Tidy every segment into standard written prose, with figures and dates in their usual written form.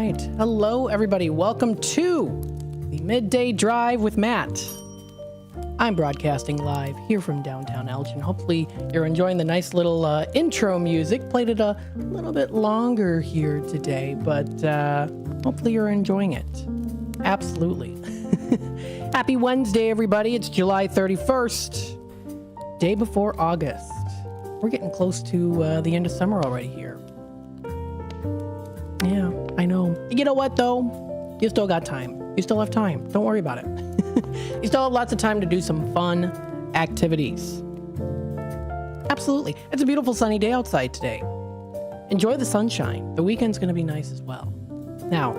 right. Hello, everybody. Welcome to the Midday Drive with Matt. I'm broadcasting live here from downtown Elgin. Hopefully, you're enjoying the nice little intro music. Played it a little bit longer here today, but hopefully you're enjoying it. Absolutely. Happy Wednesday, everybody. It's July 31st, day before August. We're getting close to the end of summer already here. Yeah, I know. You know what, though? You still got time. You still have time. Don't worry about it. You still have lots of time to do some fun activities. Absolutely. It's a beautiful sunny day outside today. Enjoy the sunshine. The weekend's going to be nice as well. Now,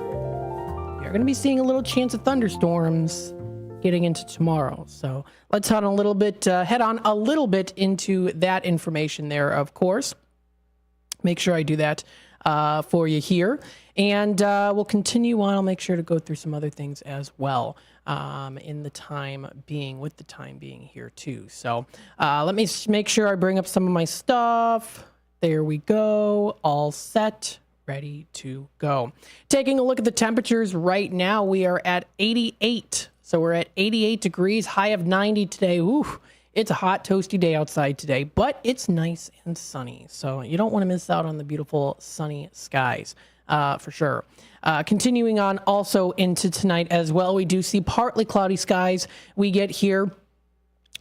you're going to be seeing a little chance of thunderstorms getting into tomorrow. So let's head on a little bit into that information there, of course. Make sure I do that for you here. And we'll continue on. I'll make sure to go through some other things as well with the time being here too. So let me make sure I bring up some of my stuff. There we go. All set. Ready to go. Taking a look at the temperatures right now, we are at 88. So we're at 88 degrees, high of 90 today. Ooh, it's a hot, toasty day outside today, but it's nice and sunny. So you don't want to miss out on the beautiful sunny skies for sure. Continuing on also into tonight as well, we do see partly cloudy skies. We get here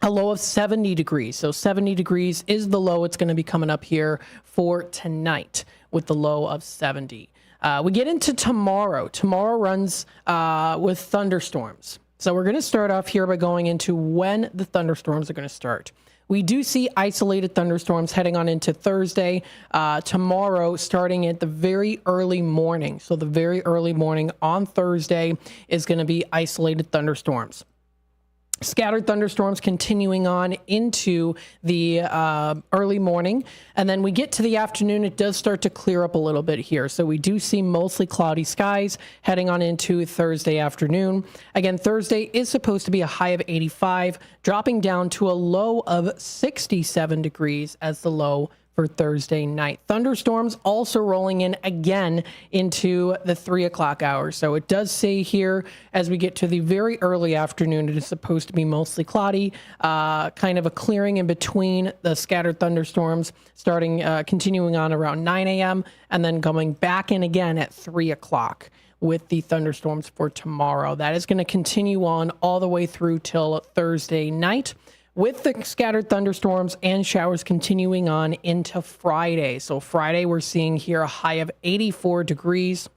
a low of 70 degrees. So 70 degrees is the low. It's going to be coming up here for tonight with the low of 70. We get into tomorrow. Tomorrow runs with thunderstorms. So we're going to start off here by going into when the thunderstorms are going to start. We do see isolated thunderstorms heading on into Thursday, tomorrow, starting at the very early morning. So the very early morning on Thursday is going to be isolated thunderstorms. Scattered thunderstorms continuing on into the early morning. And then we get to the afternoon, it does start to clear up a little bit here. So we do see mostly cloudy skies heading on into Thursday afternoon. Again, Thursday is supposed to be a high of 85, dropping down to a low of 67 degrees as the low for Thursday night. Thunderstorms also rolling in again into the 3 o'clock hour. So it does say here as we get to the very early afternoon, it is supposed to be mostly cloudy, kind of a clearing in between the scattered thunderstorms, continuing on around 9 a.m. and then coming back in again at 3 o'clock with the thunderstorms for tomorrow. That is going to continue on all the way through till Thursday night, with the scattered thunderstorms and showers continuing on into Friday. So Friday, we're seeing here a high of 84 degrees.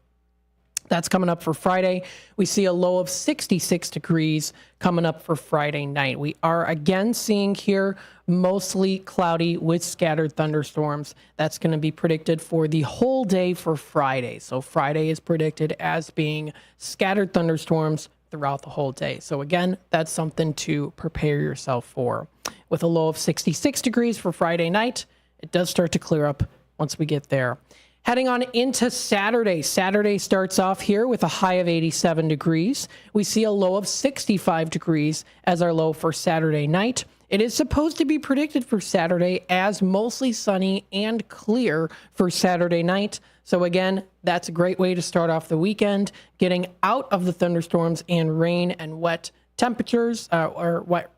That's coming up for Friday. We see a low of 66 degrees coming up for Friday night. We are again seeing here mostly cloudy with scattered thunderstorms. That's going to be predicted for the whole day for Friday. So Friday is predicted as being scattered thunderstorms throughout the whole day. So again, that's something to prepare yourself for. With a low of 66 degrees for Friday night, it does start to clear up once we get there. Heading on into Saturday. Saturday starts off here with a high of 87 degrees. We see a low of 65 degrees as our low for Saturday night. It is supposed to be predicted for Saturday as mostly sunny and clear for Saturday night. So again, that's a great way to start off the weekend, getting out of the thunderstorms and rain and wet temperatures, wet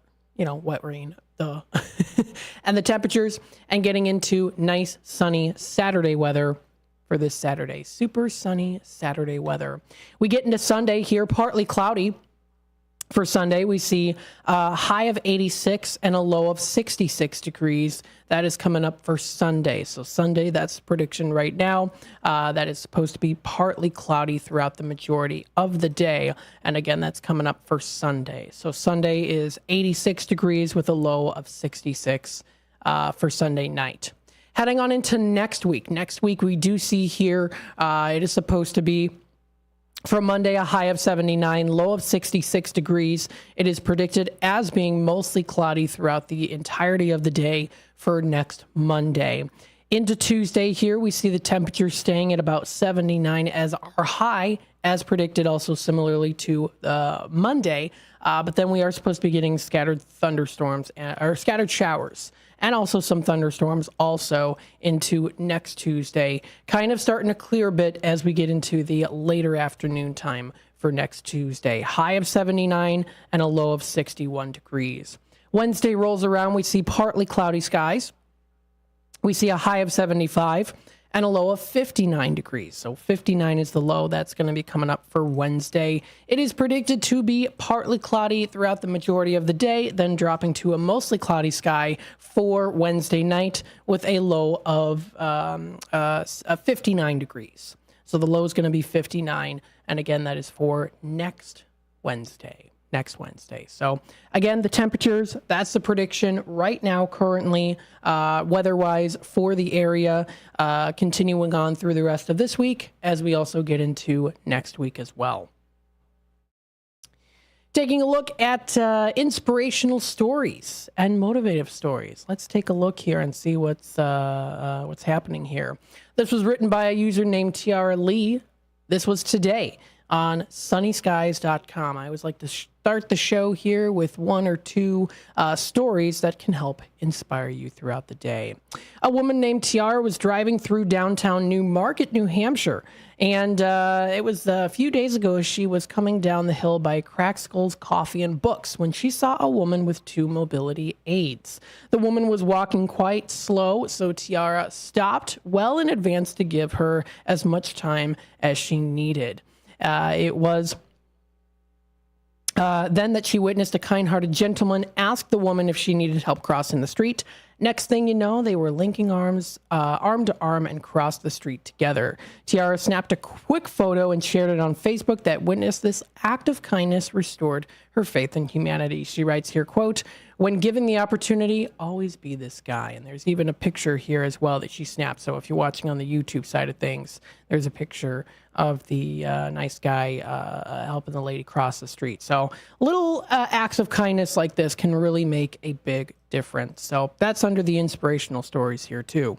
rain, and the temperatures, and getting into nice sunny Saturday weather for this Saturday. Super sunny Saturday weather. We get into Sunday here, partly cloudy. For Sunday, we see a high of 86 and a low of 66 degrees. That is coming up for Sunday. So Sunday, that's prediction right now. That is supposed to be partly cloudy throughout the majority of the day. And again, that's coming up for Sunday. So Sunday is 86 degrees with a low of 66 for Sunday night. Heading on into next week. Next week, we do see here, it is supposed to be for Monday, a high of 79, low of 66 degrees. It is predicted as being mostly cloudy throughout the entirety of the day for next Monday. Into Tuesday here, we see the temperature staying at about 79 as our high, as predicted also similarly to Monday. But then we are supposed to be getting scattered thunderstorms or scattered showers and also some thunderstorms also into next Tuesday. Kind of starting to clear a bit as we get into the later afternoon time for next Tuesday. High of 79 and a low of 61 degrees. Wednesday rolls around. We see partly cloudy skies. We see a high of 75 and a low of 59 degrees. So 59 is the low. That's going to be coming up for Wednesday. It is predicted to be partly cloudy throughout the majority of the day, then dropping to a mostly cloudy sky for Wednesday night with a low of 59 degrees. So the low is going to be 59. And again, that is for next Wednesday. So again, the temperatures, that's the prediction right now currently weather-wise for the area, continuing on through the rest of this week as we also get into next week as well. Taking a look at inspirational stories and motivative stories. Let's take a look here and see what's happening here. This was written by a user named Tiara Lee. This was today on sunnyskies.com. I always like to start the show here with one or two stories that can help inspire you throughout the day. A woman named Tiara was driving through downtown New Market, New Hampshire, and it was a few days ago as she was coming down the hill by Crack Skulls Coffee and Books when she saw a woman with 2 mobility aids. The woman was walking quite slow, so Tiara stopped well in advance to give her as much time as she needed. It was then that she witnessed a kind-hearted gentleman ask the woman if she needed help crossing the street. Next thing you know, they were linking arms, arm to arm, and crossed the street together. Tiara snapped a quick photo and shared it on Facebook that witnessed this act of kindness restored her faith in humanity. She writes here, quote, "When given the opportunity, always be this guy." And there's even a picture here as well that she snapped. So if you're watching on the YouTube side of things, there's a picture of the nice guy helping the lady cross the street. So little acts of kindness like this can really make a big difference. So that's under the inspirational stories here too.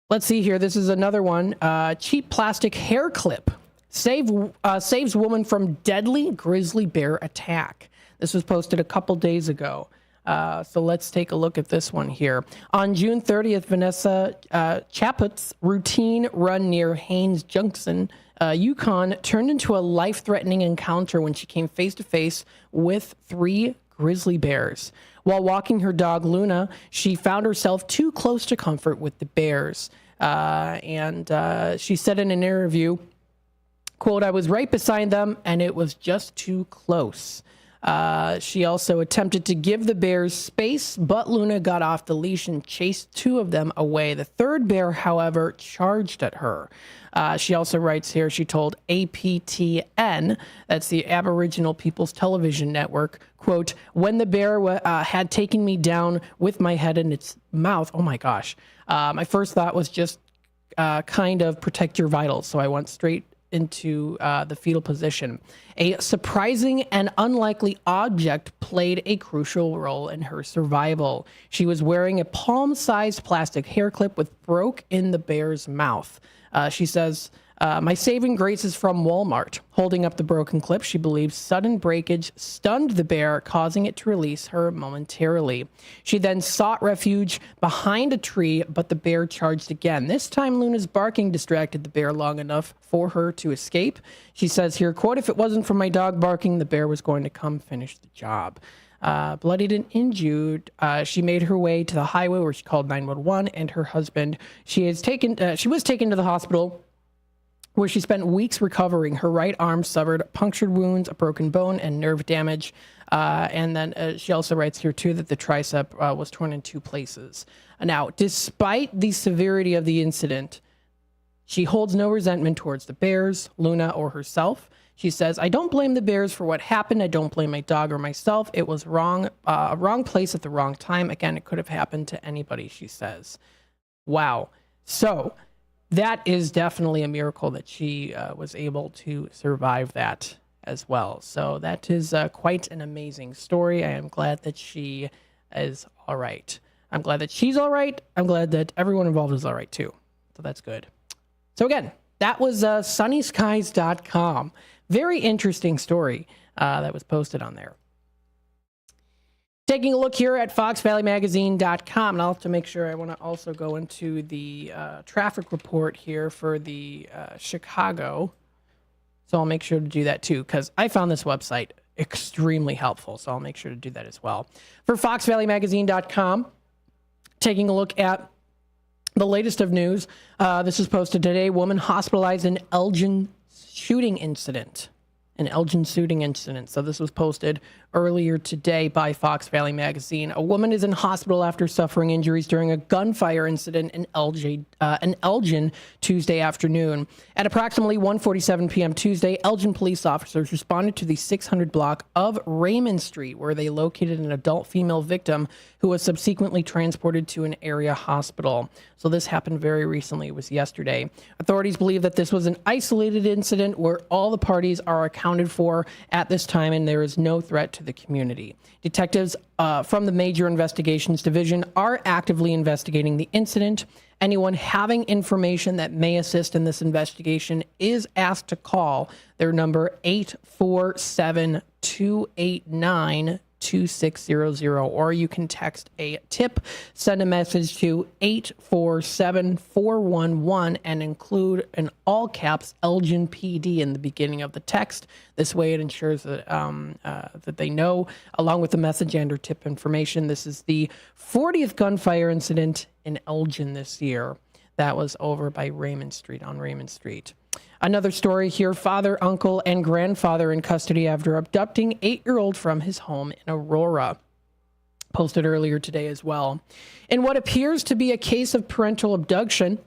Let's see here. This is another one. Cheap plastic hair clip saves woman from deadly grizzly bear attack. This was posted a couple days ago. So let's take a look at this one here. On June 30th, Vanessa Chaput's routine run near Haines Junction, Yukon, turned into a life-threatening encounter when she came face-to-face with 3 grizzly bears. While walking her dog, Luna, she found herself too close to comfort with the bears. And she said in an interview, quote, "I was right beside them and it was just too close." She also attempted to give the bears space, but Luna got off the leash and chased 2 of them away. The 3rd bear, however, charged at her. She also writes here, she told APTN, that's the Aboriginal People's Television Network, quote, "When the bear had taken me down with my head in its mouth," oh my gosh, my first thought was just kind of protect your vitals. So I went straight into the fetal position. A surprising and unlikely object played a crucial role in her survival. She was wearing a palm-sized plastic hair clip with broke in the bear's mouth. She says, "My saving grace is from Walmart." Holding up the broken clip, she believes sudden breakage stunned the bear, causing it to release her momentarily. She then sought refuge behind a tree, but the bear charged again. This time, Luna's barking distracted the bear long enough for her to escape. She says here, quote, "If it wasn't for my dog barking, the bear was going to come finish the job." Bloodied and injured, she made her way to the highway where she called 911 and her husband. She was taken to the hospital where she spent weeks recovering. Her right arm suffered punctured wounds, a broken bone, and nerve damage. And then she also writes here, too, that the tricep was torn in 2 places. Now, despite the severity of the incident, she holds no resentment towards the bears, Luna, or herself. She says, "I don't blame the bears for what happened. I don't blame my dog or myself. It was wrong, a wrong place at the wrong time. Again, it could have happened to anybody," she says. Wow. So that is definitely a miracle that she was able to survive that as well. So that is quite an amazing story. I am glad that she is all right. I'm glad that she's all right. I'm glad that everyone involved is all right too. So that's good. So again, that was sunnyskies.com. Very interesting story that was posted on there. Taking a look here at foxvalleymagazine.com, and I'll have to make sure I want to also go into the traffic report here for the Chicago. So I'll make sure to do that too, because I found this website extremely helpful. So I'll make sure to do that as well. For foxvalleymagazine.com, taking a look at the latest of news. This is posted today. Woman hospitalized in Elgin shooting incident. An Elgin shooting incident. So this was posted earlier today by Fox Valley Magazine. A woman is in hospital after suffering injuries during a gunfire incident in Elgin Tuesday afternoon. At approximately 1:47 p.m. Tuesday, Elgin police officers responded to the 600 block of Raymond Street, where they located an adult female victim who was subsequently transported to an area hospital. So this happened very recently. It was yesterday. Authorities believe that this was an isolated incident where all the parties are accounted for at this time and there is no threat to the community. Detectives from the Major Investigations Division are actively investigating the incident. Anyone having information that may assist in this investigation is asked to call their number 847-289-2600, or you can text a tip, send a message to 847-411 and include in all caps Elgin PD in the beginning of the text. This way it ensures that that they know, along with the message and or tip information. This is the 40th gunfire incident in Elgin this year. That was over by Raymond Street, on Raymond Street. Another story here. Father, uncle, and grandfather in custody after abducting 8-year-old from his home in Aurora. Posted earlier today as well. In what appears to be a case of parental abduction,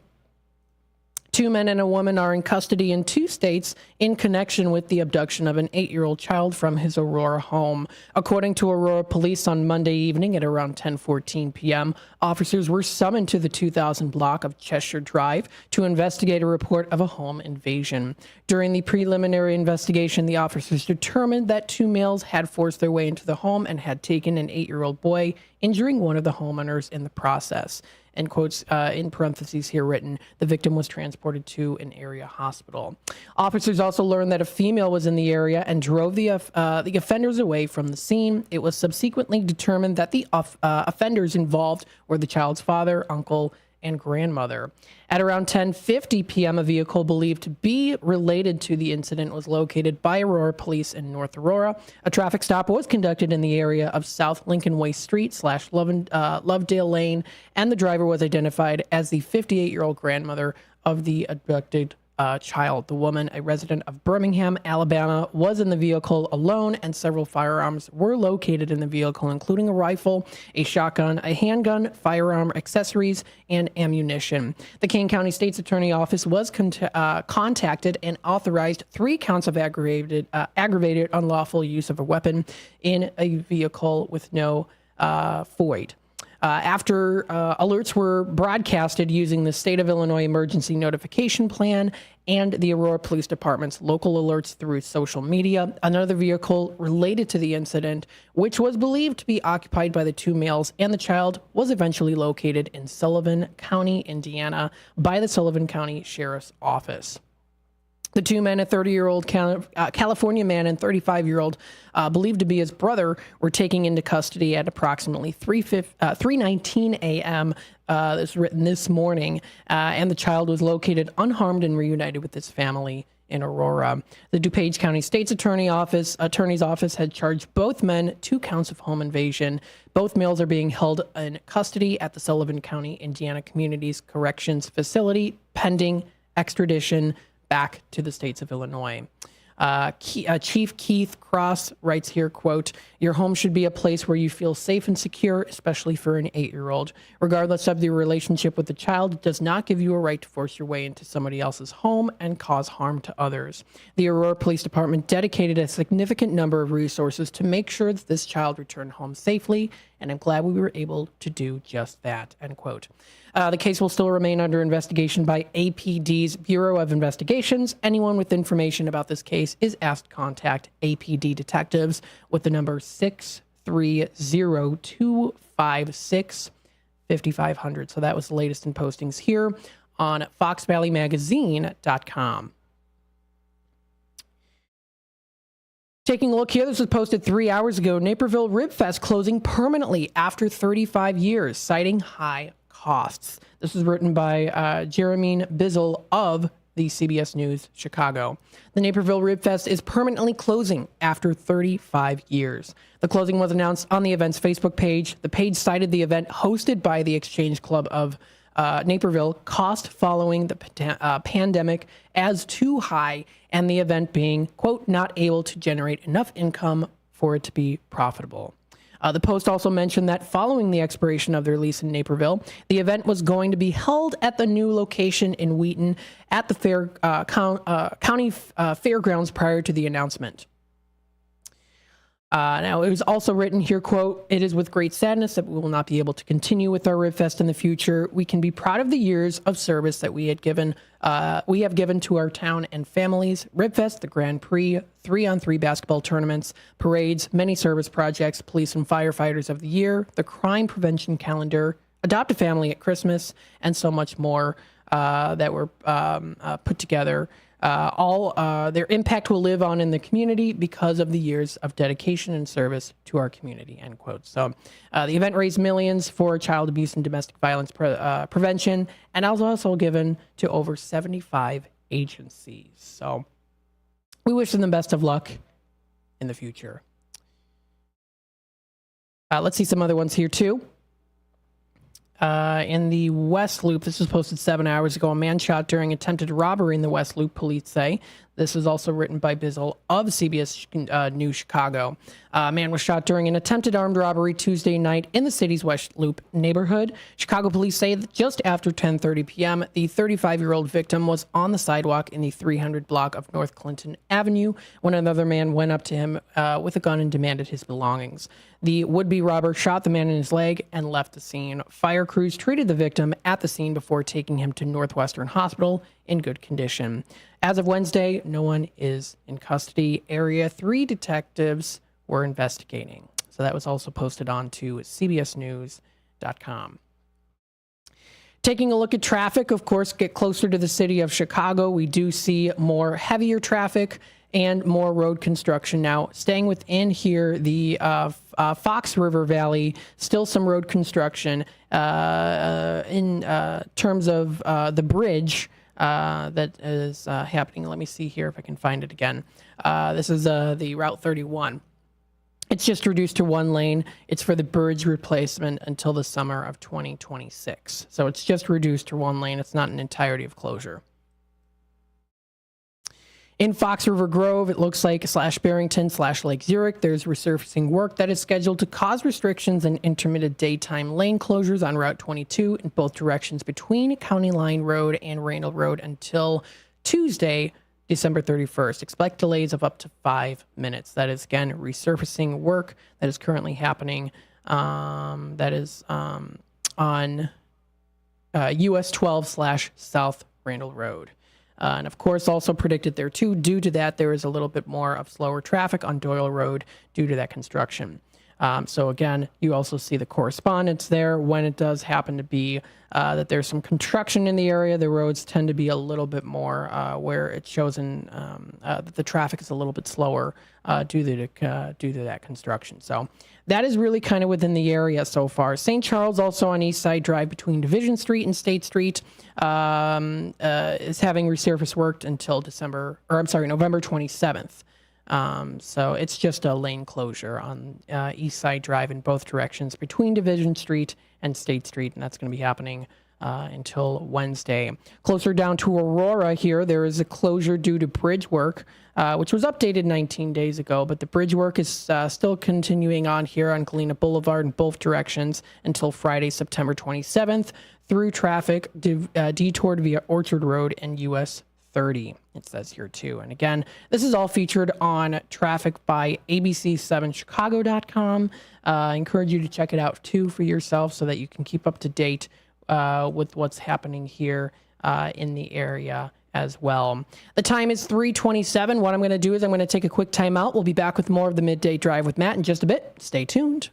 2 men and a woman are in custody in 2 states in connection with the abduction of an 8-year-old child from his Aurora home. According to Aurora police on Monday evening at around 10:14 p.m., officers were summoned to the 2000 block of Cheshire Drive to investigate a report of a home invasion. During the preliminary investigation, the officers determined that 2 males had forced their way into the home and had taken an 8-year-old boy, injuring one of the homeowners in the process. And quotes in parentheses here written, the victim was transported to an area hospital. Officers also learned that a female was in the area and drove the offenders away from the scene. It was subsequently determined that the offenders involved were the child's father, uncle, and grandmother. At around 10:50 p.m., a vehicle believed to be related to the incident was located by Aurora police in North Aurora. A traffic stop was conducted in the area of South Lincoln Way Street / Lovedale Lane, and the driver was identified as the 58-year-old grandmother of the abducted child. The woman, a resident of Birmingham, Alabama, was in the vehicle alone, and several firearms were located in the vehicle, including a rifle, a shotgun, a handgun, firearm accessories, and ammunition. The Kane County State's Attorney Office was contacted and authorized 3 counts of aggravated unlawful use of a weapon in a vehicle with no FOID. After alerts were broadcasted using the State of Illinois Emergency Notification Plan and the Aurora Police Department's local alerts through social media, another vehicle related to the incident, which was believed to be occupied by the 2 males and the child, was eventually located in Sullivan County, Indiana, by the Sullivan County Sheriff's Office. The 2 men, a 30-year-old California man and 35-year-old believed to be his brother, were taken into custody at approximately 3:19 a.m. This was written this morning, and the child was located unharmed and reunited with his family in Aurora. The DuPage County State's Attorney's Office had charged both men 2 counts of home invasion. Both males are being held in custody at the Sullivan County, Indiana Communities Corrections Facility, pending extradition back to the states of Illinois. Chief Keith Cross writes here, quote, "Your home should be a place where you feel safe and secure, especially for an 8-year-old. Regardless of your relationship with the child, it does not give you a right to force your way into somebody else's home and cause harm to others. The Aurora Police Department dedicated a significant number of resources to make sure that this child returned home safely, and I'm glad we were able to do just that," end quote. The case will still remain under investigation by APD's Bureau of Investigations. Anyone with information about this case is asked to contact APD detectives with the number 630-256-5500. So that was the latest in postings here on foxvalleymagazine.com. Taking a look here, this was posted 3 hours ago. Naperville Rib Fest closing permanently after 35 years, citing high costs. This was written by Jeremy Bizzle of the CBS News Chicago. The Naperville Rib Fest is permanently closing after 35 years. The closing was announced on the event's Facebook page. The page cited the event hosted by the Exchange Club of Naperville cost following the pandemic as too high, and the event being, quote, not able to generate enough income for it to be profitable. The Post also mentioned that following the expiration of their lease in Naperville, the event was going to be held at the new location in Wheaton at the county fairgrounds prior to the announcement. Now, it was also written here, quote, it is with great sadness that we will not be able to continue with our Rib Fest in the future. We can be proud of the years of service that we have given to our town and families. Rib Fest, the Grand Prix, 3-on-3 basketball tournaments, parades, many service projects, police and firefighters of the year, the crime prevention calendar, adopt a family at Christmas, and so much more that were put together. Their impact will live on in the community because of the years of dedication and service to our community, end quote. So the event raised millions for child abuse and domestic violence prevention, and was also given to over 75 agencies. So we wish them the best of luck in the future. Let's see some other ones here too. In the West Loop, this was posted 7 hours ago. A man shot during attempted robbery in the West Loop, police say. This was also written by Bizzle of CBS News Chicago. A man was shot during an attempted armed robbery Tuesday night in the city's West Loop neighborhood. Chicago police say that just after 10:30 p.m., the 35-year-old victim was on the sidewalk in the 300 block of North Clinton Avenue when another man went up to him with a gun and demanded his belongings. The would-be robber shot the man in his leg and left the scene. Fire crews treated the victim at the scene before taking him to Northwestern Hospital in good condition. As of Wednesday, no one is in custody. Area 3 detectives were investigating. So that was also posted on to cbsnews.com. Taking a look at traffic, of course, get closer to the city of Chicago. We do see more heavier traffic and more road construction. Now, staying within here, the Fox River Valley, still some road construction in terms of the bridge that is happening. Let me see here if I can find it again. This is the Route 31. It's just reduced to one lane. It's for the bridge replacement until the summer of 2026. So it's just reduced to one lane. It's not an entirety of closure. In Fox River Grove, it looks like /Barrington/Lake Zurich, there's resurfacing work that is scheduled to cause restrictions and intermittent daytime lane closures on Route 22 in both directions between County Line Road and Randall Road until Tuesday, December 31st. Expect delays of up to 5 minutes. That is, again, resurfacing work that is currently happening. That is on US 12/South Randall Road. And of course, also predicted there too, due to that, there is a little bit more of slower traffic on Doyle Road due to that construction. So again, you also see the correspondence there when it does happen to be that there's some construction in the area. The roads tend to be a little bit more where it shows in that the traffic is a little bit slower due to that construction. So that is really kind of within the area so far. St. Charles, also on East Side Drive between Division Street and State Street, is having resurface worked until November 27th. So it's just a lane closure on East Side Drive in both directions between Division Street and State Street, and that's going to be happening until Wednesday. Closer down to Aurora here, there is a closure due to bridge work, which was updated 19 days ago, but the bridge work is still continuing on here on Galena Boulevard in both directions until Friday, September 27th, through traffic detoured via Orchard Road and US 30, it says here too. And again, this is all featured on traffic by abc7chicago.com. I encourage you to check it out too for yourself so that you can keep up to date with what's happening here in the area as well. The time is 3:27. What I'm going to do is I'm going to take a quick time out. We'll be back with more of the Midday Drive with Matt in just a bit. Stay tuned.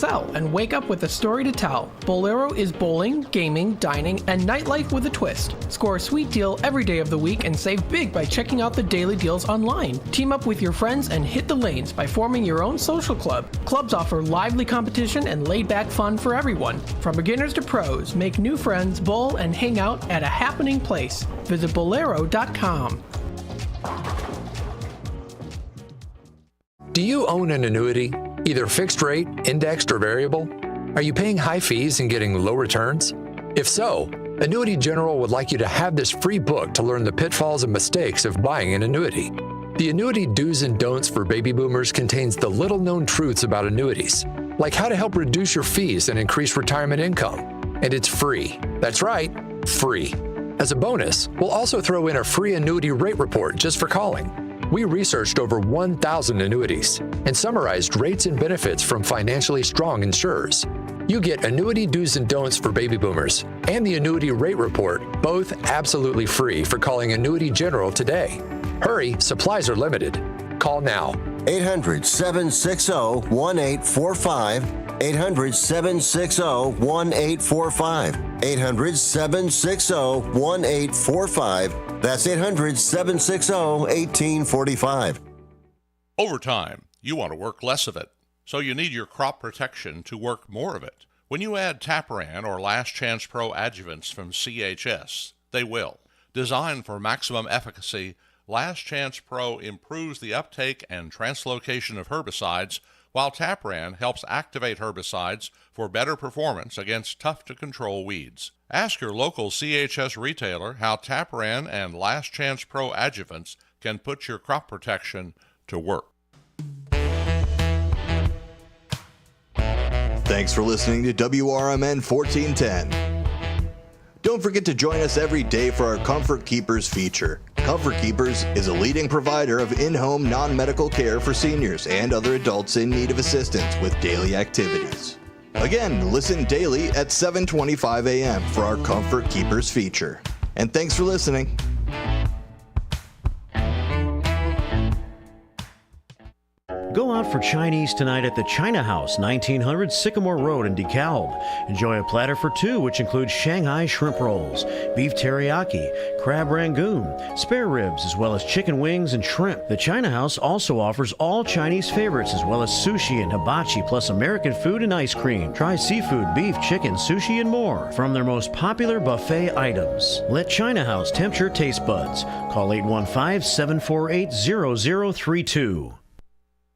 Sell and wake up with a story to tell. Bolero is bowling, gaming, dining, and nightlife with a twist. Score a sweet deal every day of the week and save big by checking out the daily deals online. Team up with your friends and hit the lanes by forming your own social club. Clubs offer lively competition and laid-back fun for everyone. From beginners to pros, make new friends, bowl, and hang out at a happening place. Visit Bolero.com. Do you own an annuity, either fixed rate, indexed, or variable? Are you paying high fees and getting low returns? If so, Annuity General would like you to have this free book to learn the pitfalls and mistakes of buying an annuity. The Annuity Do's and Don'ts for Baby Boomers contains the little-known truths about annuities, like how to help reduce your fees and increase retirement income. And it's free. That's right, free. As a bonus, we'll also throw in a free annuity rate report just for calling. We researched over 1,000 annuities and summarized rates and benefits from financially strong insurers. You get Annuity Do's and Don'ts for Baby Boomers and the Annuity Rate Report, both absolutely free for calling Annuity General today. Hurry, supplies are limited. Call now. 800-760-1845. 800-760-1845. 800-760-1845. That's 800-760-1845. Overtime. You want to work less of it, so you need your crop protection to work more of it. When you add Tapran or Last Chance Pro adjuvants from CHS, they will. Designed for maximum efficacy, Last Chance Pro improves the uptake and translocation of herbicides, while Tapran helps activate herbicides for better performance against tough-to-control weeds. Ask your local CHS retailer how Tapran and Last Chance Pro adjuvants can put your crop protection to work. Thanks for listening to WRMN 1410. Don't forget to join us every day for our Comfort Keepers feature. Comfort Keepers is a leading provider of in-home non-medical care for seniors and other adults in need of assistance with daily activities. Again, listen daily at 7:25 a.m. for our Comfort Keepers feature. And thanks for listening. Go out for Chinese tonight at the China House, 1900 Sycamore Road in DeKalb. Enjoy a platter for two, which includes Shanghai shrimp rolls, beef teriyaki, crab rangoon, spare ribs, as well as chicken wings and shrimp. The China House also offers all Chinese favorites, as well as sushi and hibachi, plus American food and ice cream. Try seafood, beef, chicken, sushi, and more from their most popular buffet items. Let China House tempt your taste buds. Call 815-748-0032.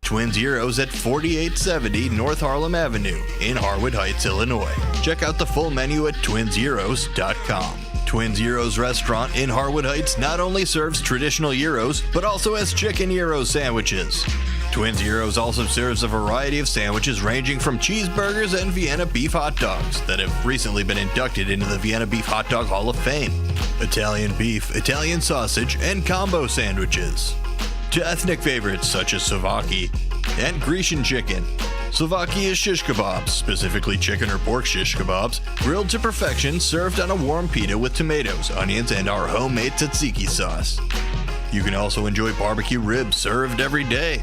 Twin Zeros at 4870 North Harlem Avenue in Harwood Heights, Illinois. Check out the full menu at twinzeros.com. Twin Zeros Restaurant in Harwood Heights not only serves traditional gyros, but also has chicken gyro sandwiches. Twin Zeros also serves a variety of sandwiches ranging from cheeseburgers and Vienna beef hot dogs that have recently been inducted into the Vienna Beef Hot Dog Hall of Fame, Italian beef, Italian sausage, and combo sandwiches. To ethnic favorites such as Slovakia and Grecian chicken. Slovakia is shish kebabs, specifically chicken or pork shish kebabs, grilled to perfection, served on a warm pita with tomatoes, onions, and our homemade tzatziki sauce. You can also enjoy barbecue ribs served every day.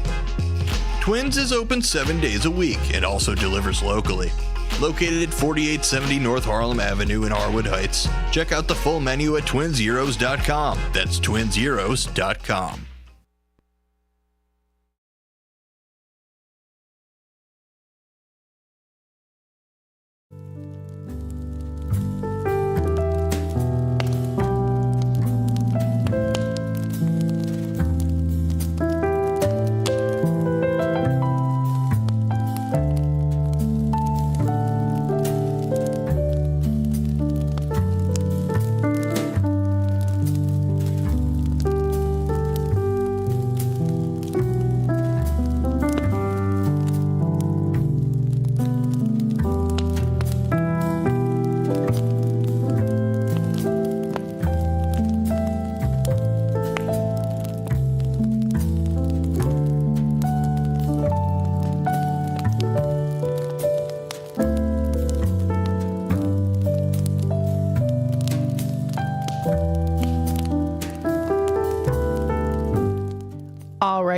Twins is open 7 days a week and also delivers locally. Located at 4870 North Harlem Avenue in Harwood Heights. Check out the full menu at twinzeros.com. That's twinzeros.com.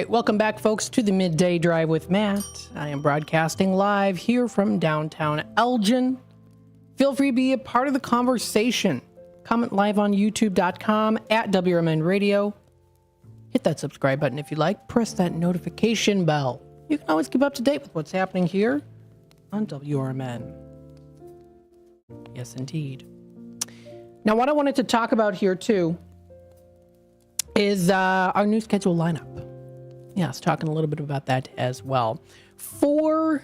right, welcome back, folks, to the Midday Drive with Matt. I am broadcasting live here from downtown Elgin. Feel free to be a part of the conversation. Comment live on youtube.com at WRMN Radio. Hit that subscribe button if you like. Press that notification bell. You can always keep up to date with what's happening here on WRMN. Yes, indeed. Now, what I wanted to talk about here, too, is our new schedule lineup. Yes, talking a little bit about that as well. For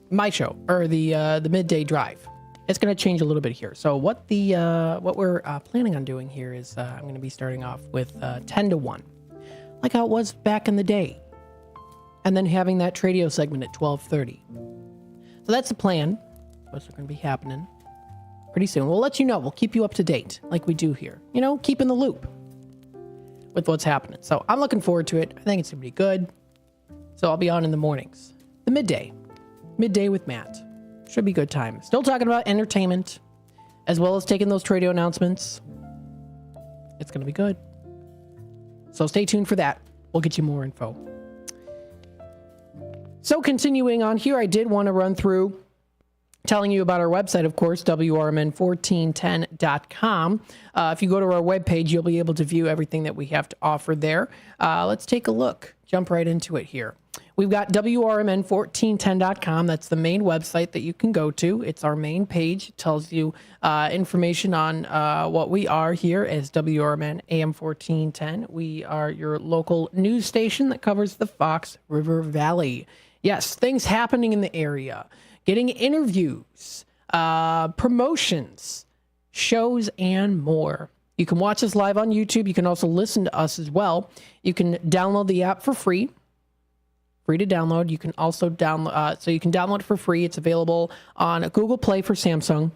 my show, or the Midday Drive, it's going to change a little bit here. So what we're planning on doing here is I'm going to be starting off with 10 to 1, like how it was back in the day, and then having that Tradio segment at 12:30. So that's the plan. What's going to be happening pretty soon. We'll let you know. We'll keep you up to date like we do here. You know, keep in the loop with what's happening. So I'm looking forward to it. I think it's going to be good. So I'll be on in the mornings. The midday with Matt. Should be a good time. Still talking about entertainment, as well as taking those Tradio announcements. It's going to be good. So stay tuned for that. We'll get you more info. So continuing on here, I did want to run through telling you about our website, of course, WRMN1410.com. If you go to our webpage, you'll be able to view everything that we have to offer there. Let's take a look. Jump right into it here. We've got WRMN1410.com. That's the main website that you can go to. It's our main page. It tells you information on what we are here as WRMN AM 1410. We are your local news station that covers the Fox River Valley. Yes, things happening in the area. Getting interviews, promotions, shows, and more. You can watch us live on YouTube. You can also listen to us as well. You can download the app for free. Free to download. You can also download, so you can download it for free. It's available on Google Play for Samsung,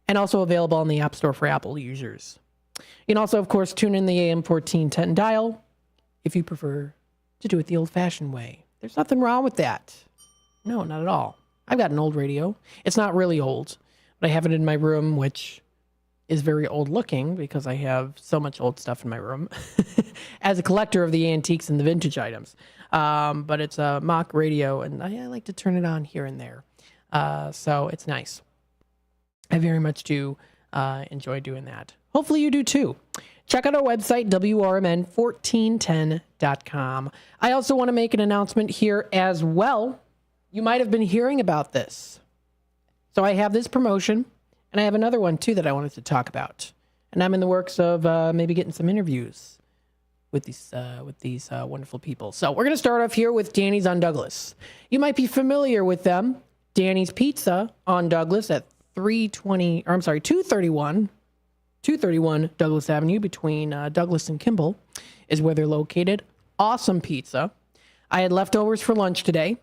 and also available on the App Store for Apple users. You can also, of course, tune in the AM 1410 dial if you prefer to do it the old-fashioned way. There's nothing wrong with that. No, not at all. I've got an old radio. It's not really old, but I have it in my room, which is very old looking because I have so much old stuff in my room as a collector of the antiques and the vintage items. But it's a mock radio, and I like to turn it on here and there. So it's nice. I very much do enjoy doing that. Hopefully you do too. Check out our website, WRMN1410.com. I also want to make an announcement here as well. You might have been hearing about this. So I have this promotion, and I have another one too that I wanted to talk about. And I'm in the works of maybe getting some interviews with these wonderful people. So we're going to start off here with Danny's on Douglas. You might be familiar with them. Danny's Pizza on Douglas at 231 Douglas Avenue between Douglas and Kimball is where they're located. Awesome pizza. I had leftovers for lunch today.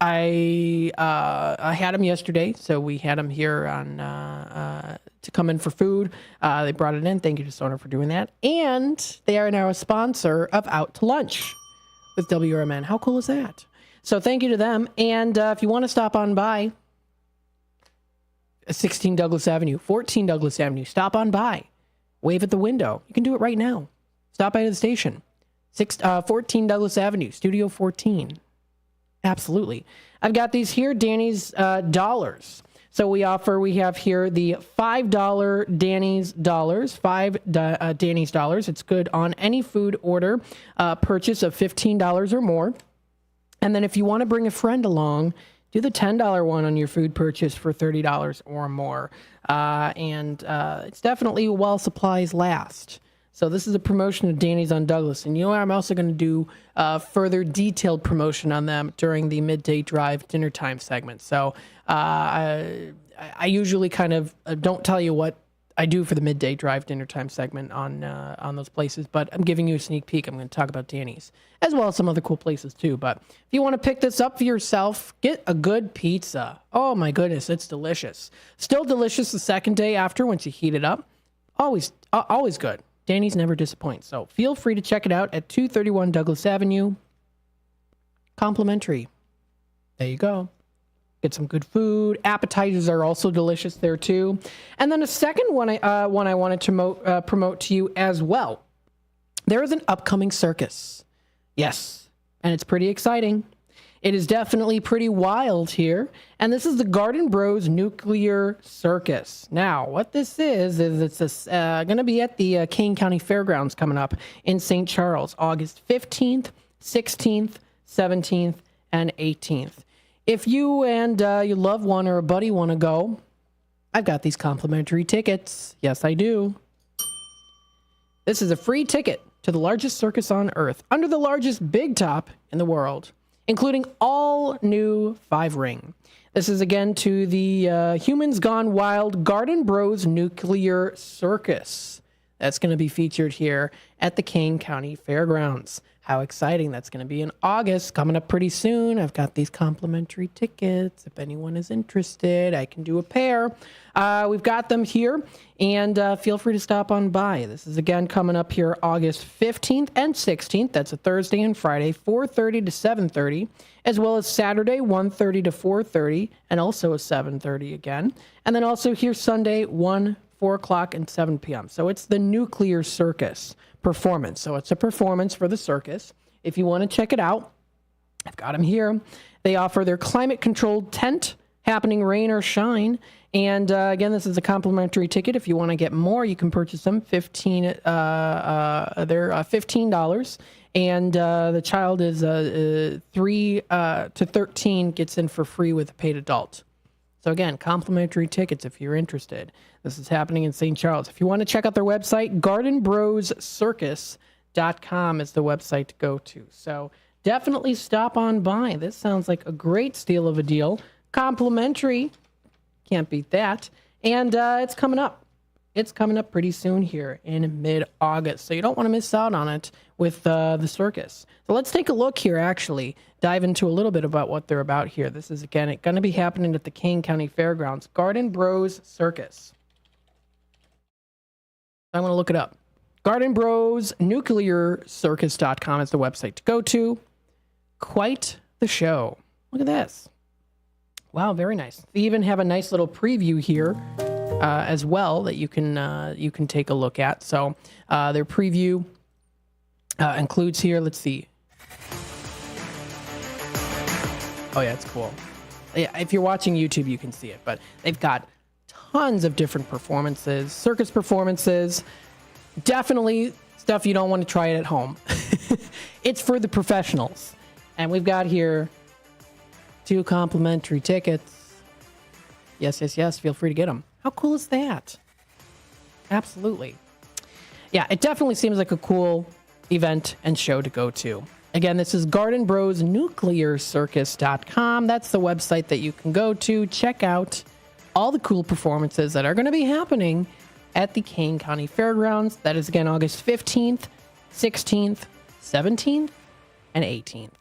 I had them yesterday, so we had them here on to come in for food. They brought it in. Thank you to Sona for doing that. And they are now a sponsor of Out to Lunch with WRMN. How cool is that? So thank you to them. And if you want to stop on by, 16 Douglas Avenue, 14 Douglas Avenue, stop on by. Wave at the window. You can do it right now. Stop by the station. 14 Douglas Avenue, Studio 14. Absolutely. I've got these here, Danny's dollars. So we have here the $5 Danny's dollars, Danny's dollars. It's good on any food order purchase of $15 or more. And then if you want to bring a friend along, do the $10 one on your food purchase for $30 or more. It's definitely while supplies last. So this is a promotion of Danny's on Douglas. And you know what? I'm also going to do further detailed promotion on them during the Midday Drive dinner time segment. So I usually kind of don't tell you what I do for the Midday Drive dinner time segment on those places, but I'm giving you a sneak peek. I'm going to talk about Danny's, as well as some other cool places too. But if you want to pick this up for yourself, get a good pizza. Oh my goodness, it's delicious. Still delicious the second day after once you heat it up. Always good. Danny's never disappoints. So feel free to check it out at 231 Douglas Avenue. Complimentary. There you go. Get some good food. Appetizers are also delicious there too. And then a second one I wanted to promote to you as well. there is an upcoming circus. Yes, and it's pretty exciting. It is definitely pretty wild here. And this is the Garden Bros Nuclear Circus. Now, what this is it's going to be at the Kane County Fairgrounds coming up in St. Charles, August 15th, 16th, 17th, and 18th. If you and your loved one or a buddy want to go, I've got these complimentary tickets. Yes, I do. This is a free ticket to the largest circus on earth, under the largest big top in the world, including all new 5-ring. This is again to the Humans Gone Wild Garden Bros Nuclear Circus. That's going to be featured here at the Kane County Fairgrounds. How exciting. That's going to be in August, coming up pretty soon. I've got these complimentary tickets. If anyone is interested, I can do a pair. We've got them here, and feel free to stop on by. This is again coming up here August 15th and 16th. That's a Thursday and Friday, 4:30 to 7:30, as well as Saturday, 1:30 to 4:30, and also a 7:30 again. And then also here Sunday, 1, 4 o'clock, and 7 p.m. So it's the Nuclear Circus performance. So it's a performance for the circus. If you want to check it out, I've got them here. They offer their climate-controlled tent, happening rain or shine. And again, this is a complimentary ticket. If you want to get more, you can purchase them. They're $15. And the child is 3 to 13 gets in for free with a paid adult. So again, complimentary tickets if you're interested. This is happening in St. Charles. If you want to check out their website, gardenbroscircus.com is the website to go to. So definitely stop on by. This sounds like a great steal of a deal. Complimentary. Can't beat that. And it's coming up. It's coming up pretty soon here in mid-August. So you don't want to miss out on it with the circus. So let's take a look here, actually. Dive into a little bit about what they're about here. This is, again, going to be happening at the Kane County Fairgrounds. Garden Bros Circus. I'm going to look it up. GardenBrosNuclearCircus.com is the website to go to. Quite the show. Look at this. Wow, very nice. They even have a nice little preview here as well that you can take a look at. So their preview includes here, let's see. Oh yeah, it's cool. Yeah, if you're watching YouTube, you can see it, but they've got tons of different performances, circus performances, definitely stuff you don't want to try it at home. It's for the professionals. And we've got here 2 complimentary tickets. Yes, yes, yes. Feel free to get them. How cool is that? Absolutely. Yeah, it definitely seems like a cool event and show to go to. Again, this is GardenBrosNuclearCircus.com. That's the website that you can go to. Check out all the cool performances that are going to be happening at the Kane County Fairgrounds. That is, again, August 15th, 16th, 17th, and 18th.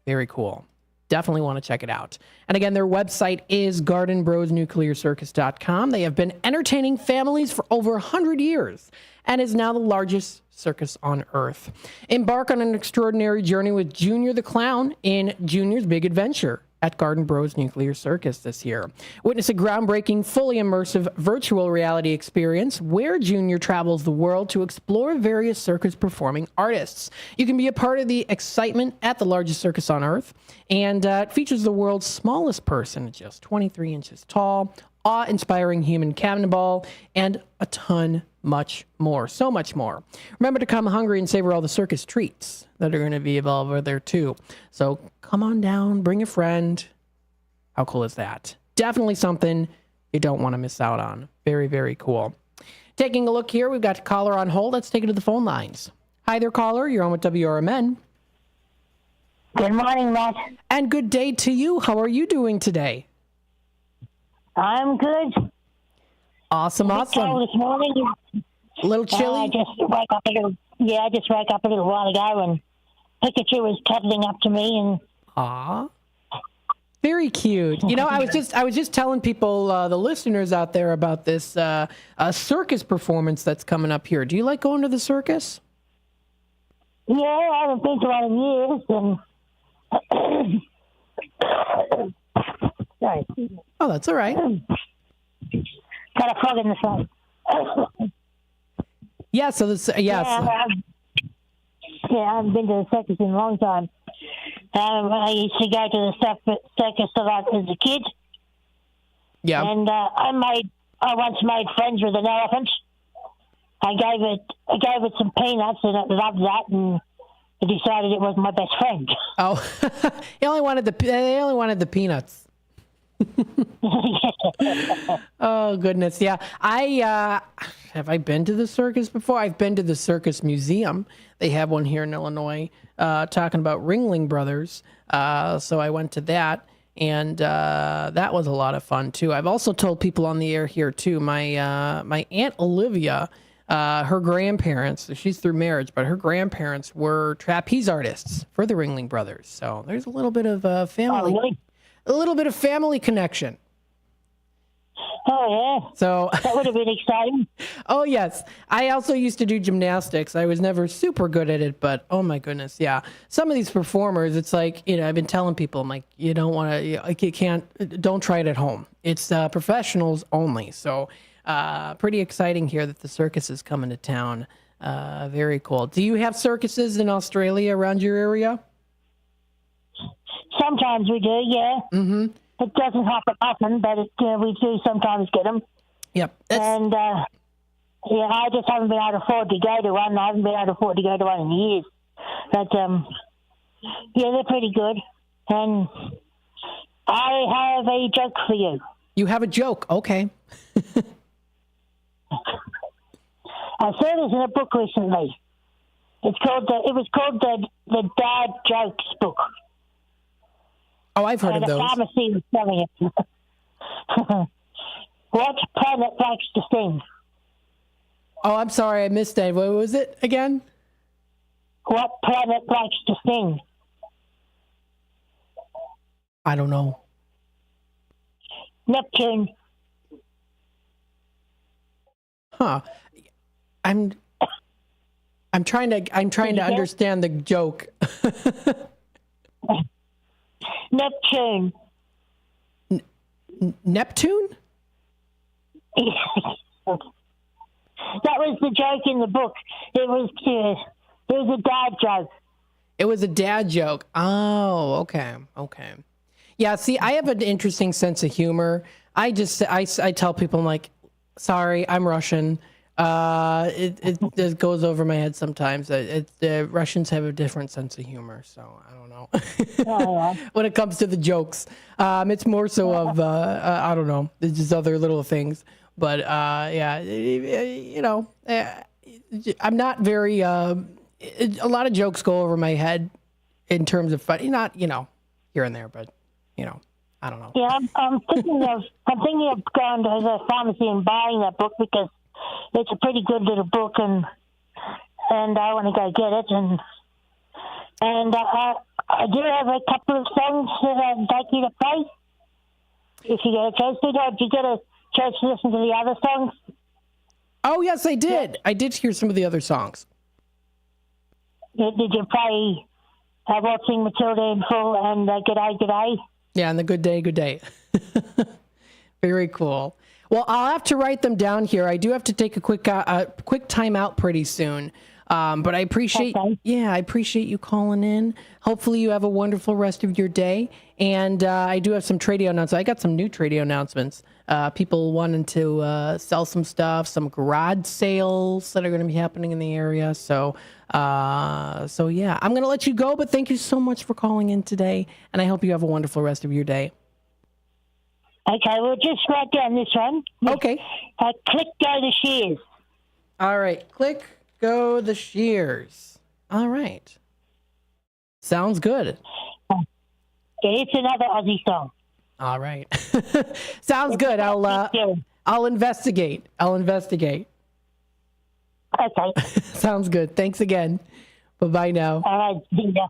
Very cool. Definitely want to check it out. And again, their website is GardenBrosNuclearCircus.com. They have been entertaining families for over 100 years and is now the largest circus on earth. Embark on an extraordinary journey with Junior the Clown in Junior's Big Adventure at Garden Bros Nuclear Circus this year. Witness a groundbreaking, fully immersive virtual reality experience where Junior travels the world to explore various circus performing artists. You can be a part of the excitement at the largest circus on earth, and it features the world's smallest person, just 23 inches tall, awe-inspiring human cannonball, and a ton much more. So much more. Remember to come hungry and savor all the circus treats that are going to be available there too. So come on down, bring a friend. How cool is that? Definitely something you don't want to miss out on. Very, very cool. Taking a look here, we've got a caller on hold. Let's take it to the phone lines. Hi there, caller. You're on with WRMN. Good morning, Matt. And good day to you. How are you doing today? I'm good. Awesome, So awesome. this morning, A little chilly? I just woke up a little. Yeah, I just woke up a little while ago, and Pikachu was cuddling up to me, and Aw. Very cute. You know, I was just telling people, the listeners out there, about this circus performance that's coming up here. Do you like going to the circus? yeah, I haven't been to one in years, and sorry, Oh, that's all right. got a frog in the throat. Yeah. So this, yes. Yeah, Yeah, I haven't been to the circus in a long time. I used to go to the circus a lot as a kid. Yeah. And I once made friends with an elephant. I gave it some peanuts, and it loved that, and it decided it was my best friend. Oh, they only wanted the peanuts. Oh goodness, yeah. Have I been to the circus before? I've been to the Circus Museum. They have one here in Illinois, talking about Ringling Brothers. So I went to that, and that was a lot of fun too. I've also told people on the air here too. My Aunt Olivia, her grandparents, she's through marriage, but her grandparents were trapeze artists for the Ringling Brothers. So there's a little bit of family. Oh, really? A little bit of family connection. Oh, yeah. So That would have been exciting. oh yes, I also used to do gymnastics. I was never super good at it, but oh my goodness, yeah. Some of these performers, it's like, I've been telling people, I'm like, you don't want to, you can't, don't try it at home. It's professionals only. So pretty exciting here that the circus is coming to town. Very cool. Do you have circuses in Australia around your area? Sometimes we do, yeah. Mm-hmm. It doesn't happen often, but we do sometimes get them. Yep. And, I just haven't been able to afford to go to one. I haven't been able to afford to go to one in years. But, they're pretty good. And I have a joke for you. You have a joke. Okay. I saw this in a book recently. It was called the Dad Jokes book. Oh, I've heard And of those. a pharmacy was selling it. What planet likes to sing? Oh, I'm sorry, I missed that. What was it again? What planet likes to sing? I don't know. Neptune. Huh. I'm trying to understand the joke. Neptune. Neptune? That was the joke in the book. It was a dad joke. It was a dad joke. Oh, okay. Yeah, see, I have an interesting sense of humor. I tell people, I'm like, sorry, I'm Russian. It goes over my head sometimes. The Russians have a different sense of humor, so I don't know. Yeah. When it comes to the jokes, it's more so of I don't know, it's just other little things. But I'm not very. A lot of jokes go over my head in terms of funny, not here and there, but I don't know. Yeah, I'm thinking of going to the pharmacy and buying that book because it's a pretty good little book, and I want to go get it. And I do have a couple of songs that I'd like you to play if you get a chance to. Or did you get a chance to listen to the other songs? Oh yes, I did. I did hear some of the other songs. Did you play Waltzing Matilda in full and G'day G'day? Yeah, and the Good Day, Good Day. Very cool. Well, I'll have to write them down here. I do have to take a quick time out pretty soon. But I appreciate, I appreciate you calling in. Hopefully you have a wonderful rest of your day. And I do have some Tradio announcements. I got some new Tradio announcements. People wanting to sell some stuff, some garage sales that are going to be happening in the area. So yeah, I'm going to let you go, but thank you so much for calling in today. And I hope you have a wonderful rest of your day. Okay, well, just write down this one. Okay. Click Go the Shears. All right. Click Go the Shears. All right. Sounds good. It's another Aussie song. All right. Sounds good. I'll investigate. Okay. Sounds good. Thanks again. Bye-bye now. All right. See ya.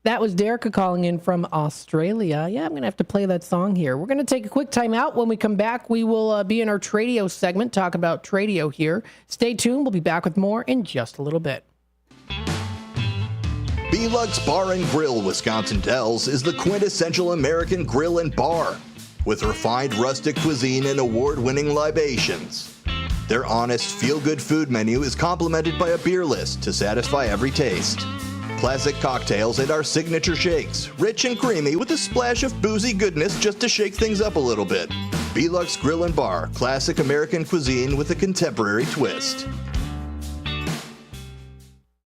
That was Derica calling in from Australia. Yeah, I'm going to have to play that song here. We're going to take a quick time out. When we come back, we will be in our Tradio segment, talk about Tradio here. Stay tuned. We'll be back with more in just a little bit. B-Lux Bar and Grill Wisconsin Dells is the quintessential American grill and bar with refined rustic cuisine and award-winning libations. Their honest, feel-good food menu is complemented by a beer list to satisfy every taste. Classic cocktails and our signature shakes, rich and creamy with a splash of boozy goodness just to shake things up a little bit. Velux Grill and Bar, classic American cuisine with a contemporary twist.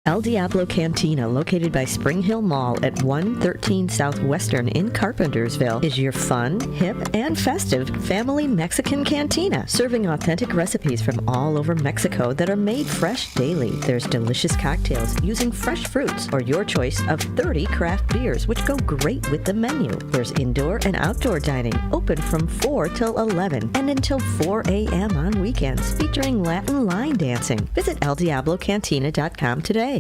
El Diablo Cantina, located by Spring Hill Mall at 113 Southwestern in Carpentersville, is your fun, hip, and festive family Mexican cantina, serving authentic recipes from all over Mexico that are made fresh daily. There's delicious cocktails using fresh fruits or your choice of 30 craft beers, which go great with the menu. There's indoor and outdoor dining, open from 4 till 11 and until 4 a.m. on weekends, featuring Latin line dancing. Visit eldiablocantina.com today.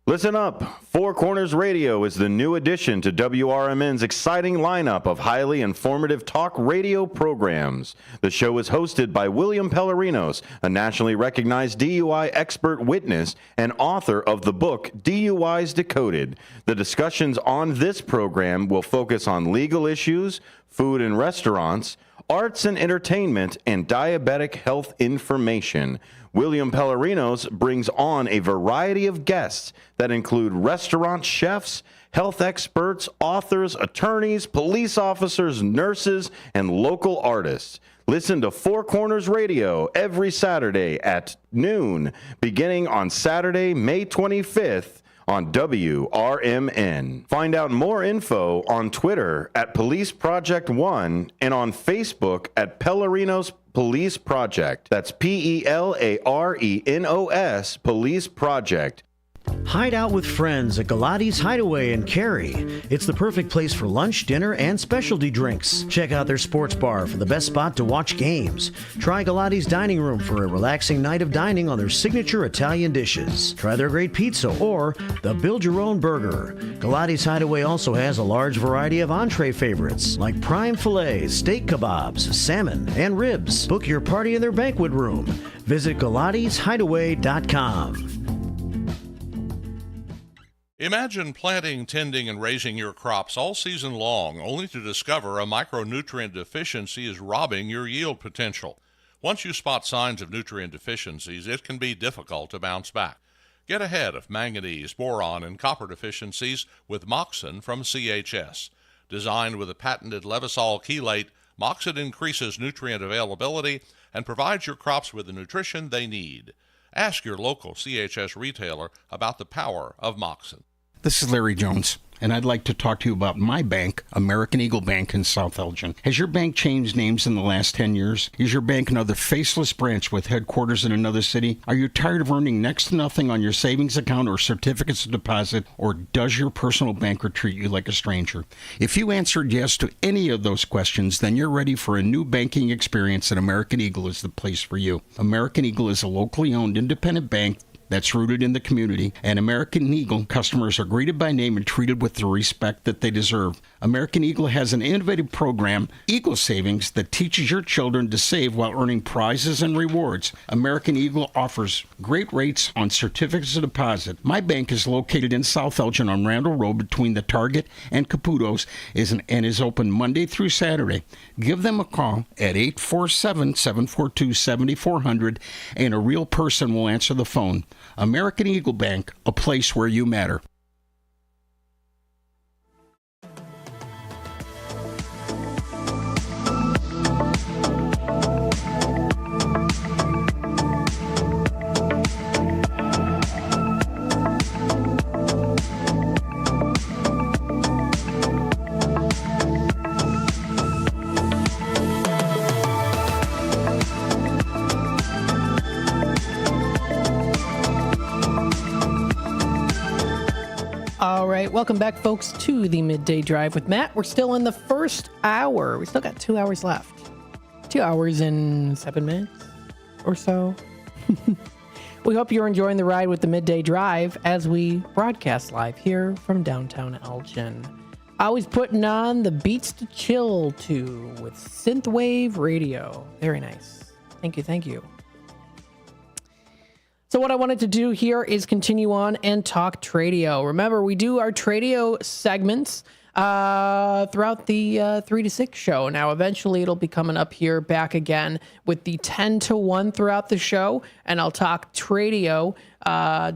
Listen up. Four Corners Radio is the new addition to WRMN's exciting lineup of highly informative talk radio programs. The show is hosted by William Pellerinos, a nationally recognized DUI expert witness and author of the book DUIs Decoded. The discussions on this program will focus on legal issues, food and restaurants, arts and entertainment, and diabetic health information. William Pellerinos brings on a variety of guests that include restaurant chefs, health experts, authors, attorneys, police officers, nurses, and local artists. Listen to Four Corners Radio every Saturday at noon, beginning on Saturday, May 25th on WRMN. Find out more info on Twitter at Police Project 1 and on Facebook at Pellerinos Police Project. That's Pelarenos Police Project. Hide out with friends at Galati's Hideaway in Cary. It's the perfect place for lunch, dinner, and specialty drinks. Check out their sports bar for the best spot to watch games. Try Galati's Dining Room for a relaxing night of dining on their signature Italian dishes. Try their great pizza or the Build Your Own Burger. Galati's Hideaway also has a large variety of entree favorites like prime fillets, steak kebabs, salmon, and ribs. Book your party in their banquet room. Visit Galati'sHideaway.com. Imagine planting, tending, and raising your crops all season long, only to discover a micronutrient deficiency is robbing your yield potential. Once you spot signs of nutrient deficiencies, it can be difficult to bounce back. Get ahead of manganese, boron, and copper deficiencies with Moxin from CHS. Designed with a patented Levosol chelate, Moxin increases nutrient availability and provides your crops with the nutrition they need. Ask your local CHS retailer about the power of Moxin. This is Larry Jones, and I'd like to talk to you about my bank, American Eagle Bank in South Elgin. Has your bank changed names in the last 10 years? Is your bank another faceless branch with headquarters in another city? Are you tired of earning next to nothing on your savings account or certificates of deposit, or does your personal banker treat you like a stranger? If you answered yes to any of those questions, then you're ready for a new banking experience, and American Eagle is the place for you. American Eagle is a locally owned independent bank that's rooted in the community, and American Eagle customers are greeted by name and treated with the respect that they deserve. American Eagle has an innovative program, Eagle Savings, that teaches your children to save while earning prizes and rewards. American Eagle offers great rates on certificates of deposit. My bank is located in South Elgin on Randall Road between the Target and Caputo's and is open Monday through Saturday. Give them a call at 847-742-7400 and a real person will answer the phone. American Eagle Bank, a place where you matter. All right, welcome back, folks, to the Midday Drive with Matt. We're still in the first hour. We still got 2 hours left. 2 hours and 7 minutes or so. We hope you're enjoying the ride with the Midday Drive as we broadcast live here from downtown Elgin. Always putting on the beats to chill to with Synthwave Radio. Very nice. Thank you, thank you. So what I wanted to do here is continue on and talk Tradio. Remember, we do our Tradio segments throughout the 3 to 6 show. Now, eventually it'll be coming up here back again with the 10 to 1 throughout the show, and I'll talk Tradio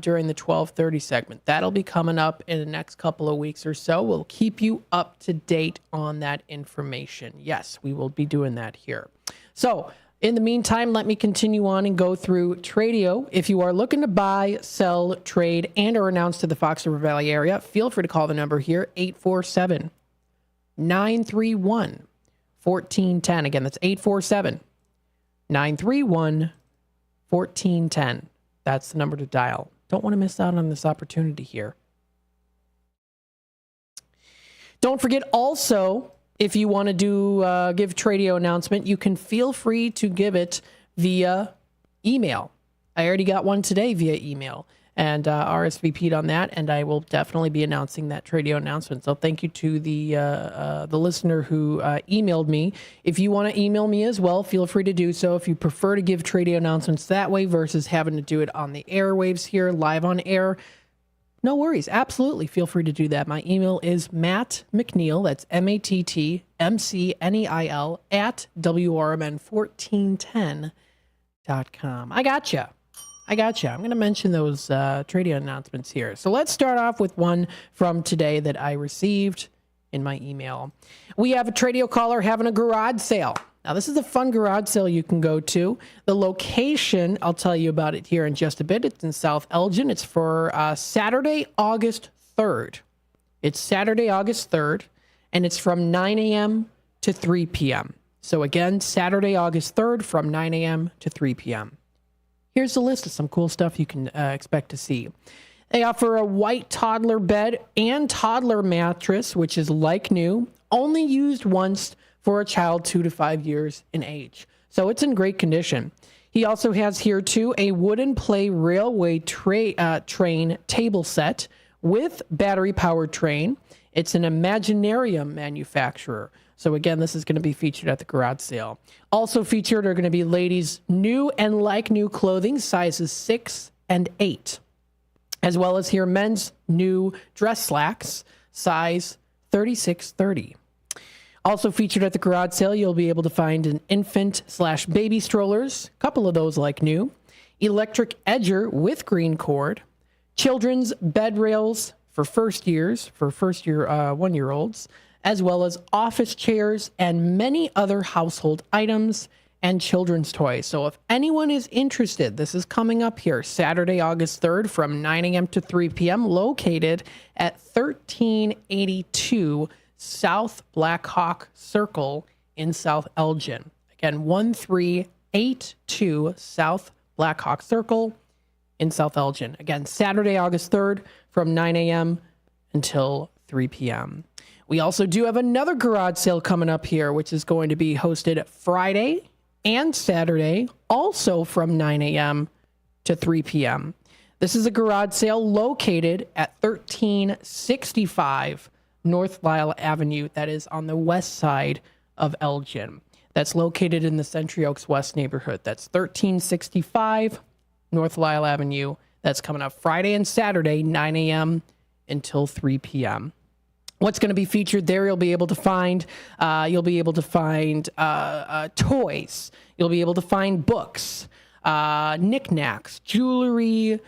during the 12:30 segment. That'll be coming up in the next couple of weeks or so. We'll keep you up to date on that information. Yes, we will be doing that here. So, in the meantime, let me continue on and go through Tradio. If you are looking to buy, sell, trade, and or announce to the Fox River Valley area, feel free to call the number here, 847-931-1410. Again, that's 847-931-1410. That's the number to dial. Don't want to miss out on this opportunity here. Don't forget also, if you want to give Tradio announcement, you can feel free to give it via email. I already got one today via email and RSVP'd on that, and I will definitely be announcing that Tradio announcement. So thank you to the listener who emailed me. If you want to email me as well, feel free to do so. If you prefer to give Tradio announcements that way versus having to do it on the airwaves here, live on air, no worries. Absolutely. Feel free to do that. My email is Matt McNeil. That's MattMcneil at WRMN1410.com. I gotcha. I'm going to mention those Tradio announcements here. So let's start off with one from today that I received in my email. We have a Tradio caller having a garage sale. Now, this is a fun garage sale you can go to. The location, I'll tell you about it here in just a bit. It's in South Elgin. It's for Saturday, August 3rd. It's Saturday, August 3rd, and it's from 9 a.m. to 3 p.m. So again, Saturday, August 3rd from 9 a.m. to 3 p.m. Here's a list of some cool stuff you can expect to see. They offer a white toddler bed and toddler mattress, which is like new, only used once for a child 2 to 5 years in age. So it's in great condition. He also has here too a wooden play railway train table set with battery powered train. It's an Imaginarium manufacturer. So again, this is going to be featured at the garage sale. Also featured are going to be ladies' new and like new clothing, sizes 6 and 8. As well as here men's new dress slacks, size 36-30. Also featured at the garage sale, you'll be able to find an infant/baby strollers, a couple of those like new, electric edger with green cord, children's bed rails for first year 1-year-olds, as well as office chairs and many other household items and children's toys. So if anyone is interested, this is coming up here Saturday, August 3rd from 9 a.m. to 3 p.m., located at 1382 South Blackhawk Circle in South Elgin. Again, 1382 South Blackhawk Circle in South Elgin. Again, Saturday, August 3rd from 9 a.m. until 3 p.m. We also do have another garage sale coming up here, which is going to be hosted Friday and Saturday, also from 9 a.m. to 3 p.m. This is a garage sale located at 1365 North Lisle Avenue. That is on the west side of Elgin. That's located in the Century Oaks West neighborhood. That's 1365 North Lisle Avenue. That's coming up Friday and Saturday, 9 a.m. until 3 p.m. What's going to be featured there? You'll be able to find toys. You'll be able to find books, knickknacks, jewelry,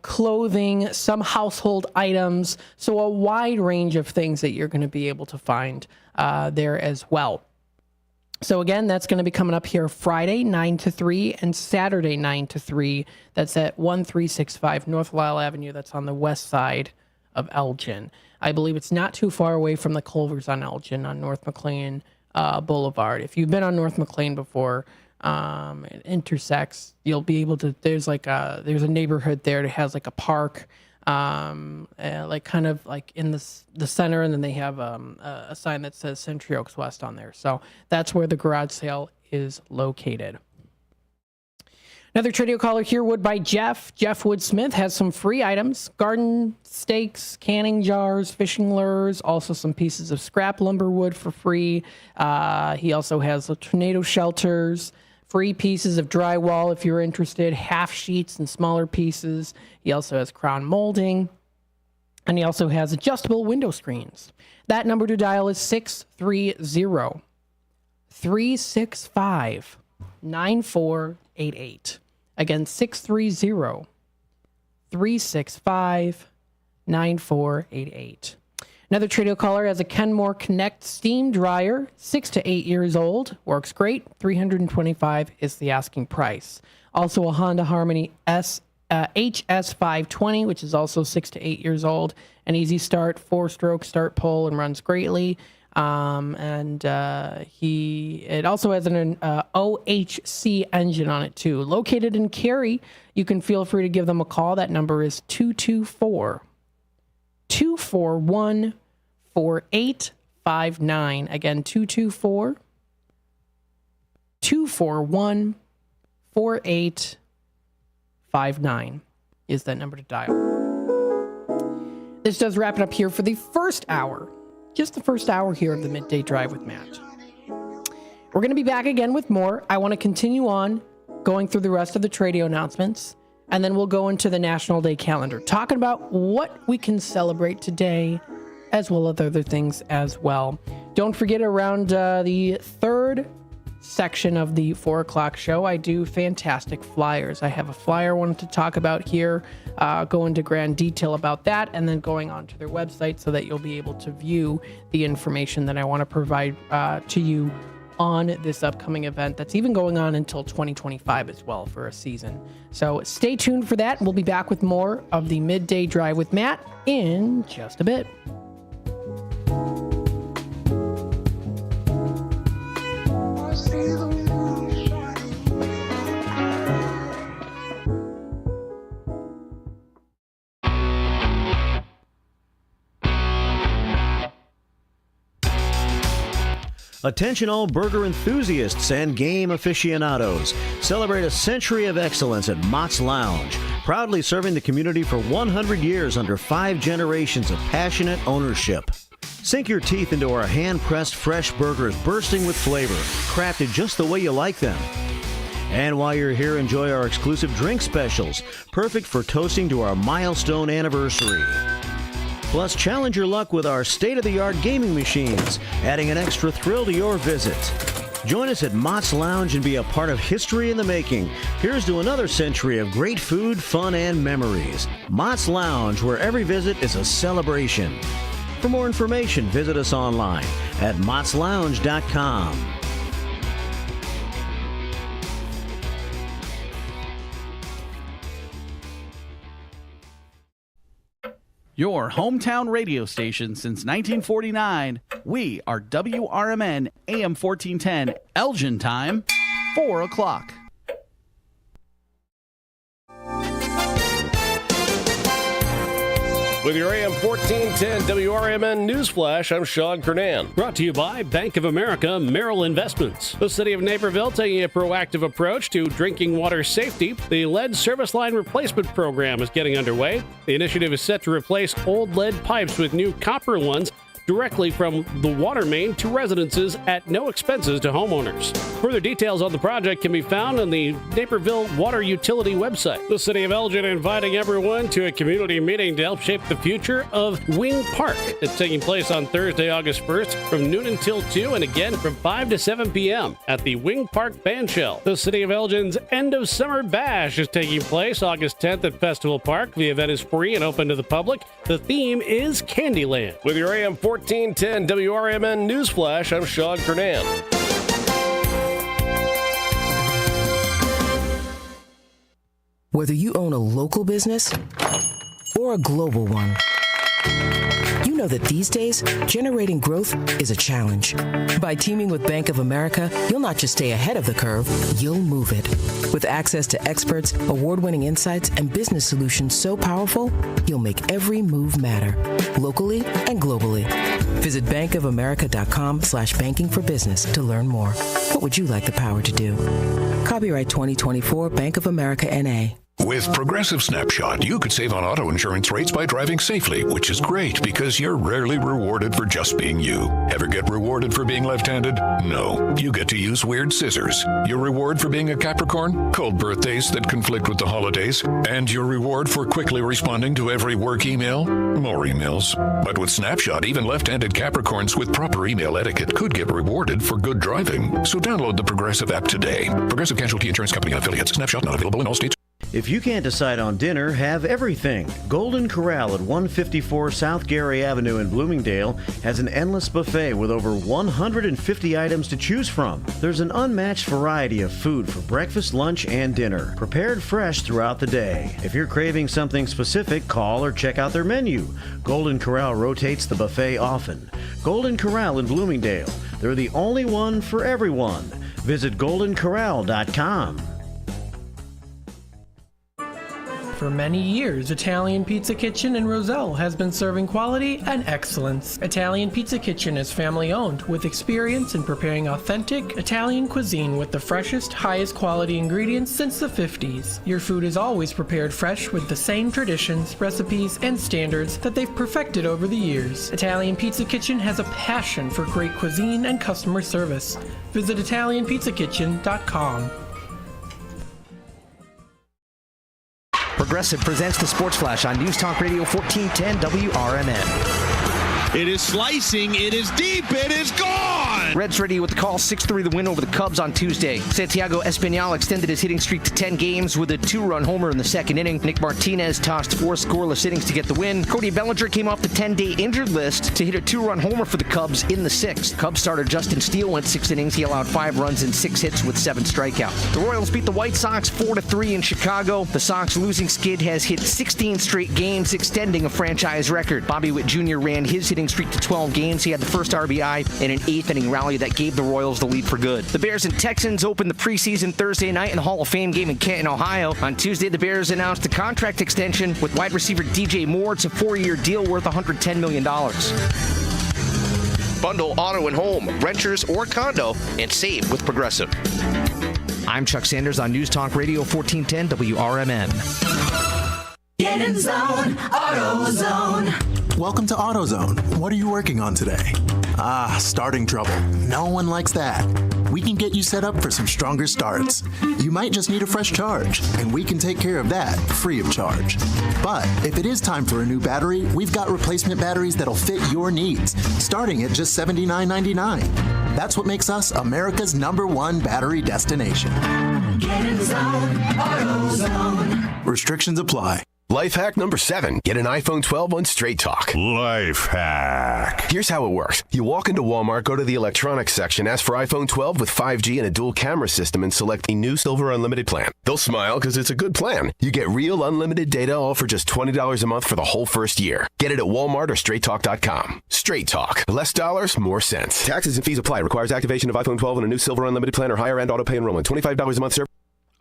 clothing, some household items. So a wide range of things that you're going to be able to find there as well. So again, that's going to be coming up here Friday 9 to 3 and Saturday 9 to 3. That's at 1365 North Lisle Avenue. That's on the west side of Elgin. I believe it's not too far away from the Culvers on Elgin on North McLean Boulevard. If you've been on North McLean before, it intersects. You'll be able to. There's a neighborhood there that has like a park, like kind of like in the center, and then they have a sign that says Century Oaks West on there. So that's where the garage sale is located. Another Tradio caller here, Wood by Jeff. Jeff Woodsmith has some free items: garden stakes, canning jars, fishing lures, also some pieces of scrap lumber wood for free. He also has tornado shelters, free pieces of drywall if you're interested, half sheets and smaller pieces. He also has crown molding, and he also has adjustable window screens. That number to dial is 630-365-9488. Again, 630-365-9488. Another Tradio caller has a Kenmore Connect steam dryer, 6 to 8 years old. Works great. $325 is the asking price. Also a Honda Harmony HS520, which is also 6 to 8 years old. An easy start, 4-stroke start pull, and runs greatly. It also has an OHC engine on it too. Located in Cary, you can feel free to give them a call. That number is 224-241-4859. Again, 224-241-4859 is that number to dial. This does wrap it up here for the first hour. Just the first hour here of the Midday Drive with Matt. We're going to be back again with more. I want to continue on going through the rest of the Tradio announcements, and then we'll go into the National Day calendar, talking about what we can celebrate today, as well as other things as well. Don't forget, around the third section of the 4 o'clock show, I do fantastic flyers. I have a flyer I wanted to talk about here, go into grand detail about that, and then going on to their website so that you'll be able to view the information that I want to provide to you on this upcoming event that's even going on until 2025 as well for a season. So stay tuned for that. We'll be back with more of the Midday Drive with Matt in just a bit. Attention all burger enthusiasts and game aficionados. Celebrate a century of excellence at Mott's Lounge, proudly serving the community for 100 years under 5 generations of passionate ownership. Sink your teeth into our hand-pressed fresh burgers bursting with flavor, crafted just the way you like them. And while you're here, enjoy our exclusive drink specials, perfect for toasting to our milestone anniversary. Plus, challenge your luck with our state-of-the-art gaming machines, adding an extra thrill to your visit. Join us at Mott's Lounge and be a part of history in the making. Here's to another century of great food, fun, and memories. Mott's Lounge, where every visit is a celebration. For more information, visit us online at mottslounge.com. Your hometown radio station since 1949. We are WRMN AM 1410, Elgin time, 4 o'clock. With your AM 1410 WRMN Newsflash, I'm Sean Kernan. Brought to you by Bank of America Merrill Investments. The city of Naperville taking a proactive approach to drinking water safety. The lead service line replacement program is getting underway. The initiative is set to replace old lead pipes with new copper ones directly from the water main to residences at no expenses to homeowners. Further details on the project can be found on the Naperville Water Utility website. The City of Elgin inviting everyone to a community meeting to help shape the future of Wing Park. It's taking place on Thursday, August 1st from noon until 2 and again from 5 to 7 p.m. at the Wing Park Bandshell. The City of Elgin's End of Summer Bash is taking place August 10th at Festival Park. The event is free and open to the public. The theme is Candyland. With your AM 1410 WRMN Newsflash, I'm Sean Kernan. Whether you own a local business or a global one, you know that these days, generating growth is a challenge. By teaming with Bank of America, you'll not just stay ahead of the curve, you'll move it. With access to experts, award-winning insights, and business solutions so powerful, you'll make every move matter, locally and globally. Visit bankofamerica.com/banking for business to learn more. What would you like the power to do? Copyright 2024 Bank of America N.A. With Progressive Snapshot, you could save on auto insurance rates by driving safely, which is great because you're rarely rewarded for just being you. Ever get rewarded for being left-handed? No. You get to use weird scissors. Your reward for being a Capricorn? Cold birthdays that conflict with the holidays. And your reward for quickly responding to every work email? More emails. But with Snapshot, even left-handed Capricorns with proper email etiquette could get rewarded for good driving. So download the Progressive app today. Progressive Casualty Insurance Company affiliates. Snapshot not available in all states. If you can't decide on dinner, have everything. Golden Corral at 154 South Gary Avenue in Bloomingdale has an endless buffet with over 150 items to choose from. There's an unmatched variety of food for breakfast, lunch, and dinner, prepared fresh throughout the day. If you're craving something specific, call or check out their menu. Golden Corral rotates the buffet often. Golden Corral in Bloomingdale. They're the only one for everyone. Visit goldencorral.com. For many years, Italian Pizza Kitchen in Roselle has been serving quality and excellence. Italian Pizza Kitchen is family-owned with experience in preparing authentic Italian cuisine with the freshest, highest quality ingredients since the 50s. Your food is always prepared fresh with the same traditions, recipes, and standards that they've perfected over the years. Italian Pizza Kitchen has a passion for great cuisine and customer service. Visit ItalianPizzaKitchen.com. Progressive presents the Sports Flash on News Talk Radio 1410 WRMN. It is slicing, it is deep, it is gone! Reds ready with the call, 6-3 the win over the Cubs on Tuesday. Santiago Espinal extended his hitting streak to 10 games with a 2-run homer in the second inning. Nick Martinez tossed 4 scoreless innings to get the win. Cody Bellinger came off the 10-day injured list to hit a 2-run homer for the Cubs in the 6th. Cubs starter Justin Steele went 6 innings. He allowed 5 runs and 6 hits with 7 strikeouts. The Royals beat the White Sox 4-3 in Chicago. The Sox losing skid has hit 16 straight games, extending a franchise record. Bobby Witt Jr. ran his hitting streak to 12 games. He had the first RBI in an 8th-inning rally that gave the Royals the lead for good. The Bears and Texans opened the preseason Thursday night in the Hall of Fame game in Canton, Ohio. On Tuesday, the Bears announced a contract extension with wide receiver DJ Moore. It's a 4-year deal worth $110 million. Bundle auto and home, renters or condo, and save with Progressive. I'm Chuck Sanders on News Talk Radio 1410 WRMN. Get in zone, AutoZone. Welcome to AutoZone. What are you working on today? Starting trouble. No one likes that. We can get you set up for some stronger starts. You might just need a fresh charge, and we can take care of that free of charge. But if it is time for a new battery, we've got replacement batteries that'll fit your needs, starting at just $79.99. That's what makes us America's #1 battery destination. Get in zone, AutoZone. Restrictions apply. Life hack number 7. Get an iPhone 12 on Straight Talk. Life hack. Here's how it works. You walk into Walmart, go to the electronics section, ask for iPhone 12 with 5G and a dual camera system, and select the new Silver Unlimited plan. They'll smile because it's a good plan. You get real unlimited data all for just $20 a month for the whole first year. Get it at Walmart or StraightTalk.com. Straight Talk. Less dollars, more sense. Taxes and fees apply. Requires activation of iPhone 12 and a new Silver Unlimited plan or higher end auto pay enrollment. $25 a month, sir.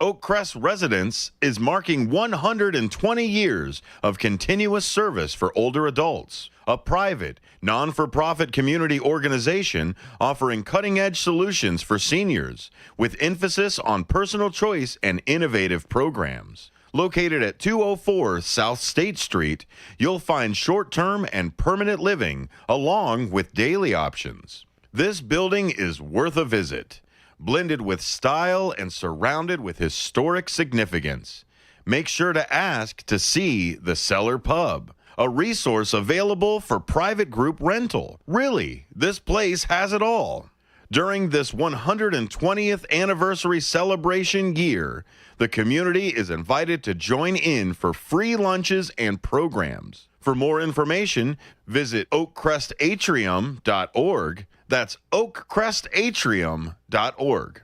Oakcrest Residence is marking 120 years of continuous service for older adults. A private, non-for-profit community organization offering cutting-edge solutions for seniors with emphasis on personal choice and innovative programs. Located at 204 South State Street, you'll find short-term and permanent living along with daily options. This building is worth a visit. Blended with style and surrounded with historic significance. Make sure to ask to see the Cellar Pub, a resource available for private group rental. Really, this place has it all. During this 120th anniversary celebration year, the community is invited to join in for free lunches and programs. For more information, visit oakcrestatrium.org. That's oakcrestatrium.org.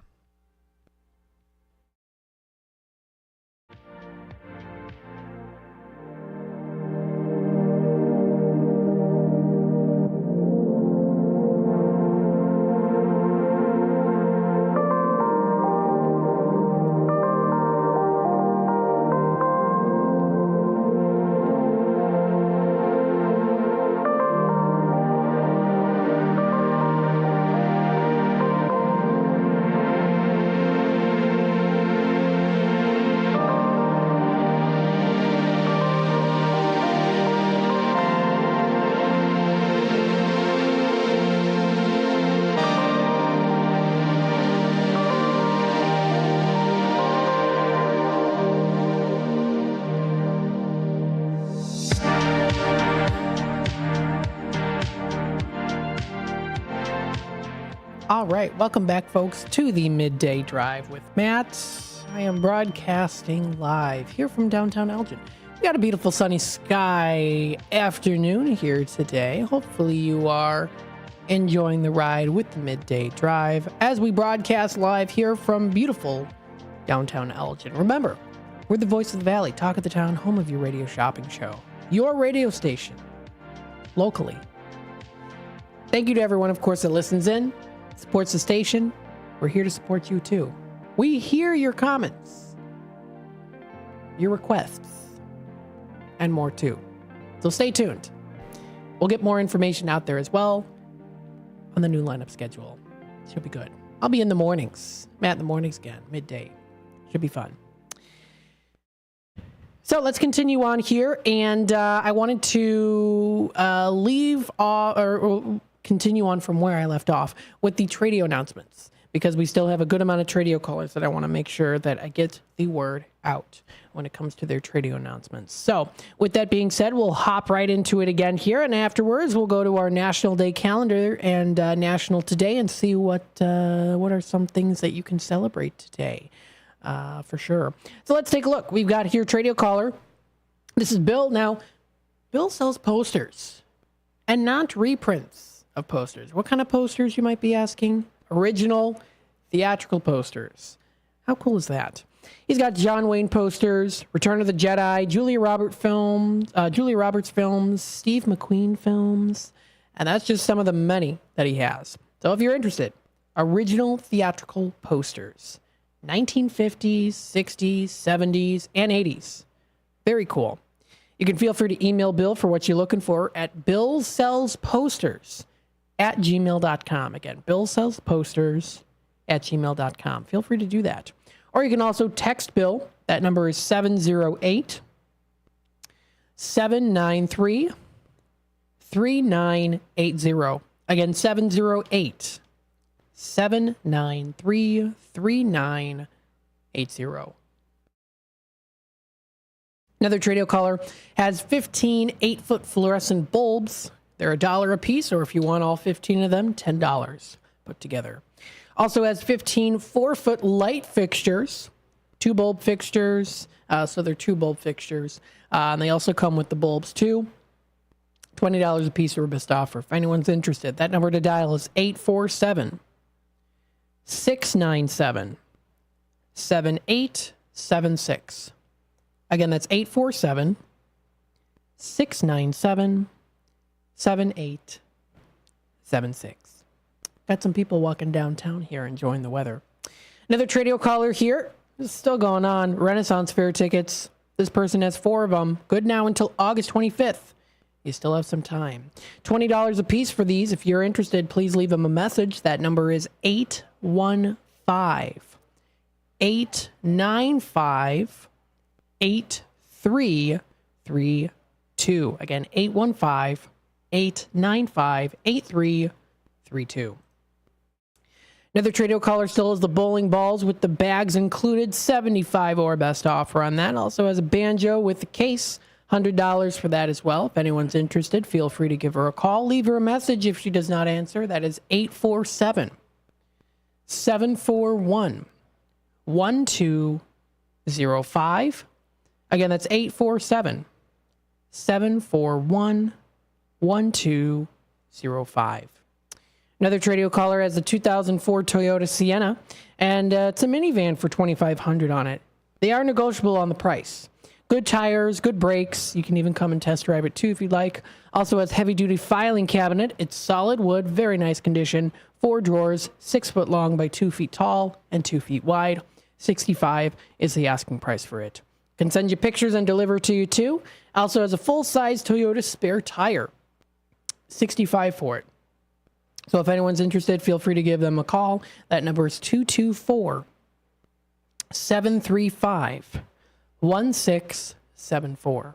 All right, welcome back, folks, to the Midday Drive with Matt. I am broadcasting live here from downtown Elgin. We got a beautiful sunny sky afternoon here today. Hopefully you are enjoying the ride with the Midday Drive as we broadcast live here from beautiful downtown Elgin. Remember, we're the voice of the valley, talk of the town, home of your radio shopping show, your radio station, locally. Thank you to everyone, of course, that listens in, supports the station. We're here to support you too. We hear your comments, your requests, and more too. So stay tuned. We'll get more information out there as well on the new lineup schedule. Should be good. I'll be in the mornings. Matt in the mornings again, midday. Should be fun. So let's continue on here. And I wanted to leave off or continue on from where I left off with the Tradio announcements, because we still have a good amount of Tradio callers that I want to make sure that I get the word out when it comes to their Tradio announcements. So with that being said, we'll hop right into it again here, and afterwards we'll go to our National Day calendar and National Today and see what are some things that you can celebrate today, for sure. So let's take a look. We've got here Tradio caller. This is Bill. Now, Bill sells posters and not reprints of posters. What kind of posters, you might be asking? Original theatrical posters. How cool is that? He's got John Wayne posters, Return of the Jedi, Julia Roberts films, Steve McQueen films, and that's just some of the many that he has. So if you're interested, original theatrical posters, 1950s, 60s, 70s, and 80s. Very cool. You can feel free to email Bill for what you're looking for at billsellsposters@gmail.com. Again, billsellsposters@gmail.com. Feel free to do that. Or you can also text Bill. That number is 708-793-3980. Again, 708-793-3980. Another Tradio caller has 15 8-foot fluorescent bulbs. They're $1 a piece, or if you want all 15 of them, $10 put together. Also has 15 4-foot light fixtures, 2 bulb fixtures. So they're 2 bulb fixtures. And they also come with the bulbs too. $20 a piece are a best offer. If anyone's interested, that number to dial is 847-697-7876. Again, that's 847-697-7876. Got some people walking downtown here enjoying the weather. Another Tradio caller here. This is still going on. Renaissance Fair tickets. This person has 4 of them. Good now until August 25th. You still have some time. $20 a piece for these. If you're interested, please leave them a message. That number is 815-895-8332. Again, 815-895-8332. Another Tradio caller still has the bowling balls with the bags included, $75 or best offer on that. Also has a banjo with the case, $100 for that as well. If anyone's interested, feel free to give her a call. Leave her a message if she does not answer. That is 847-741-1205. Again, that's 847-741-1205. Another Tradio caller has a 2004 Toyota Sienna, and it's a minivan for $2,500 on it. They are negotiable on the price. Good tires, good brakes. You can even come and test drive it too if you'd like. Also has heavy-duty filing cabinet. It's solid wood, very nice condition. 4 drawers, 6 foot long by 2 feet tall and 2 feet wide. $65 is the asking price for it. Can send you pictures and deliver to you too. Also has a full-size Toyota spare tire. $65 for it. So if anyone's interested, feel free to give them a call. That number is 224-735-1674.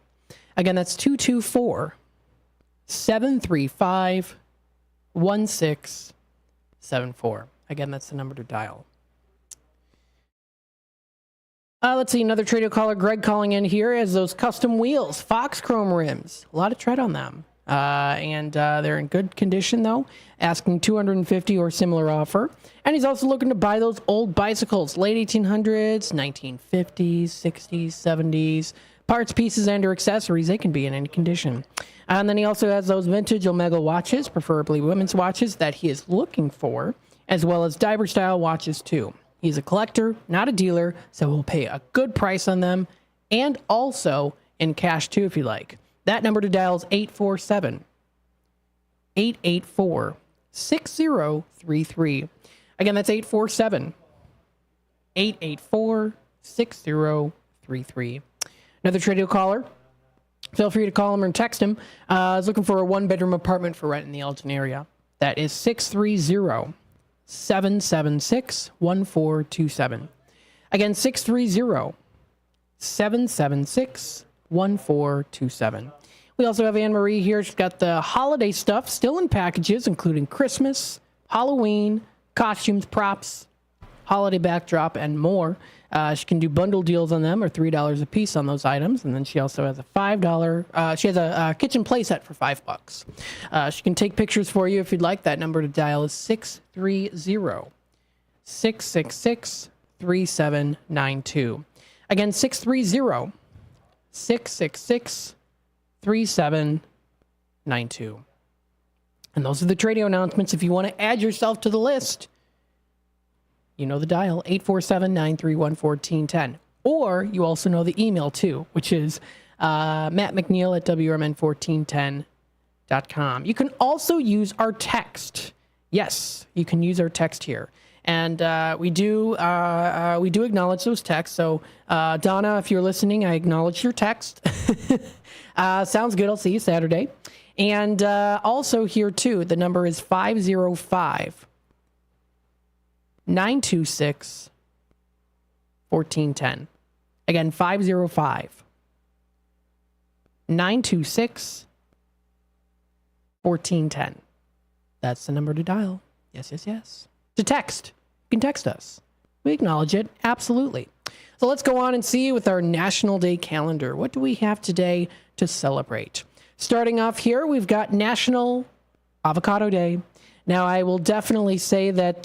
Again, that's 224-735-1674. Again, that's the number to dial. Let's see, another Tradio caller, Greg, calling in here, as those custom wheels, Fox Chrome rims. A lot of tread on them. and they're in good condition, though, asking $250 or similar offer. And he's also looking to buy those old bicycles, late 1800s, 1950s, 60s, 70s, parts, pieces, and or accessories. They can be in any condition. And then he also has those vintage Omega watches, preferably women's watches, that he is looking for, as well as diver-style watches, too. He's a collector, not a dealer, so he'll pay a good price on them, and also in cash, too, if you like. That number to dial is 847-884-6033. Again, that's 847-884-6033. Another Tradio caller. Feel free to call him or text him. Is looking for a one-bedroom apartment for rent in the Elgin area. That is 630-776-1427. Again, 630-776-1427. We also have Anne-Marie here. She's got the holiday stuff still in packages, including Christmas, Halloween, costumes, props, holiday backdrop, and more. She can do bundle deals on them, or $3 a piece on those items. And then she also has a $5. She has a kitchen play set for $5. She can take pictures for you if you'd like. That number to dial is 630-666-3792. Again, 630-666-3792. And those are the Tradio announcements. If you want to add yourself to the list, you know the dial, 847-931-1410. Or you also know the email, too, which is mattmcneil@WRMN1410.com. You can also use our text. Yes, you can use our text here. And we do acknowledge those texts. So, Donna, if you're listening, I acknowledge your text. Sounds good. I'll see you Saturday. And also here, too, the number is 505-926-1410. Again, 505-926-1410. That's the number to dial. Yes, yes, yes. To text. You can text us. We acknowledge it. Absolutely. So let's go on and see with our National Day calendar. What do we have today to celebrate? Starting off here, we've got National Avocado Day. Now, I will definitely say that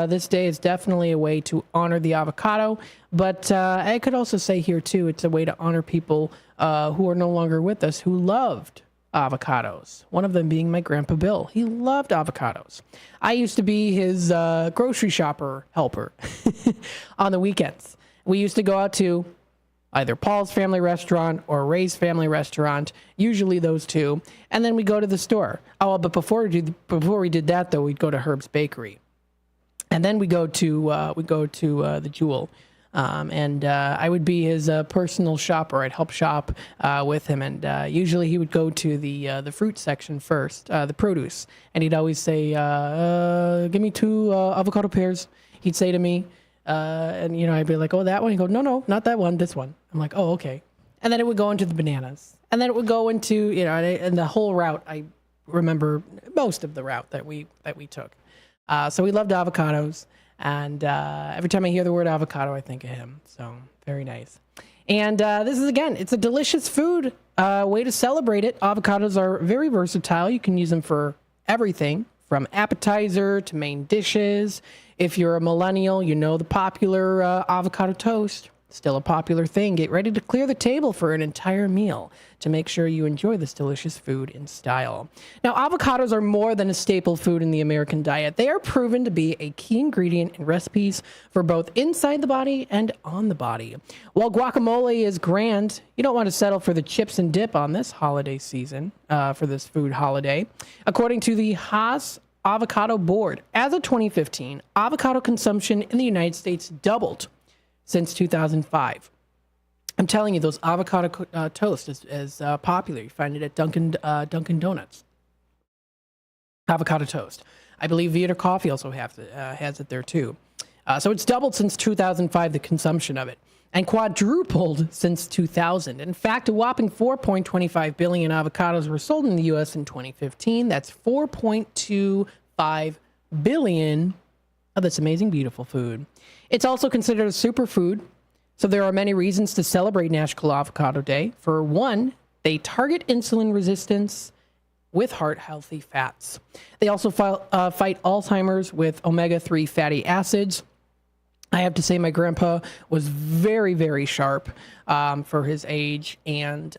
this day is definitely a way to honor the avocado, but I could also say here, too, it's a way to honor people who are no longer with us who loved avocados. One of them being my Grandpa Bill. He loved avocados. I used to be his grocery shopper helper on the weekends. We used to go out to either Paul's Family Restaurant or Ray's Family Restaurant, usually those two, and then we go to the store. Oh, but before we did that, though, we'd go to Herb's Bakery, and then we go to the Jewel, and I would be his personal shopper. I'd help shop with him, and usually he would go to the fruit section first, the produce, and he'd always say, "Give me 2 avocado pears." He'd say to me. And, I'd be like, oh, that one? He'd go, no, not that one, this one. I'm like, oh, okay. And then it would go into the bananas. And then it would go into, and the whole route, I remember most of the route that we took. So we loved avocados. And every time I hear the word avocado, I think of him. So very nice. And this is, again, it's a delicious food, way to celebrate it. Avocados are very versatile. You can use them for everything, from appetizer to main dishes. If you're a millennial, you know the popular avocado toast. Still a popular thing. Get ready to clear the table for an entire meal to make sure you enjoy this delicious food in style. Now, avocados are more than a staple food in the American diet. They are proven to be a key ingredient in recipes for both inside the body and on the body. While guacamole is grand, you don't want to settle for the chips and dip on this holiday season, for this food holiday. According to the Haas Avocado Board, as of 2015, avocado consumption in the United States doubled since 2005. I'm telling you, those avocado toast is popular. You find it at Dunkin' Donuts. Avocado toast. I believe Vieta Coffee also has it there too. So it's doubled since 2005, the consumption of it, and quadrupled since 2000. In fact, a whopping 4.25 billion avocados were sold in the U.S. in 2015. That's 4.25 billion of this amazing, beautiful food. It's also considered a superfood, so there are many reasons to celebrate National Avocado Day. For one, they target insulin resistance with heart-healthy fats. They also fight Alzheimer's with omega-3 fatty acids. I have to say my grandpa was very, very sharp for his age, and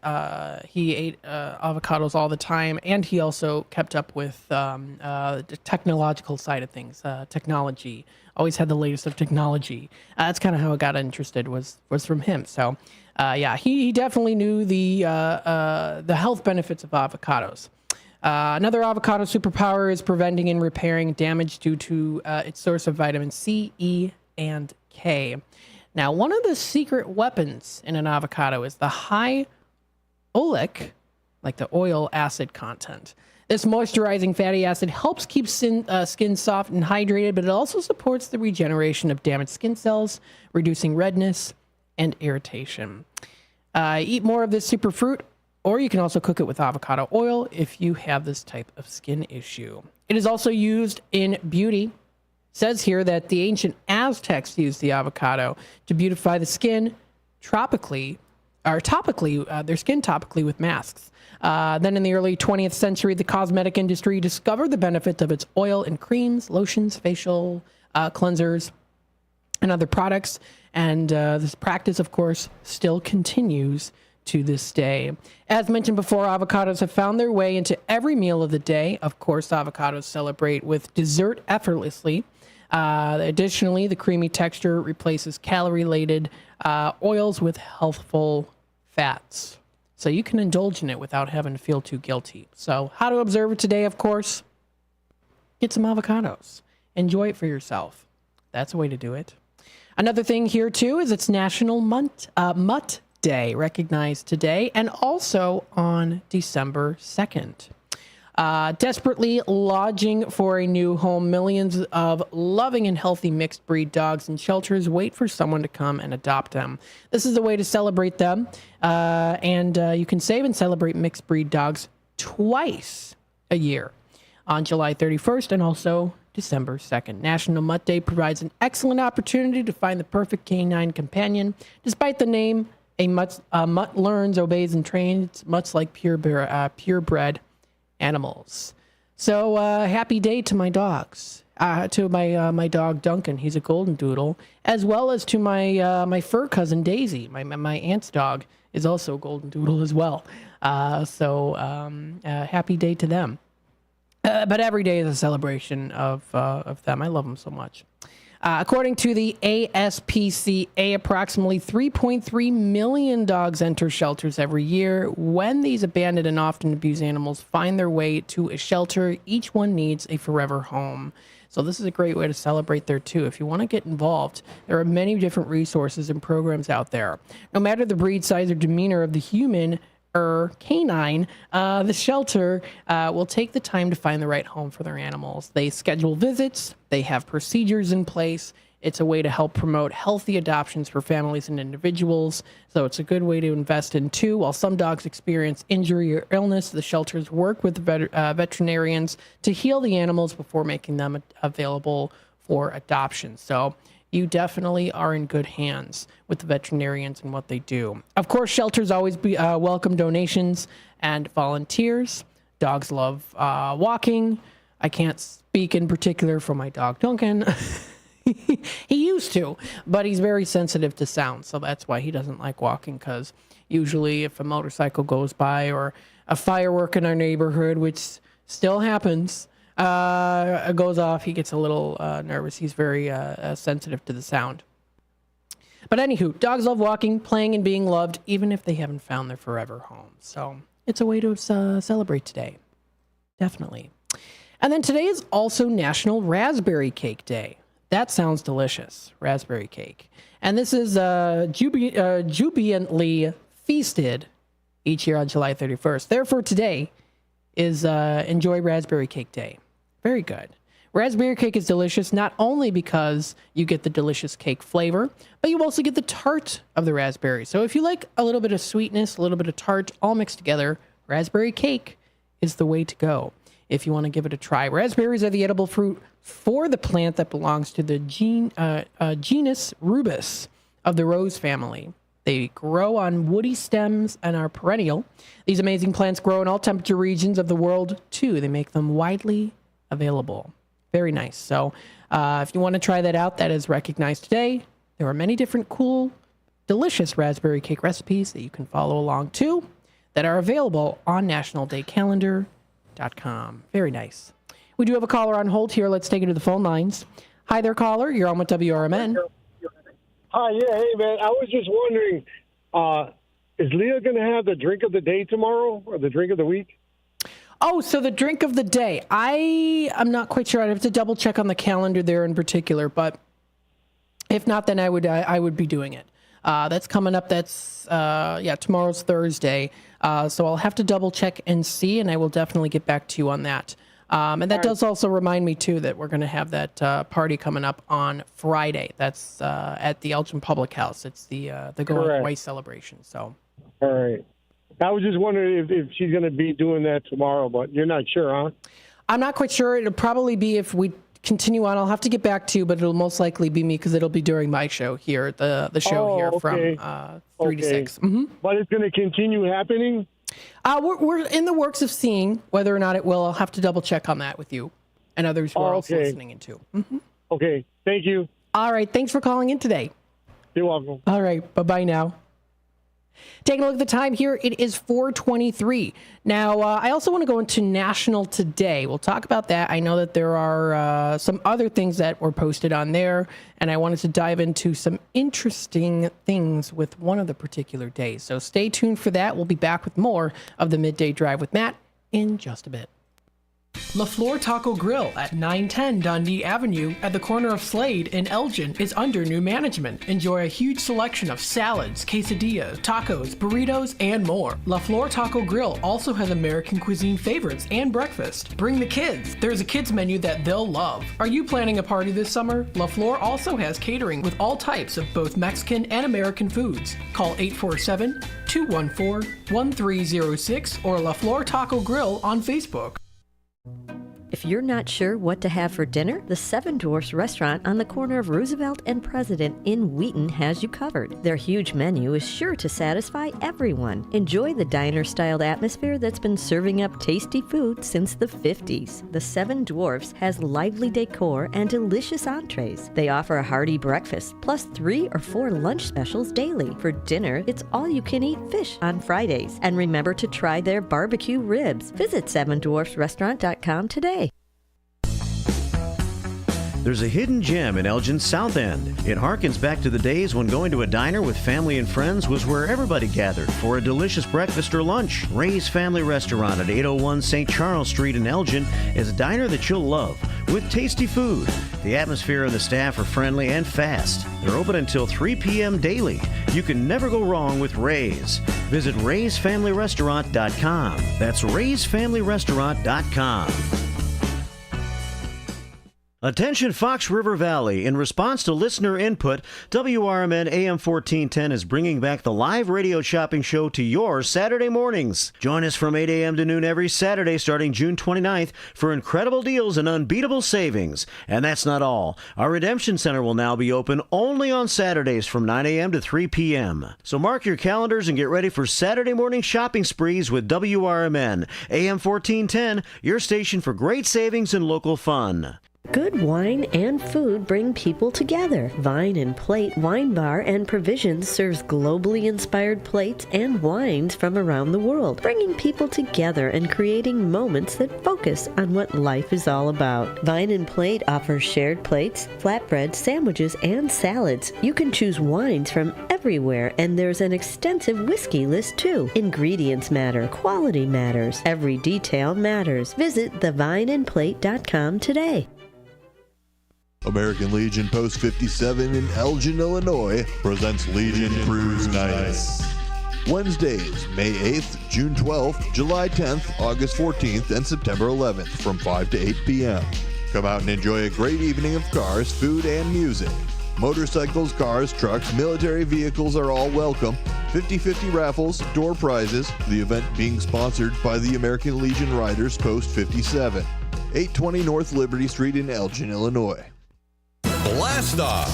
he ate avocados all the time, and he also kept up with the technological side of things, technology. Always had the latest of technology. That's kind of how I got interested, was from him. So, yeah, he definitely knew the health benefits of avocados. Another avocado superpower is preventing and repairing damage due to its source of vitamin C, E, and K. Now, one of the secret weapons in an avocado is the high oleic, like the oil acid content. This moisturizing fatty acid helps keep skin soft and hydrated, but it also supports the regeneration of damaged skin cells, reducing redness and irritation. Eat more of this superfruit, or you can also cook it with avocado oil if you have this type of skin issue. It is also used in beauty. Says here that the ancient Aztecs used the avocado to beautify the skin topically with masks. Then in the early 20th century, the cosmetic industry discovered the benefits of its oil in creams, lotions, facial cleansers, and other products. And this practice, of course, still continues to this day. As mentioned before, avocados have found their way into every meal of the day. Of course, avocados celebrate with dessert effortlessly. Additionally, the creamy texture replaces calorie-laden oils with healthful fats. So you can indulge in it without having to feel too guilty. So how to observe it today, of course, get some avocados. Enjoy it for yourself. That's a way to do it. Another thing here, too, is it's National Mutt Day, recognized today, and also on December 2nd. Desperately lodging for a new home, millions of loving and healthy mixed breed dogs in shelters wait for someone to come and adopt them. This is a way to celebrate them, and you can save and celebrate mixed breed dogs twice a year, on July 31st and also December 2nd. National Mutt Day provides an excellent opportunity to find the perfect canine companion. Despite the name, a mutt learns, obeys, and trains much like purebred animals. So happy day to my dogs, to my dog Duncan. He's a golden doodle, as well as to my fur cousin Daisy. My aunt's dog is also a golden doodle as well. Happy day to them. But every day is a celebration of them. I love them so much. According to the ASPCA, approximately 3.3 million dogs enter shelters every year. When these abandoned and often abused animals find their way to a shelter, each one needs a forever home. So this is a great way to celebrate there too. If you want to get involved, there are many different resources and programs out there. No matter the breed, size, or demeanor of the human or canine, the shelter will take the time to find the right home for their animals. They schedule visits, they have procedures in place. It's a way to help promote healthy adoptions for families and individuals. So it's a good way to invest in too. While some dogs experience injury or illness, the shelters work with veterinarians to heal the animals before making them available for adoption. So you definitely are in good hands with the veterinarians and what they do. Of course, shelters always welcome donations and volunteers. Dogs love walking. I can't speak in particular for my dog Duncan. He used to, but he's very sensitive to sound, so that's why he doesn't like walking, because usually if a motorcycle goes by or a firework in our neighborhood, which still happens, goes off, he gets a little nervous. He's very sensitive to the sound. But anywho, dogs love walking, playing, and being loved, even if they haven't found their forever home. So it's a way to celebrate today. Definitely. And then today is also National Raspberry Cake Day. That sounds delicious, raspberry cake. And this is jubilantly feasted each year on July 31st. Therefore, today is Enjoy Raspberry Cake Day. Very good. Raspberry cake is delicious not only because you get the delicious cake flavor, but you also get the tart of the raspberry. So if you like a little bit of sweetness, a little bit of tart, all mixed together, raspberry cake is the way to go if you want to give it a try. Raspberries are the edible fruit for the plant that belongs to the genus Rubus of the rose family. They grow on woody stems and are perennial. These amazing plants grow in all temperature regions of the world, too. They make them widely available. Very nice. So if you want to try that out, that is recognized today. There are many different cool, delicious raspberry cake recipes that you can follow along to that are available on nationaldaycalendar.com. Very nice. We do have a caller on hold here. Let's take it to the phone lines. Hi there, caller. You're on with WRMN. Hi, yeah, hey, man. I was just wondering, is Leah going to have the drink of the day tomorrow or the drink of the week? Oh, so the drink of the day. I'm not quite sure. I'd have to double check on the calendar there in particular, but if not, then I would be doing it. That's coming up. That's, tomorrow's Thursday. So I'll have to double check and see, and I will definitely get back to you on that. And that does also remind me, too, that we're going to have that party coming up on Friday. That's at the Elgin Public House. It's the Going Away celebration. So, all right. I was just wondering if she's going to be doing that tomorrow, but you're not sure, huh? I'm not quite sure. It'll probably be if we continue on. I'll have to get back to you, but it'll most likely be me because it'll be during my show here, the show here from 3 to 6. Mm-hmm. But it's going to continue happening? We're in the works of seeing whether or not it will. I'll have to double check on that with you and others who are also listening into. Mm-hmm. Okay. Thank you. All right. Thanks for calling in today. You're welcome. All right. Bye-bye now. Taking a look at the time here, it is 4:23. Now, I also want to go into National Today. We'll talk about that. I know that there are some other things that were posted on there, and I wanted to dive into some interesting things with one of the particular days. So stay tuned for that. We'll be back with more of the Midday Drive with Matt in just a bit. LaFleur Taco Grill at 910 Dundee Avenue at the corner of Slade in Elgin is under new management. Enjoy a huge selection of salads, quesadillas, tacos, burritos, and more. LaFleur Taco Grill also has American cuisine favorites and breakfast. Bring the kids. There's a kids menu that they'll love. Are you planning a party this summer? LaFleur also has catering with all types of both Mexican and American foods. Call 847-214-1306 or LaFleur Taco Grill on Facebook. If you're not sure what to have for dinner, the Seven Dwarfs restaurant on the corner of Roosevelt and President in Wheaton has you covered. Their huge menu is sure to satisfy everyone. Enjoy the diner-styled atmosphere that's been serving up tasty food since the 50s. The Seven Dwarfs has lively decor and delicious entrees. They offer a hearty breakfast, plus 3 or 4 lunch specials daily. For dinner, it's all-you-can-eat fish on Fridays. And remember to try their barbecue ribs. Visit sevendwarfsrestaurant.com today. There's a hidden gem in Elgin's South End. It harkens back to the days when going to a diner with family and friends was where everybody gathered for a delicious breakfast or lunch. Ray's Family Restaurant at 801 St. Charles Street in Elgin is a diner that you'll love with tasty food. The atmosphere and the staff are friendly and fast. They're open until 3 p.m. daily. You can never go wrong with Ray's. Visit raysfamilyrestaurant.com. That's raysfamilyrestaurant.com. Attention Fox River Valley. In response to listener input, WRMN AM 1410 is bringing back the live radio shopping show to your Saturday mornings. Join us from 8 a.m. to noon every Saturday starting June 29th for incredible deals and unbeatable savings. And that's not all. Our Redemption Center will now be open only on Saturdays from 9 a.m. to 3 p.m. So mark your calendars and get ready for Saturday morning shopping sprees with WRMN AM 1410, your station for great savings and local fun. Good wine and food bring people together. Vine and Plate Wine Bar and Provisions serves globally inspired plates and wines from around the world, bringing people together and creating moments that focus on what life is all about. Vine and Plate offers shared plates, flatbread, sandwiches, and salads. You can choose wines from everywhere, and there's an extensive whiskey list too. Ingredients matter. Quality matters. Every detail matters. Visit thevineandplate.com today. American Legion Post 57 in Elgin, Illinois presents Legion Cruise Nights. Wednesdays, May 8th, June 12th, July 10th, August 14th, and September 11th from 5 to 8 p.m. Come out and enjoy a great evening of cars, food, and music. Motorcycles, cars, trucks, military vehicles are all welcome. 50-50 raffles, door prizes. The event being sponsored by the American Legion Riders Post 57. 820 North Liberty Street in Elgin, Illinois. Blast Off.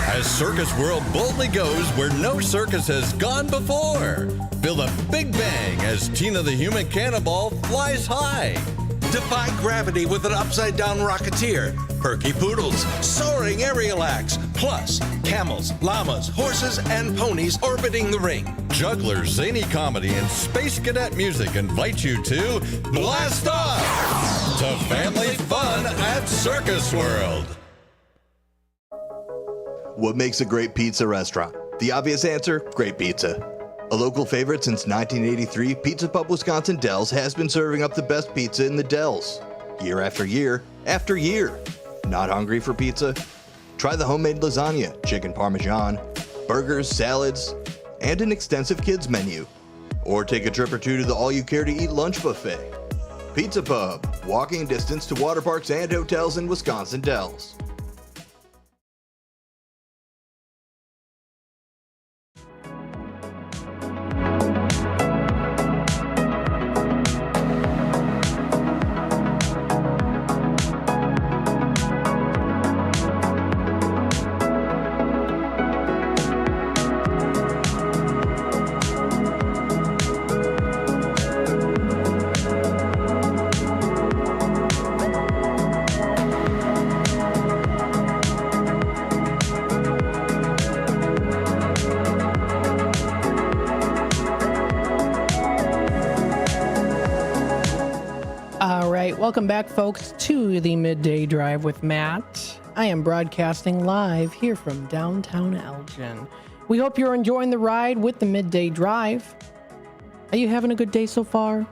as Circus World boldly goes where no circus has gone before. Feel the big bang as Tina the Human Cannonball flies high. Defy gravity with an upside-down rocketeer. Perky poodles, soaring aerial acts, plus camels, llamas, horses, and ponies orbiting the ring. Jugglers, zany comedy, and space cadet music invite you to blast off to family fun at Circus World. What makes a great pizza restaurant? The obvious answer, great pizza. A local favorite since 1983, Pizza Pub Wisconsin Dells has been serving up the best pizza in the Dells. Year after year after year. Not hungry for pizza? Try the homemade lasagna, chicken parmesan, burgers, salads, and an extensive kids menu. Or take a trip or two to the all-you-care-to-eat lunch buffet. Pizza Pub, walking distance to water parks and hotels in Wisconsin Dells. Welcome back, folks, to the Midday Drive with Matt. I am broadcasting live here from downtown Elgin. We hope you're enjoying the ride with the Midday Drive. Are you having a good day so far?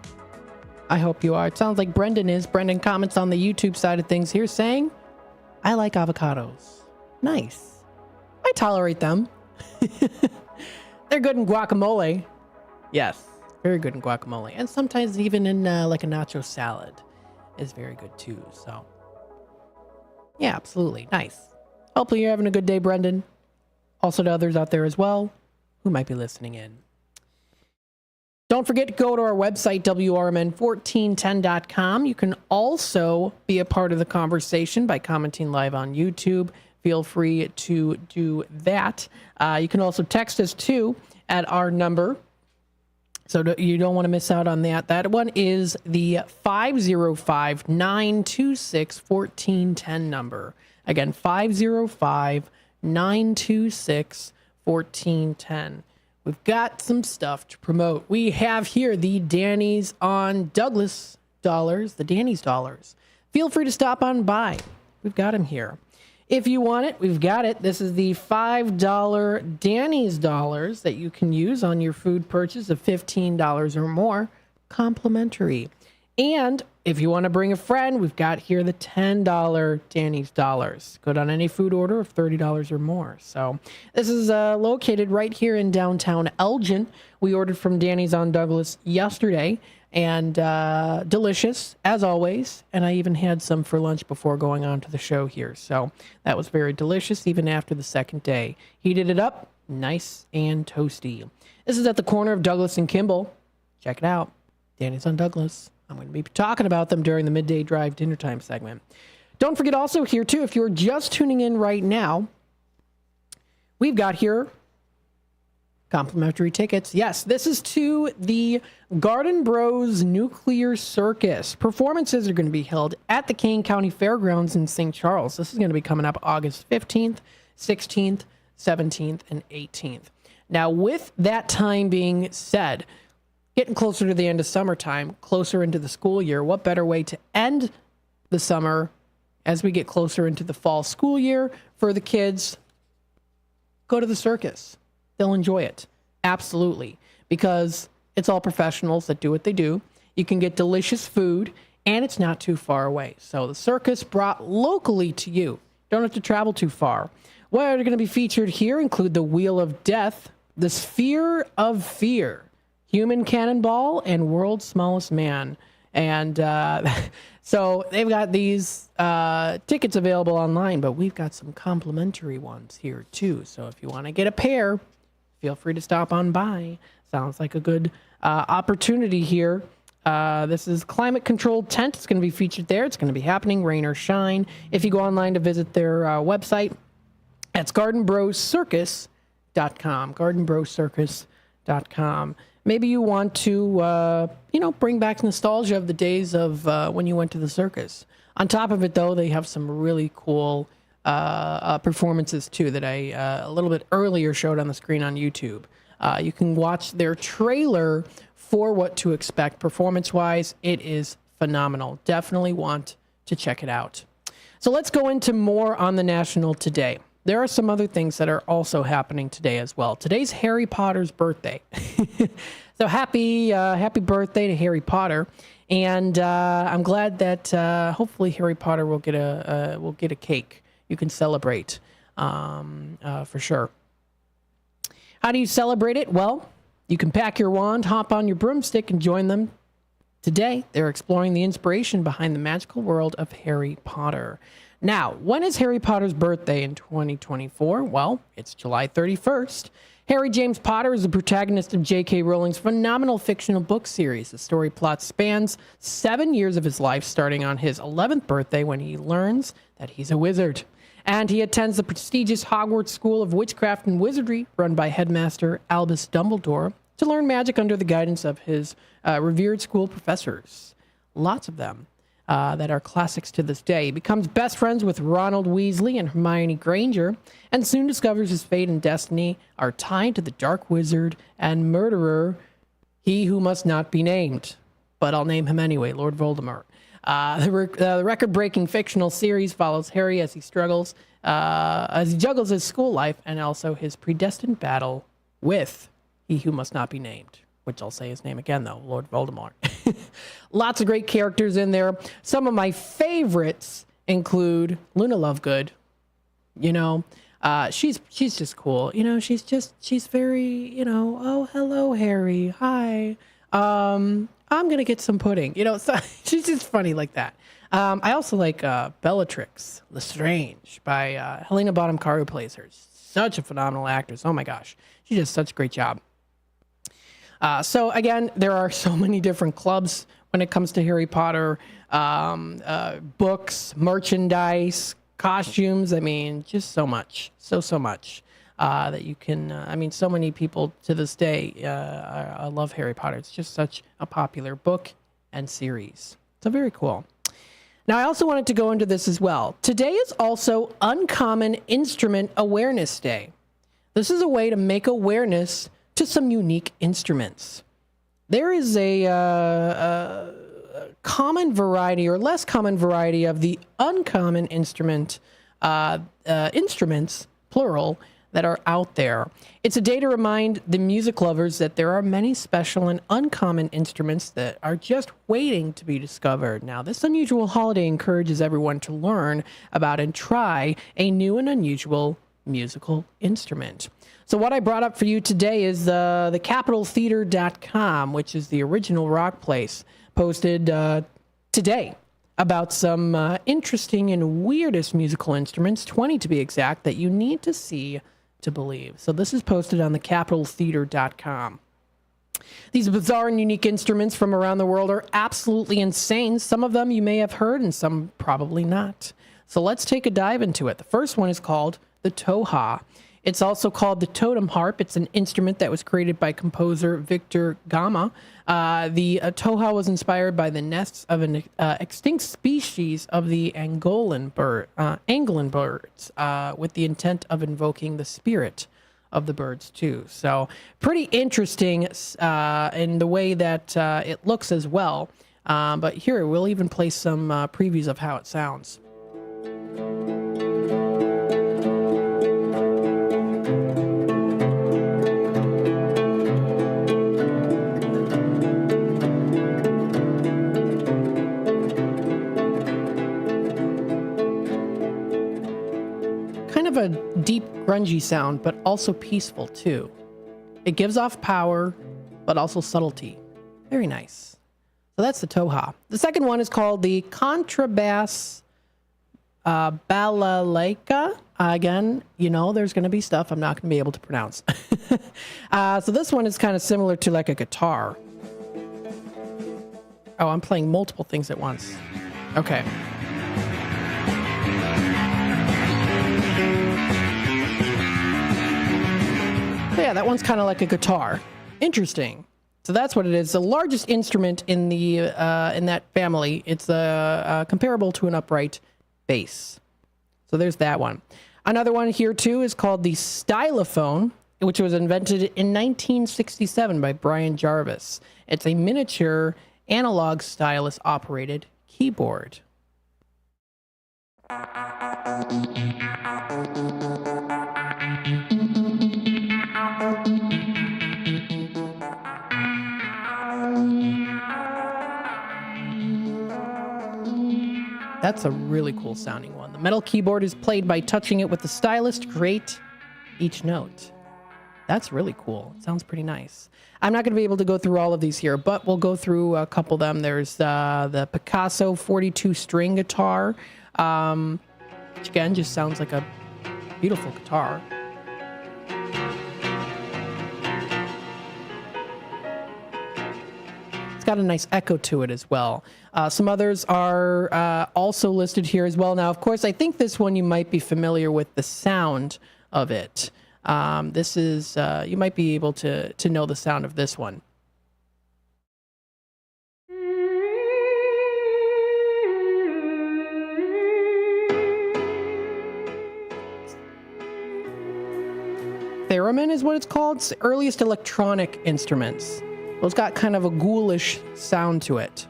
I hope you are. It sounds like Brendan is. Brendan comments on the YouTube side of things here saying, I like avocados. Nice. I tolerate them. They're good in guacamole. Yes, very good in guacamole. And sometimes even in like a nacho salad. Is very good too. So yeah, absolutely. Nice. Hopefully you're having a good day, Brendan. Also to others out there as well who might be listening in. Don't forget to go to our website, WRMN1410.com. You can also be a part of the conversation by commenting live on YouTube. Feel free to do that. You can also text us too at our number. So you don't want to miss out on that. That one is the 505-926-1410 number. Again, 505-926-1410. We've got some stuff to promote. We have here the Danny's on Douglas dollars, the Danny's dollars. Feel free to stop on by. We've got them here. If you want it, we've got it. This is the $5 Danny's dollars that you can use on your food purchase of $15 or more, complimentary. And if you want to bring a friend, we've got here the $10 Danny's dollars. Good on any food order of $30 or more. So this is located right here in downtown Elgin. We ordered from Danny's on Douglas yesterday. And delicious, as always. And I even had some for lunch before going on to the show here. So that was very delicious, even after the second day. Heated it up, nice and toasty. This is at the corner of Douglas and Kimball. Check it out. Danny's on Douglas. I'm going to be talking about them during the Midday Drive dinner time segment. Don't forget also here, too, if you're just tuning in right now, we've got here complimentary tickets. Yes, this is to the Garden Bros Nuclear Circus. Performances are going to be held at the Kane County Fairgrounds in St. Charles. This is going to be coming up August 15th, 16th, 17th, and 18th. Now, with that time being said, getting closer to the end of summertime, closer into the school year, what better way to end the summer as we get closer into the fall school year for the kids? Go to the circus. They'll enjoy it. Absolutely. Because it's all professionals that do what they do. You can get delicious food, and it's not too far away. So the circus brought locally to you. Don't have to travel too far. What are going to be featured here include the Wheel of Death, the Sphere of Fear, Human Cannonball, and World's Smallest Man. And so they've got these tickets available online, but we've got some complimentary ones here too. So if you want to get a pair, feel free to stop on by. Sounds like a good opportunity here. This is Climate Controlled Tent. It's going to be featured there. It's going to be happening, rain or shine. If you go online to visit their website, That's gardenbroscircus.com. Gardenbroscircus.com. Maybe you want to, bring back nostalgia of the days of when you went to the circus. On top of it, though, they have some really cool performances, too, that I a little bit earlier showed on the screen on YouTube. You can watch their trailer for what to expect performance-wise. It is phenomenal. Definitely want to check it out. So let's go into more on the National today. There are some other things that are also happening today as well. Today's Harry Potter's birthday. So happy birthday to Harry Potter. And I'm glad that hopefully Harry Potter will get a cake you can celebrate for sure. How do you celebrate it? Well, you can pack your wand, hop on your broomstick, and join them. Today, they're exploring the inspiration behind the magical world of Harry Potter. Now, when is Harry Potter's birthday in 2024? Well, it's July 31st. Harry James Potter is the protagonist of J.K. Rowling's phenomenal fictional book series. The story plot spans 7 years of his life, starting on his 11th birthday when he learns that he's a wizard. And he attends the prestigious Hogwarts School of Witchcraft and Wizardry, run by Headmaster Albus Dumbledore, to learn magic under the guidance of his revered school professors. Lots of them that are classics to this day. He becomes best friends with Ronald Weasley and Hermione Granger, and soon discovers his fate and destiny are tied to the dark wizard and murderer, he who must not be named. But I'll name him anyway, Lord Voldemort. The record-breaking fictional series follows Harry as he juggles his school life and also his predestined battle with he who must not be named, which I'll say his name again, though, Lord Voldemort. Lots of great characters in there. Some of my favorites include Luna Lovegood. She's just cool. She's very, oh, hello, Harry. Hi. I'm going to get some pudding. So she's just funny like that. I also like Bellatrix Lestrange by Helena Bonham Carter, who plays her. Such a phenomenal actress. Oh, my gosh. She does such a great job. So, again, there are so many different clubs when it comes to Harry Potter. Books, merchandise, costumes. I mean, just so much. So much. That you can, so many people to this day love Harry Potter. It's just such a popular book and series. So very cool. Now, I also wanted to go into this as well. Today is also Uncommon Instrument Awareness Day. This is a way to make awareness to some unique instruments. There is a common variety or less common variety of the uncommon instruments, plural, that are out there. It's a day to remind the music lovers that there are many special and uncommon instruments that are just waiting to be discovered. Now, this unusual holiday encourages everyone to learn about and try a new and unusual musical instrument. So what I brought up for you today is the CapitolTheater.com, which is the original rock place, posted today about some interesting and weirdest musical instruments, 20 to be exact, that you need to see to believe. So this is posted on the CapitolTheater.com. These bizarre and unique instruments from around the world are absolutely insane. Some of them you may have heard and some probably not. So let's take a dive into it. The first one is called the Toha. It's also called the totem harp. It's an instrument that was created by composer Victor Gama. The Toha was inspired by the nests of an extinct species of the Angolan birds, with the intent of invoking the spirit of the birds too. So pretty interesting in the way that it looks as well. But here, we'll even play some previews of how it sounds. A deep, grungy sound, but also peaceful too. It gives off power, but also subtlety. Very nice. So that's the Toha. The second one is called the Contrabass Balalaika. Again, there's going to be stuff I'm not going to be able to pronounce. So this one is kind of similar to like a guitar. Oh, I'm playing multiple things at once. Okay. yeah, that one's kind of like a guitar. Interesting. So that's what it is. The largest instrument in the in that family. It's comparable to an upright bass. So there's that one. Another one here too is called the stylophone, which was invented in 1967 by Brian Jarvis. It's a miniature analog stylus operated keyboard. That's a really cool sounding one. The metal keyboard is played by touching it with the stylus to create each note. That's really cool. It sounds pretty nice. I'm not going to be able to go through all of these here, but we'll go through a couple of them. There's the Picasso 42 string guitar, which again just sounds like a beautiful guitar. It's got a nice echo to it as well. Some others are also listed here as well. Now, of course, I think this one you might be familiar with the sound of it. This is, you might be able to know the sound of this one. Theremin is what it's called. It's the earliest electronic instruments. Well, it's got kind of a ghoulish sound to it.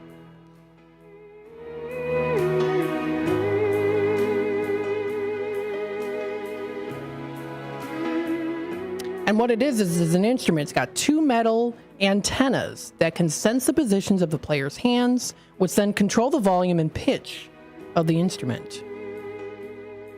And what it is an instrument. It's got two metal antennas that can sense the positions of the player's hands, which then control the volume and pitch of the instrument.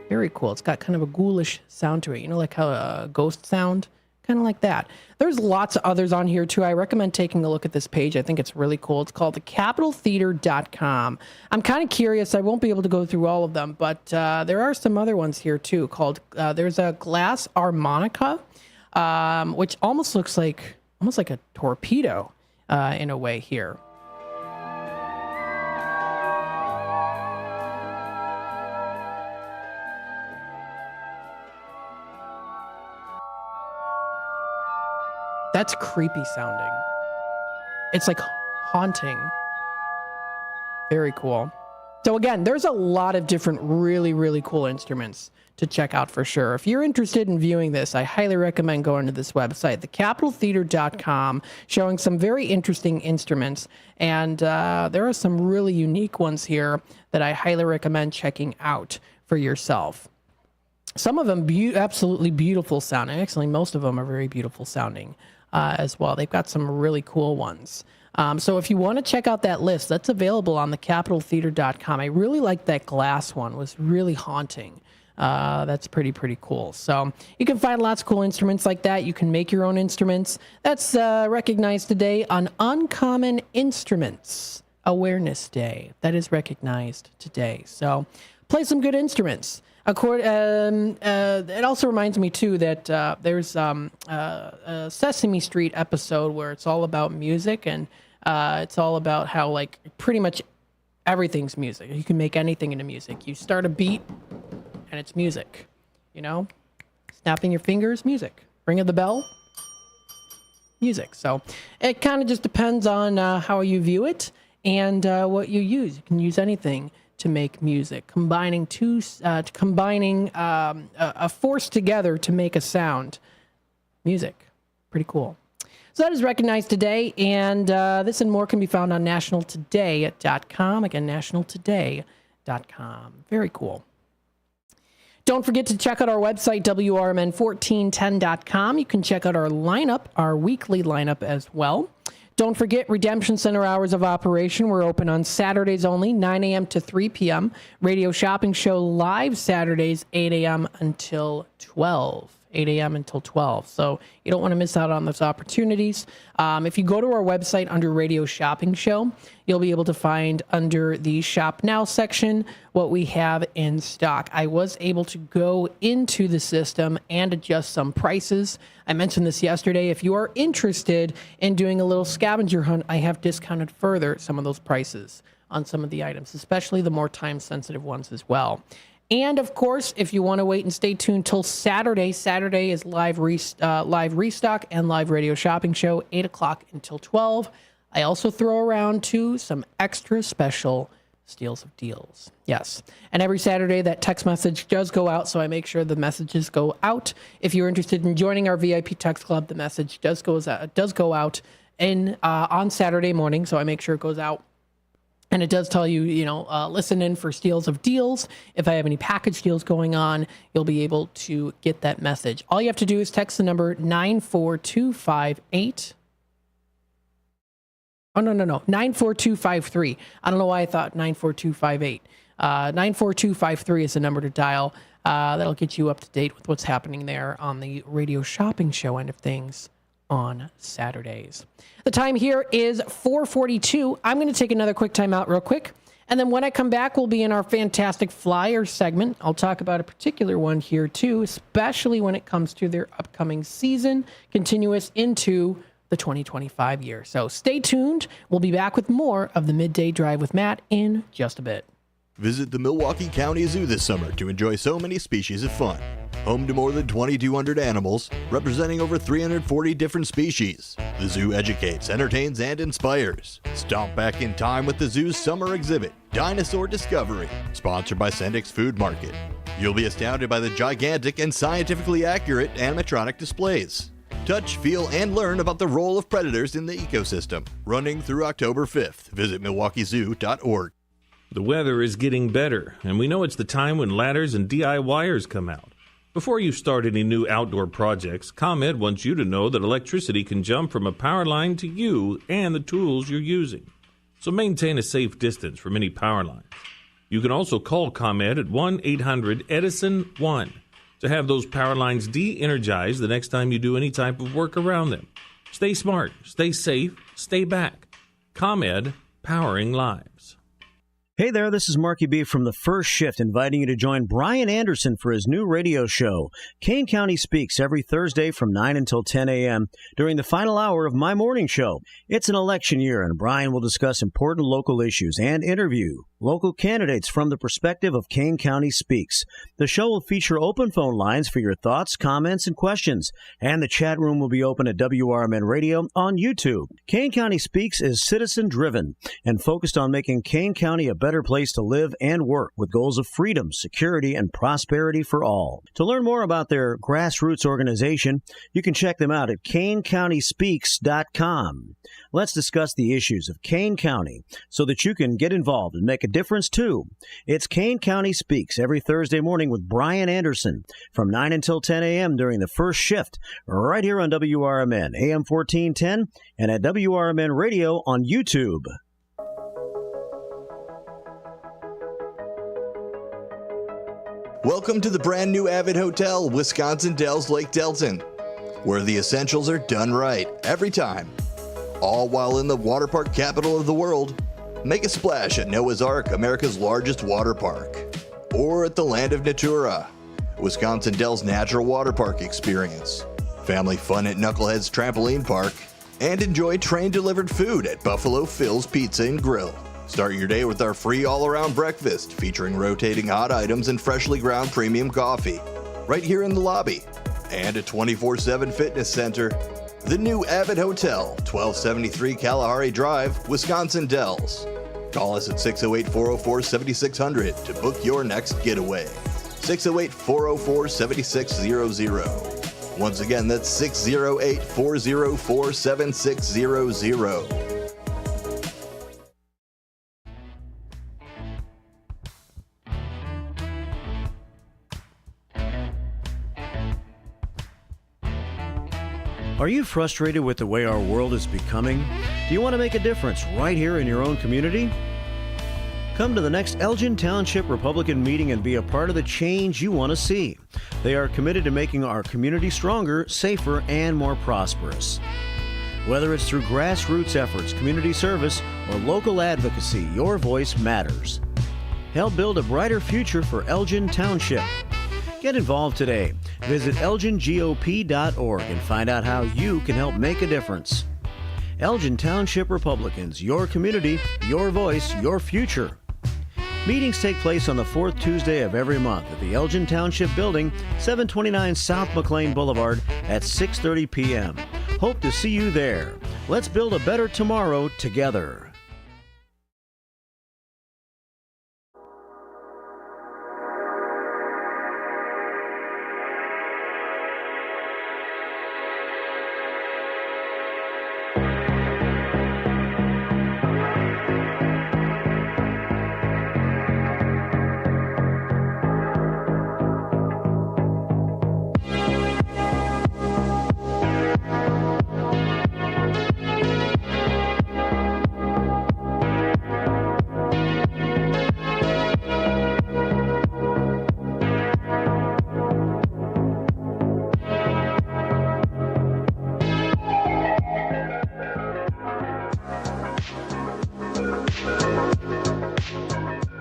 Very cool. It's got kind of a ghoulish sound to it. You know, like how a ghost sound? Kind of like that. There's lots of others on here too. I recommend taking a look at this page. I think it's really cool. It's called thecapitaltheater.com. I'm kind of curious. I won't be able to go through all of them, but there are some other ones here too called, there's a glass harmonica, which almost looks like, almost like a torpedo in a way here. That's creepy sounding. It's like haunting. Very cool. So again, there's a lot of different really, really cool instruments to check out for sure. If you're interested in viewing this, I highly recommend going to this website, thecapitaltheater.com, showing some very interesting instruments. And there are some really unique ones here that I highly recommend checking out for yourself. Some of them absolutely beautiful sounding. Actually, most of them are very beautiful sounding as well. They've got some really cool ones. So if you want to check out that list, that's available on thecapitaltheater.com. I really like that glass one. It was really haunting. That's pretty cool. So you can find lots of cool instruments like that. You can make your own instruments. That's recognized today on Uncommon Instruments Awareness Day. That is recognized today. So play some good instruments. It also reminds me too that there's a Sesame Street episode where it's all about music, and it's all about how like pretty much everything's music. You can make anything into music. You start a beat and it's music, you know, snapping your fingers, music, ringing the bell, music. So it kind of just depends on how you view it and what you use. You can use anything to make music, combining a force together to make a sound. Music, pretty cool. So that is recognized today, and this and more can be found on nationaltoday.com. Again, nationaltoday.com. Very cool. Don't forget to check out our website, WRMN1410.com. You can check out our lineup, our weekly lineup as well. Don't forget Redemption Center hours of operation. We're open on Saturdays only, 9 a.m. to 3 p.m. Radio Shopping Show live Saturdays, 8 a.m. until 12. 8 a.m. until 12. So you don't want to miss out on those opportunities. If you go to our website under Radio Shopping Show, you'll be able to find under the Shop Now section what we have in stock. I was able to go into the system and adjust some prices. I mentioned this yesterday. If you are interested in doing a little scavenger hunt, I have discounted further some of those prices on some of the items, especially the more time-sensitive ones as well. And of course, if you want to wait and stay tuned till Saturday is live restock and live radio shopping show, 8 o'clock until 12. I also throw around too some extra special steals of deals. Yes. And every Saturday that text message does go out, so I make sure the messages go out. If you're interested in joining our VIP text club, the message does go out on Saturday morning, so I make sure it goes out. And it does tell you, listen in for steals of deals. If I have any package deals going on, you'll be able to get that message. All you have to do is text the number 94258. Oh, no, 94253. I don't know why I thought 94258. 94253 is the number to dial. That'll get you up to date with what's happening there on the radio shopping show end of things on Saturdays. The time here is 4:42. I'm going to take another quick time out real quick. And then when I come back, we'll be in our fantastic flyer segment. I'll talk about a particular one here too, especially when it comes to their upcoming season, continuous into the 2025 year. So stay tuned. We'll be back with more of the Midday Drive with Matt in just a bit. Visit the Milwaukee County Zoo this summer to enjoy so many species of fun. Home to more than 2,200 animals, representing over 340 different species. The zoo educates, entertains, and inspires. Stomp back in time with the zoo's summer exhibit, Dinosaur Discovery, sponsored by Sendik's Food Market. You'll be astounded by the gigantic and scientifically accurate animatronic displays. Touch, feel, and learn about the role of predators in the ecosystem. Running through October 5th. Visit MilwaukeeZoo.org. The weather is getting better, and we know it's the time when ladders and DIYers come out. Before you start any new outdoor projects, ComEd wants you to know that electricity can jump from a power line to you and the tools you're using. So maintain a safe distance from any power lines. You can also call ComEd at 1-800-EDISON-1 to have those power lines de-energized the next time you do any type of work around them. Stay smart, stay safe, stay back. ComEd, powering lives. Hey there, this is Marky B from The First Shift, inviting you to join Brian Anderson for his new radio show, Kane County Speaks, every Thursday from 9 until 10 a.m. during the final hour of my morning show. It's an election year, and Brian will discuss important local issues and interview local candidates from the perspective of Kane County Speaks. The show will feature open phone lines for your thoughts, comments, and questions, and the chat room will be open at WRMN Radio on YouTube. Kane County Speaks is citizen-driven and focused on making Kane County a better place to live and work with goals of freedom, security, and prosperity for all. To learn more about their grassroots organization, you can check them out at KaneCountySpeaks.com. Let's discuss the issues of Kane County so that you can get involved and make a difference too. It's Kane County Speaks every Thursday morning with Brian Anderson from 9 until 10 a.m. during the first shift, right here on WRMN, AM 1410, and at WRMN Radio on YouTube. Welcome to the brand new Avid Hotel, Wisconsin Dells Lake Delton, where the essentials are done right every time. All while in the water park capital of the world. Make a splash at Noah's Ark, America's largest water park. Or at the Land of Natura, Wisconsin Dells Natural Water Park experience. Family fun at Knucklehead's Trampoline Park. And enjoy train-delivered food at Buffalo Phil's Pizza and Grill. Start your day with our free all-around breakfast featuring rotating hot items and freshly ground premium coffee. Right here in the lobby. And a 24/7 fitness center. The new Avid Hotel, 1273 Kalahari Drive, Wisconsin Dells. Call us at 608-404-7600 to book your next getaway. 608-404-7600. Once again, that's 608-404-7600. Are you frustrated with the way our world is becoming? Do you want to make a difference right here in your own community? Come to the next Elgin Township Republican meeting and be a part of the change you want to see. They are committed to making our community stronger, safer, and more prosperous. Whether it's through grassroots efforts, community service, or local advocacy, your voice matters. Help build a brighter future for Elgin Township. Get involved today. Visit ElginGOP.org and find out how you can help make a difference. Elgin Township Republicans, your community, your voice, your future. Meetings take place on the fourth Tuesday of every month at the Elgin Township Building, 729 South McLean Boulevard at 6:30 p.m. Hope to see you there. Let's build a better tomorrow together.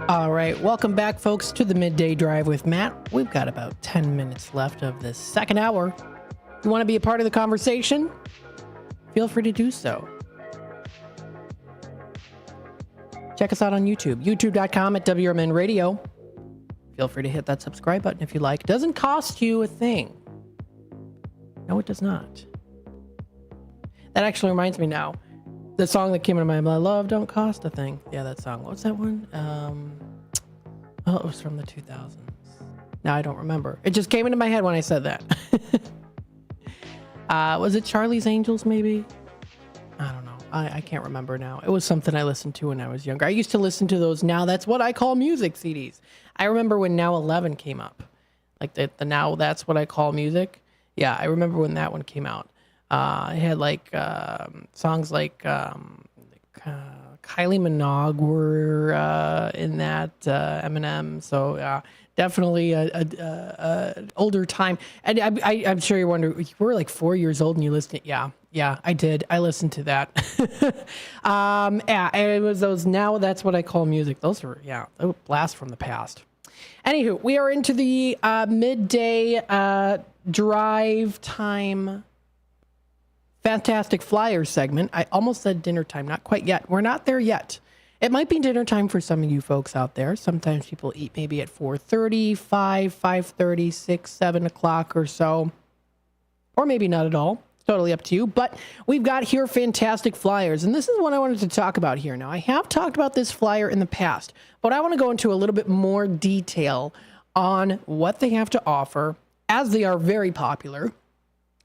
All right, welcome back, folks, to the Midday Drive with Matt. We've got about 10 minutes left of this second hour. If you want to be a part of the conversation, feel free to do so. Check us out on YouTube, youtube.com at WRMN Radio. Feel free to hit that subscribe button if you like. It doesn't cost you a thing. No, it does not. That actually reminds me now. The song that came into my mind, Love Don't Cost a Thing. Yeah, that song. What's that one? It was from the 2000s. Now I don't remember. It just came into my head when I said that. Was it Charlie's Angels, maybe? I don't know. I can't remember now. It was something I listened to when I was younger. I used to listen to those Now That's What I Call Music CDs. I remember when Now 11 came up. Like the Now That's What I Call Music. Yeah, I remember when that one came out. It had like songs like Kylie Minogue were in that, Eminem. So definitely a older time. And I'm sure you wonder, you were like 4 years old and you listened. Yeah, I did. I listened to that. Yeah, and it was those Now That's What I Call Music. Those were, a blast from the past. Anywho, we are into the midday drive time Fantastic Flyers segment. I almost said dinner time. Not quite yet. We're not there yet. It might be dinner time for some of you folks out there. Sometimes people eat maybe at 4:30, 5:30, 6, 7 o'clock or so. Or maybe not at all. It's totally up to you. But we've got here Fantastic Flyers. And this is what I wanted to talk about here. Now, I have talked about this flyer in the past, but I want to go into a little bit more detail on what they have to offer, as they are very popular.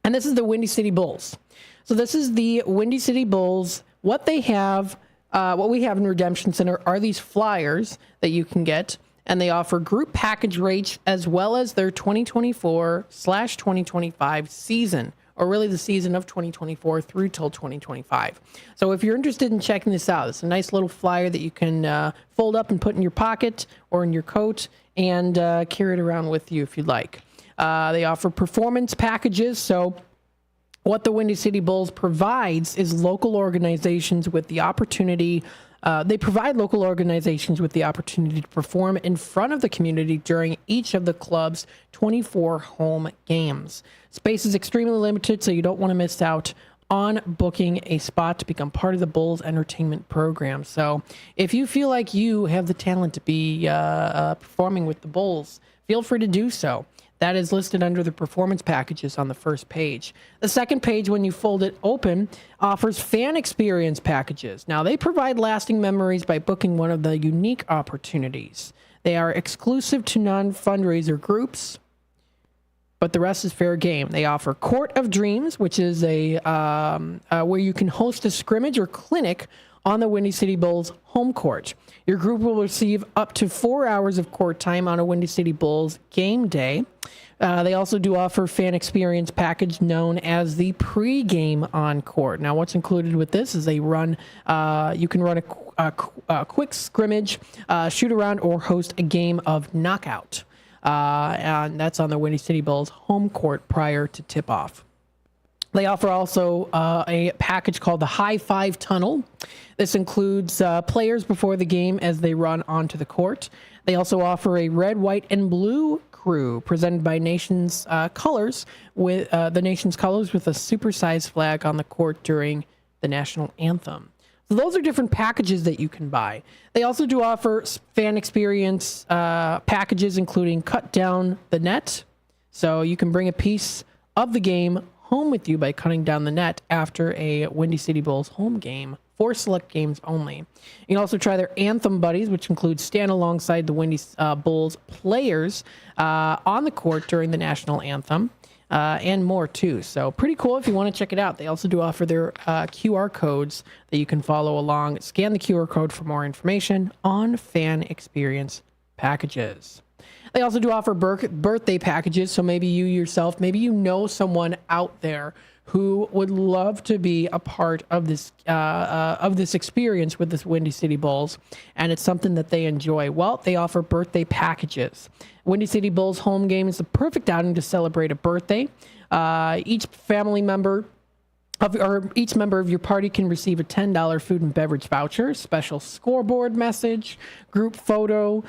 And this is the Windy City Bulls. So this is the Windy City Bulls. What they have, what we have in Redemption Center are these flyers that you can get, and they offer group package rates as well as their 2024/2025 season, or really the season of 2024 through till 2025. So if you're interested in checking this out, it's a nice little flyer that you can fold up and put in your pocket or in your coat and carry it around with you if you'd like. They offer performance packages, so what the Windy City Bulls provides is local organizations with the opportunity. They provide local organizations with the opportunity to perform in front of the community during each of the club's 24 home games. Space is extremely limited, so you don't want to miss out on booking a spot to become part of the Bulls entertainment program. So if you feel like you have the talent to be performing with the Bulls, feel free to do so. That is listed under the performance packages on the first page. The second page, when you fold it open, offers fan experience packages. Now, they provide lasting memories by booking one of the unique opportunities. They are exclusive to non-fundraiser groups, but the rest is fair game. They offer Court of Dreams, which is a where you can host a scrimmage or clinic on the Windy City Bulls home court. Your group will receive up to 4 hours of court time on a Windy City Bulls game day. They also do offer fan experience package known as the pre-game on court. Now, what's included with this is you can run a quick scrimmage, shoot around, or host a game of knockout. And that's on the Windy City Bulls home court prior to tip-off. They offer also a package called the High Five Tunnel. This includes players before the game as they run onto the court. They also offer a red, white, and blue crew presented by nation's colors with the nation's colors with a supersized flag on the court during the national anthem. So those are different packages that you can buy. They also do offer fan experience packages, including cut down the net. So you can bring a piece of the game home with you by cutting down the net after a Windy City Bulls home game for select games only. You can also try their Anthem Buddies, which includes stand alongside the Windy Bulls players on the court during the national anthem. And more too. So pretty cool if you want to check it out. They also do offer their QR codes that you can follow along. Scan the QR code for more information on fan experience packages. They also do offer birthday packages. So maybe you yourself, maybe you know someone out there who would love to be a part of this experience with this Windy City Bulls, and it's something that they enjoy. Well, they offer birthday packages. Windy City Bulls home game is the perfect outing to celebrate a birthday. Each member of your party can receive a $10 food and beverage voucher, special scoreboard message, group photo,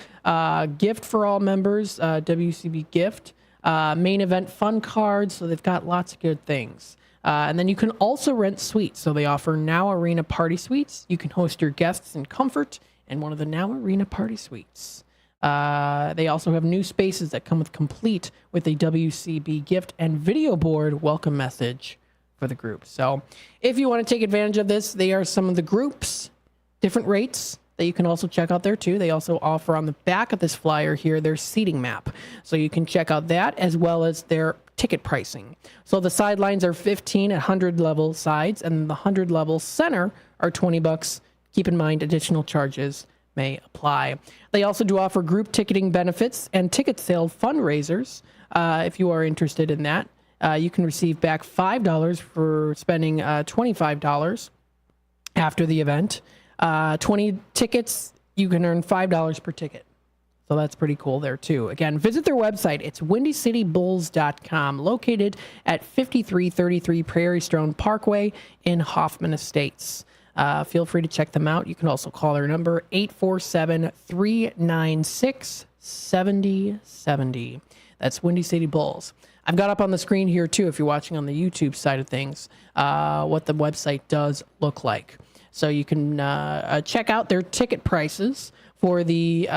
gift for all members, WCB gift, main event fun cards. So they've got lots of good things. And then you can also rent suites. So they offer Now Arena party suites. You can host your guests in comfort in one of the Now Arena party suites. They also have new spaces that come complete with a WCB gift and video board welcome message for the group. So if you want to take advantage of this, they are some of the groups, different rates that you can also check out there too. They also offer on the back of this flyer here their seating map. So you can check out that as well as their ticket pricing. So the sidelines are 15 at 100 level sides, and the 100 level center are $20. Keep in mind additional charges may apply. They also do offer group ticketing benefits and ticket sale fundraisers. If you are interested in that, you can receive back $5 for spending $25 after the event. 20 tickets, you can earn $5 per ticket. So that's pretty cool there too. Again, visit their website. It's windycitybulls.com, located at 5333 Prairie Stone Parkway in Hoffman Estates. Feel free to check them out. You can also call their number, 847-396-7070. That's Windy City Bulls. I've got up on the screen here too, if you're watching on the YouTube side of things, what the website does look like. So you can check out their ticket prices for the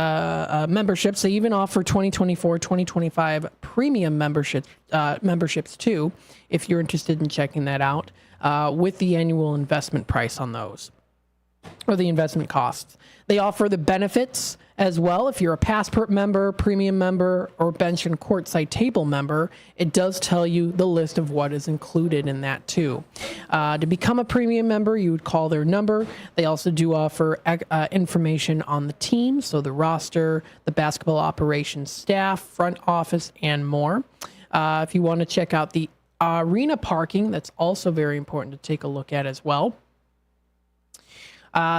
memberships. They even offer 2024, 2025 premium memberships too, if you're interested in checking that out, with the annual investment price on those, or the investment costs. They offer the benefits as well. If you're a Passport member, premium member, or bench and courtside table member, it does tell you the list of what is included in that too. To become a premium member, you would call their number. They also do offer information on the team, so the roster, the basketball operations staff, front office, and more. If you want to check out the arena parking, that's also very important to take a look at as well.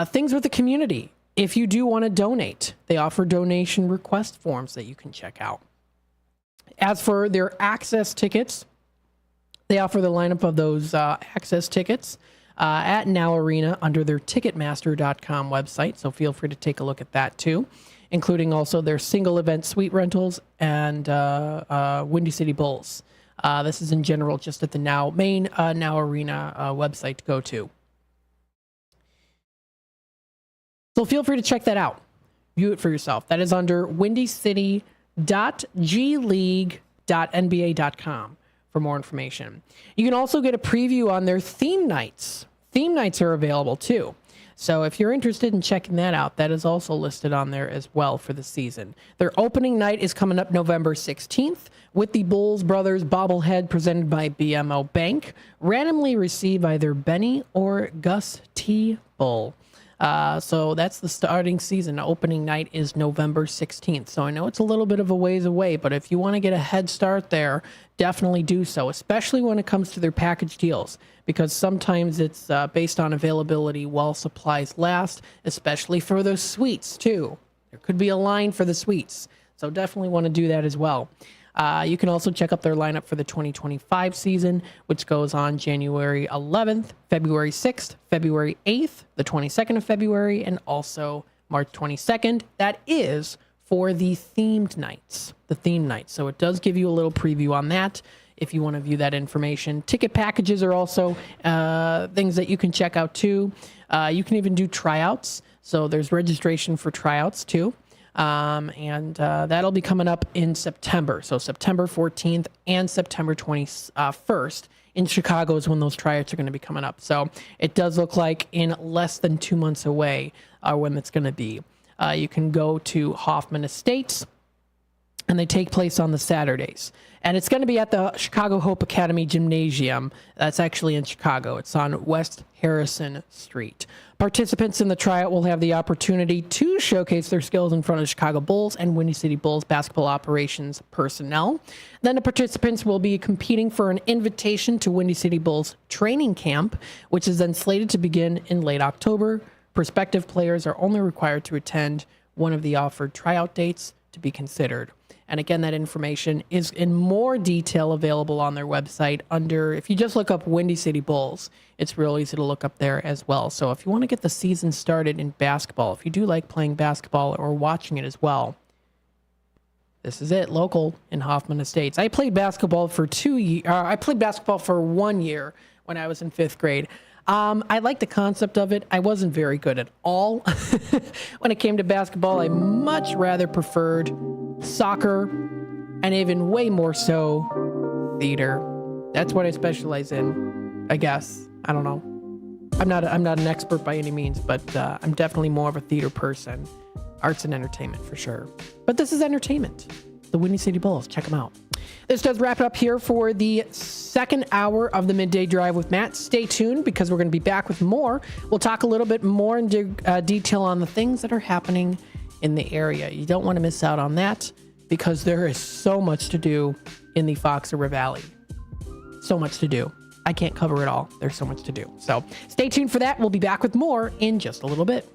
Things with the community. If you do want to donate, they offer donation request forms that you can check out. As for their access tickets, they offer the lineup of those access tickets at Now Arena under their Ticketmaster.com website. So feel free to take a look at that too, including also their single event suite rentals and Windy City Bulls. This is in general just at the main Now Arena website to go to. So feel free to check that out. View it for yourself. That is under windycity.gleague.nba.com for more information. You can also get a preview on their theme nights. Theme nights are available too. So if you're interested in checking that out, that is also listed on there as well for the season. Their opening night is coming up November 16th with the Bulls Brothers bobblehead presented by BMO Bank, randomly received by either Benny or Gus T. Bull. So that's the starting season. Opening night is November 16th. So I know it's a little bit of a ways away, but if you want to get a head start there, definitely do so, especially when it comes to their package deals, because sometimes it's based on availability while supplies last, especially for those suites too. There could be a line for the suites. So definitely want to do that as well. You can also check out their lineup for the 2025 season, which goes on January 11th, February 6th, February 8th, the 22nd of February, and also March 22nd. That is for the themed nights, the theme nights. So it does give you a little preview on that. if you want to view that information. Ticket packages are also things that you can check out too. You can even do tryouts. So there's registration for tryouts too. And that'll be coming up in September. So September 14th and September 21st in Chicago is when those tryouts are going to be coming up. So it does look like in less than 2 months away when it's going to be. You can go to Hoffman Estates, and they take place on the Saturdays. And it's going to be at the Chicago Hope Academy Gymnasium. That's actually in Chicago. It's on West Harrison Street. Participants in the tryout will have the opportunity to showcase their skills in front of Chicago Bulls and Windy City Bulls basketball operations personnel. Then the participants will be competing for an invitation to Windy City Bulls training camp, which is then slated to begin in late October. Prospective players are only required to attend one of the offered tryout dates to be considered. And again, that information is in more detail available on their website under, if you just look up Windy City Bulls, it's real easy to look up there as well. So if you want to get the season started in basketball, if you do like playing basketball or watching it as well, this is it, local in Hoffman Estates. I played basketball for 2 years. I played basketball for 1 year when I was in 5th grade. I like the concept of it. I wasn't very good at all. When it came to basketball, I much rather preferred soccer and even way more so theater. That's what I specialize in, I guess. I don't know. I'm not an expert by any means, but I'm definitely more of a theater person. Arts and entertainment for sure. But this is entertainment. The Windy City Bulls. Check them out. This does wrap it up here for the second hour of the Midday Drive with Matt. Stay tuned because we're going to be back with more. We'll talk a little bit more in detail on the things that are happening in the area. You don't want to miss out on that because there is so much to do in the Fox River Valley. So much to do. I can't cover it all. There's so much to do. So stay tuned for that. We'll be back with more in just a little bit.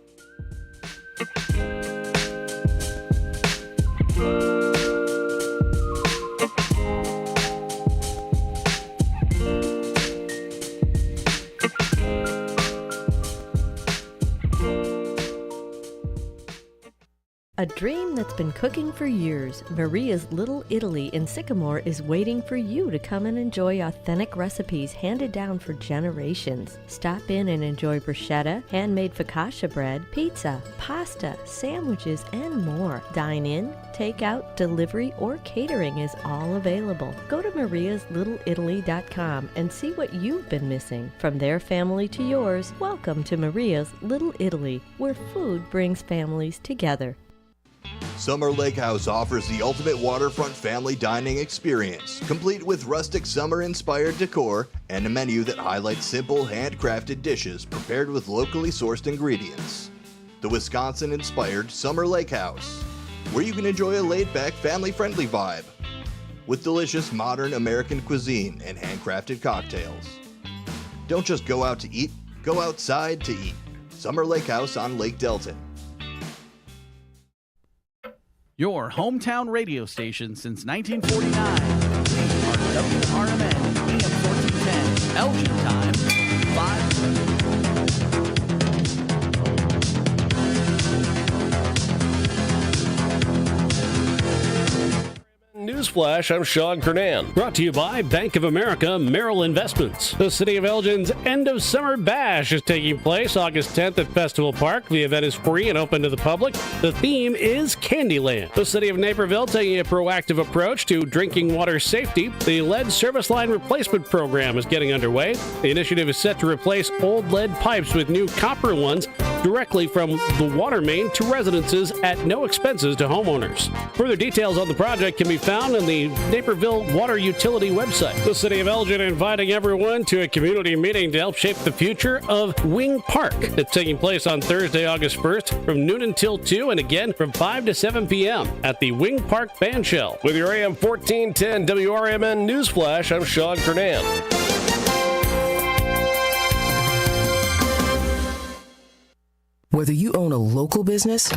A dream that's been cooking for years, Maria's Little Italy in Sycamore is waiting for you to come and enjoy authentic recipes handed down for generations. Stop in and enjoy bruschetta, handmade focaccia bread, pizza, pasta, sandwiches, and more. Dine in, take out, delivery, or catering is all available. Go to mariaslittleitaly.com and see what you've been missing. From their family to yours, welcome to Maria's Little Italy, where food brings families together. Summer Lake House offers the ultimate waterfront family dining experience, complete with rustic summer-inspired decor and a menu that highlights simple, handcrafted dishes prepared with locally sourced ingredients. The Wisconsin-inspired Summer Lake House, where you can enjoy a laid-back, family-friendly vibe with delicious modern American cuisine and handcrafted cocktails. Don't just go out to eat, go outside to eat. Summer Lake House on Lake Delton. Your hometown radio station since 1949. Our WRMN AM 1410 Elgin time 5. Newsflash, I'm Sean Kernan. Brought to you by Bank of America Merrill Investments. The City of Elgin's End of Summer Bash is taking place August 10th at Festival Park. The event is free and open to the public. The theme is Candyland. The City of Naperville taking a proactive approach to drinking water safety. The lead service line replacement program is getting underway. The initiative is set to replace old lead pipes with new copper ones directly from the water main to residences at no expenses to homeowners. Further details on the project can be found on the Naperville Water Utility website. The City of Elgin inviting everyone to a community meeting to help shape the future of Wing Park. It's taking place on Thursday, August 1st from noon until 2 and again from 5 to 7 p.m. at the Wing Park Bandshell. With your AM 1410 WRMN Newsflash, I'm Sean Kernan. Whether you own a local business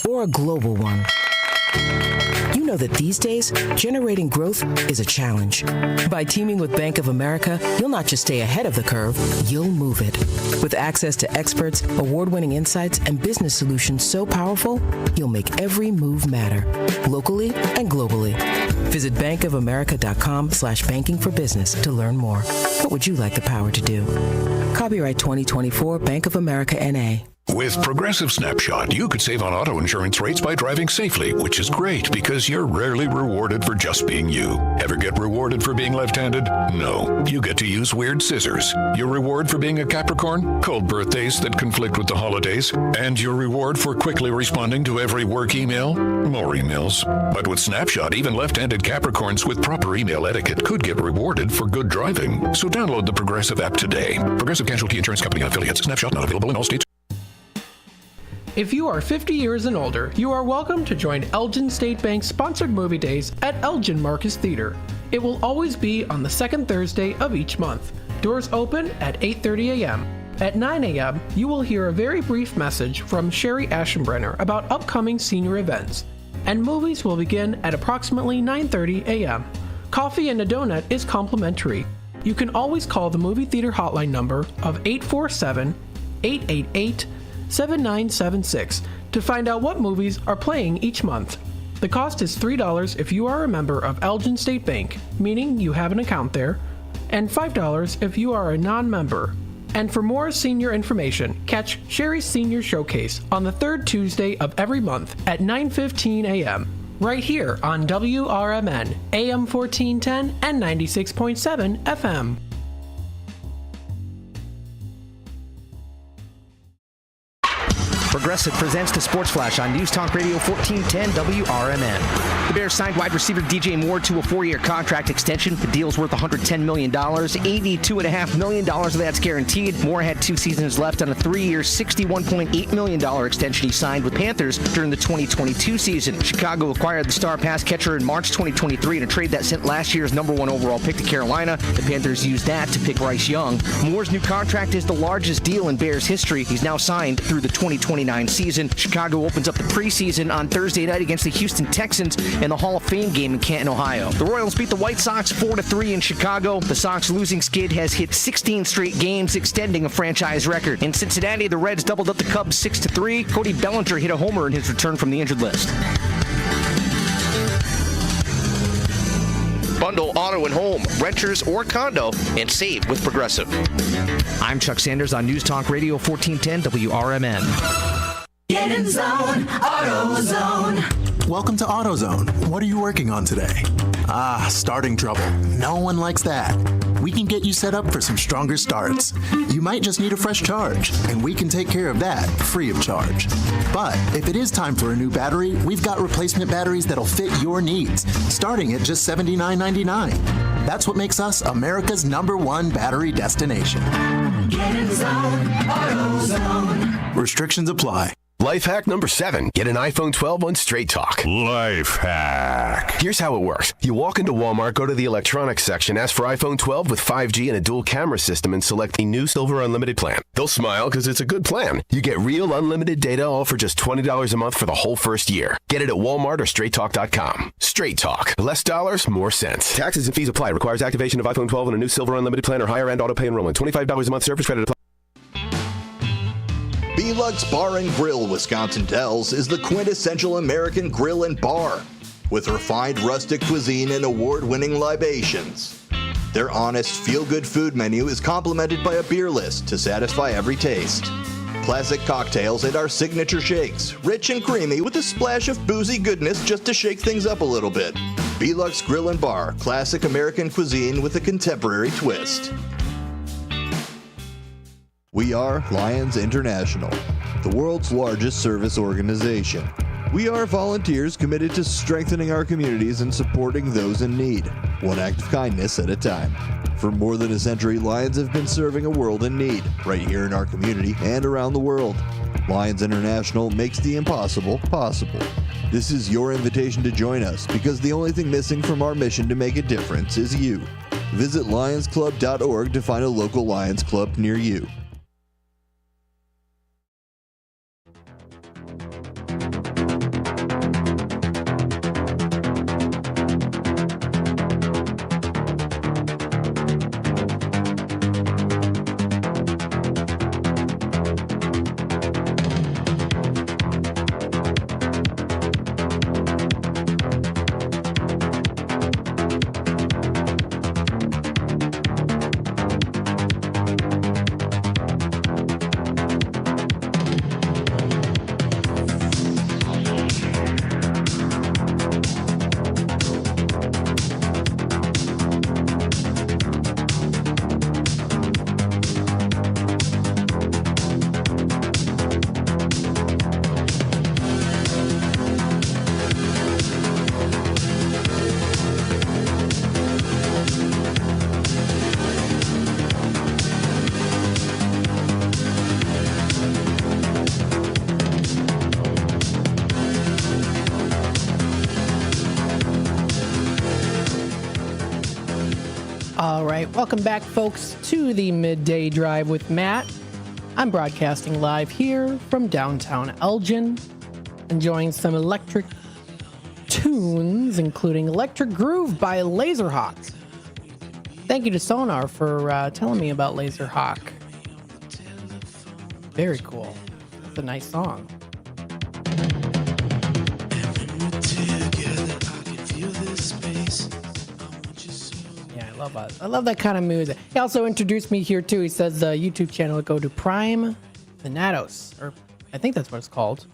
or a global one, you know that these days, generating growth is a challenge. By teaming with Bank of America, you'll not just stay ahead of the curve, you'll move it. With access to experts, award-winning insights, and business solutions so powerful, you'll make every move matter, locally and globally. Visit Visit bankofamerica.com/banking for business to learn more. What would you like the power to do? Copyright 2024 Bank of America N.A. With Progressive Snapshot, you could save on auto insurance rates by driving safely, which is great because you're rarely rewarded for just being you. Ever get rewarded for being left-handed? No. You get to use weird scissors. Your reward for being a Capricorn? Cold birthdays that conflict with the holidays. And your reward for quickly responding to every work email? More emails. But with Snapshot, even left-handed Capricorns with proper email etiquette could get rewarded for good driving. So download the Progressive app today. Progressive Casualty Insurance Company affiliates. Snapshot not available in all states. If you are 50 years and older, you are welcome to join Elgin State Bank's sponsored movie days at Elgin Marcus Theater. It will always be on the second Thursday of each month. Doors open at 8:30 a.m. At 9 a.m., you will hear a very brief message from Sherry Aschenbrenner about upcoming senior events, and movies will begin at approximately 9:30 a.m. Coffee and a donut is complimentary. You can always call the movie theater hotline number of 847-888-7976 to find out what movies are playing each month. The cost is $3 if you are a member of Elgin State Bank, meaning you have an account there, and $5 if you are a non-member. And for more senior information, catch Sherry's Senior Showcase on the third Tuesday of every month at 9:15 a.m. right here on WRMN, AM 1410 and 96.7 FM. Progressive presents the Sports Flash on News Talk Radio 1410 WRMN. The Bears signed wide receiver DJ Moore to a 4-year contract extension. The deal's worth $110 million. $82.5 million of that's guaranteed. Moore had 2 seasons left on a 3-year, $61.8 million extension he signed with Panthers during the 2022 season. Chicago acquired the star pass catcher in March 2023 in a trade that sent last year's number 1 overall pick to Carolina. The Panthers used that to pick Bryce Young. Moore's new contract is the largest deal in Bears history. He's now signed through the 2029 season. Chicago opens up the preseason on Thursday night against the Houston Texans in the Hall of Fame game in Canton, Ohio. The Royals beat the White Sox 4-3 in Chicago. The Sox losing skid has hit 16 straight games, extending a franchise record. In Cincinnati, the Reds doubled up the Cubs 6-3. Cody Bellinger hit a homer in his return from the injured list. Bundle auto and home, renters or condo, and save with Progressive. I'm Chuck Sanders on News Talk Radio 1410 WRMN. Get in zone, AutoZone. Welcome to AutoZone. What are you working on today? Starting trouble. No one likes that. We can get you set up for some stronger starts. You might just need a fresh charge, and we can take care of that free of charge. But if it is time for a new battery, we've got replacement batteries that'll fit your needs, starting at just $79.99. That's what makes us America's #1 battery destination. Get in zone, AutoZone. Restrictions apply. Life hack number 7. Get an iPhone 12 on Straight Talk. Life hack. Here's how it works. You walk into Walmart, go to the electronics section, ask for iPhone 12 with 5G and a dual camera system, and select the new Silver Unlimited plan. They'll smile because it's a good plan. You get real unlimited data all for just $20 a month for the whole first year. Get it at Walmart or StraightTalk.com. Straight Talk. Less dollars, more sense. Taxes and fees apply. Requires activation of iPhone 12 and a new Silver Unlimited plan or higher end auto pay enrollment. $25 a month service credit apply. B-Lux Bar and Grill, Wisconsin Dells, is the quintessential American grill and bar, with refined rustic cuisine and award-winning libations. Their honest, feel-good food menu is complemented by a beer list to satisfy every taste. Classic cocktails and our signature shakes, rich and creamy with a splash of boozy goodness just to shake things up a little bit. B-Lux Grill and Bar, classic American cuisine with a contemporary twist. We are Lions International, the world's largest service organization. We are volunteers committed to strengthening our communities and supporting those in need, one act of kindness at a time. For more than a century, Lions have been serving a world in need, right here in our community and around the world. Lions International makes the impossible possible. This is your invitation to join us, because the only thing missing from our mission to make a difference is you. Visit lionsclub.org to find a local Lions Club near you. All right, welcome back, folks, to the Midday Drive with Matt. I'm broadcasting live here from downtown Elgin, enjoying some electric tunes, including Electric Groove by Laserhawk. Thank you to Sonar for telling me about Laserhawk. Very cool. It's a nice song. I love that kind of music. He also introduced me here too. He says the YouTube channel would go to Prime Thanatos, or I think that's what it's called.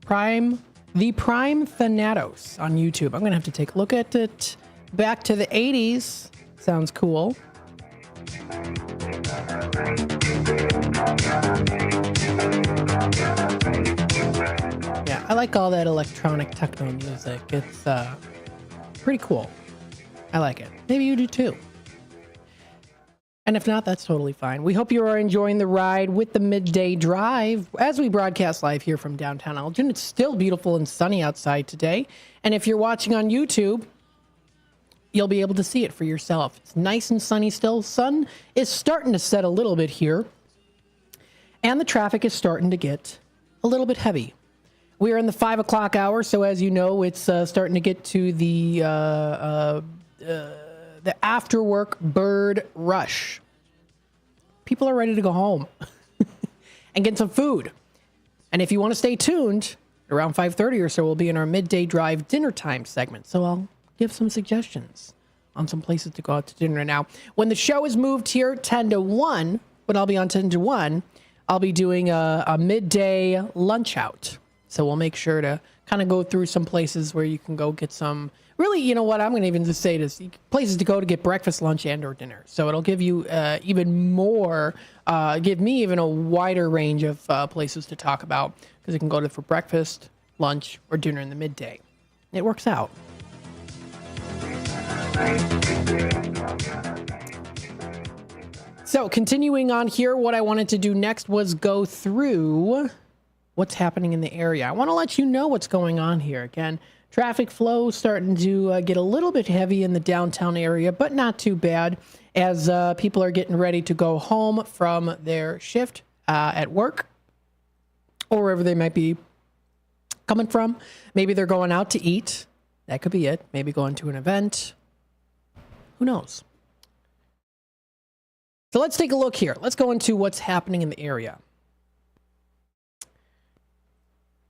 Prime Thanatos on YouTube. I'm gonna have to take a look at it. Back to the 80s. Sounds cool. Yeah, I like all that electronic techno music. It's pretty cool. I like it. Maybe you do too. And if not, that's totally fine. We hope you are enjoying the ride with the Midday Drive as we broadcast live here from downtown Elgin. It's still beautiful and sunny outside today. And if you're watching on YouTube, you'll be able to see it for yourself. It's nice and sunny still. Sun is starting to set a little bit here. And the traffic is starting to get a little bit heavy. We are in the 5 o'clock hour, so as you know, it's starting to get to the after work bird rush. People are ready to go home and get some food. And if you want to stay tuned, around 5:30 or so, we'll be in our Midday Drive dinner time segment. So I'll give some suggestions on some places to go out to dinner. Now, when the show is moved here 10 to 1, when I'll be on 10 to 1, I'll be doing a midday lunch out. So we'll make sure to kind of go through some places where you can go get some, really, you know what, I'm going to even just say this, places to go to get breakfast, lunch, and or dinner. So it'll give you even more, give me even a wider range of places to talk about, because you can go to for breakfast, lunch, or dinner in the midday. It works out. So continuing on here, what I wanted to do next was go through what's happening in the area. I want to let you know what's going on here. Again, traffic flow starting to get a little bit heavy in the downtown area, but not too bad as people are getting ready to go home from their shift at work or wherever they might be coming from. Maybe they're going out to eat. That could be it. Maybe going to an event. Who knows? So let's take a look here. Let's go into what's happening in the area.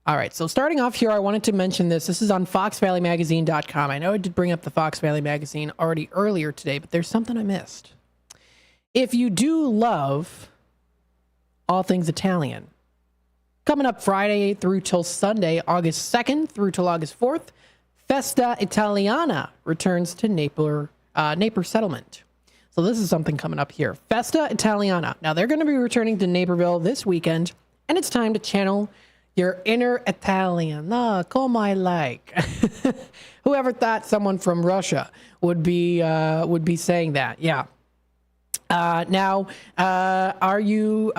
All right, so starting off here, I wanted to mention this. This is on FoxValleyMagazine.com. I know I did bring up the Fox Valley Magazine already earlier today, but there's something I missed. If you do love all things Italian, coming up Friday through till Sunday, August 2nd through till August 4th, Festa Italiana returns to Napier Settlement. So this is something coming up here. Festa Italiana. Now, they're going to be returning to Naperville this weekend, and it's time to channel your inner Italian. Ah, come I like. Whoever thought someone from Russia would be saying that? Yeah. Now, are you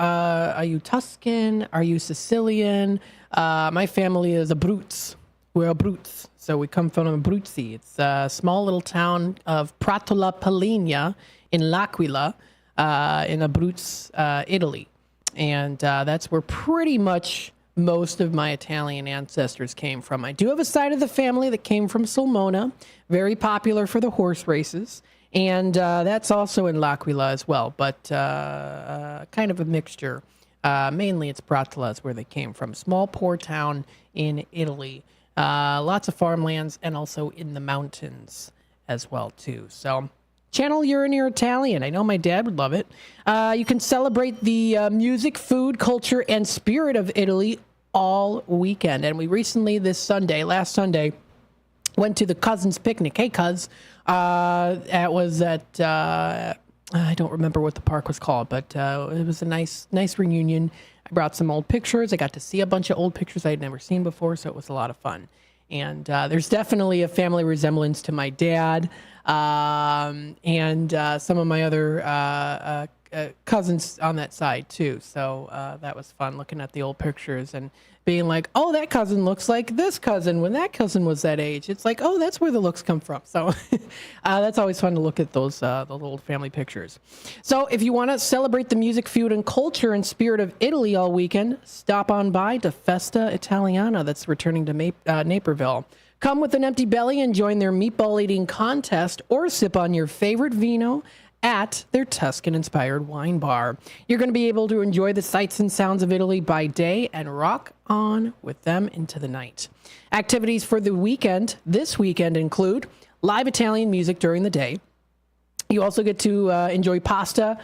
Tuscan? Are you Sicilian? My family is Abruzzo. We're Abruzzo, so we come from Abruzzi. It's a small little town of Pratola Paligna in L'Aquila, in Abruzzo, Italy, and that's where pretty much most of my Italian ancestors came from. I do have a side of the family that came from Sulmona, very popular for the horse races, and that's also in L'Aquila as well, but kind of a mixture. Mainly it's Pratola is where they came from. Small, poor town in Italy. Lots of farmlands and also in the mountains as well, too. So channel your inner Italian. I know my dad would love it. You can celebrate the music, food, culture, and spirit of Italy all weekend. And we recently, last Sunday, went to the Cousins Picnic. Hey, Cuz. That was at, I don't remember what the park was called, but it was a nice reunion. I brought some old pictures. I got to see a bunch of old pictures I had never seen before, so it was a lot of fun. And there's definitely a family resemblance to my dad and some of my other cousins on that side too. So that was fun looking at the old pictures and being like, oh, that cousin looks like this cousin when that cousin was that age. It's like, oh, that's where the looks come from. So that's always fun to look at those the old family pictures. So if you want to celebrate the music, food, and culture and spirit of Italy all weekend, stop on by to Festa Italiana that's returning to Naperville. Come with an empty belly and join their meatball eating contest or sip on your favorite vino at their Tuscan-inspired wine bar. You're going to be able to enjoy the sights and sounds of Italy by day and rock on with them into the night. Activities for the weekend this weekend include live Italian music during the day. You also get to enjoy pasta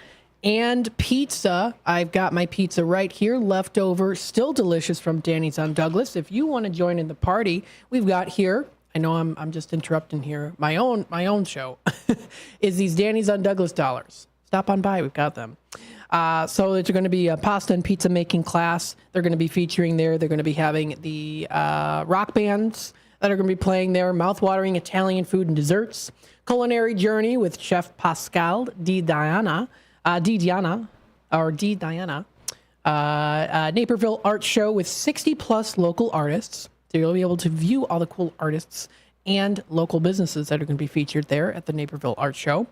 and pizza. I've got my pizza right here, leftover, still delicious from Danny's on Douglas. If you want to join in the party, we've got here, I know I'm just interrupting here, my own show, is these Danny's on Douglas dollars. Stop on by, we've got them. So there's going to be a pasta and pizza making class. They're going to be featuring there. They're going to be having the rock bands that are going to be playing there, mouth-watering Italian food and desserts, culinary journey with Chef Pascal Di Diana, Naperville Art Show with 60-plus local artists. So you'll be able to view all the cool artists and local businesses that are going to be featured there at the Naperville Art Show.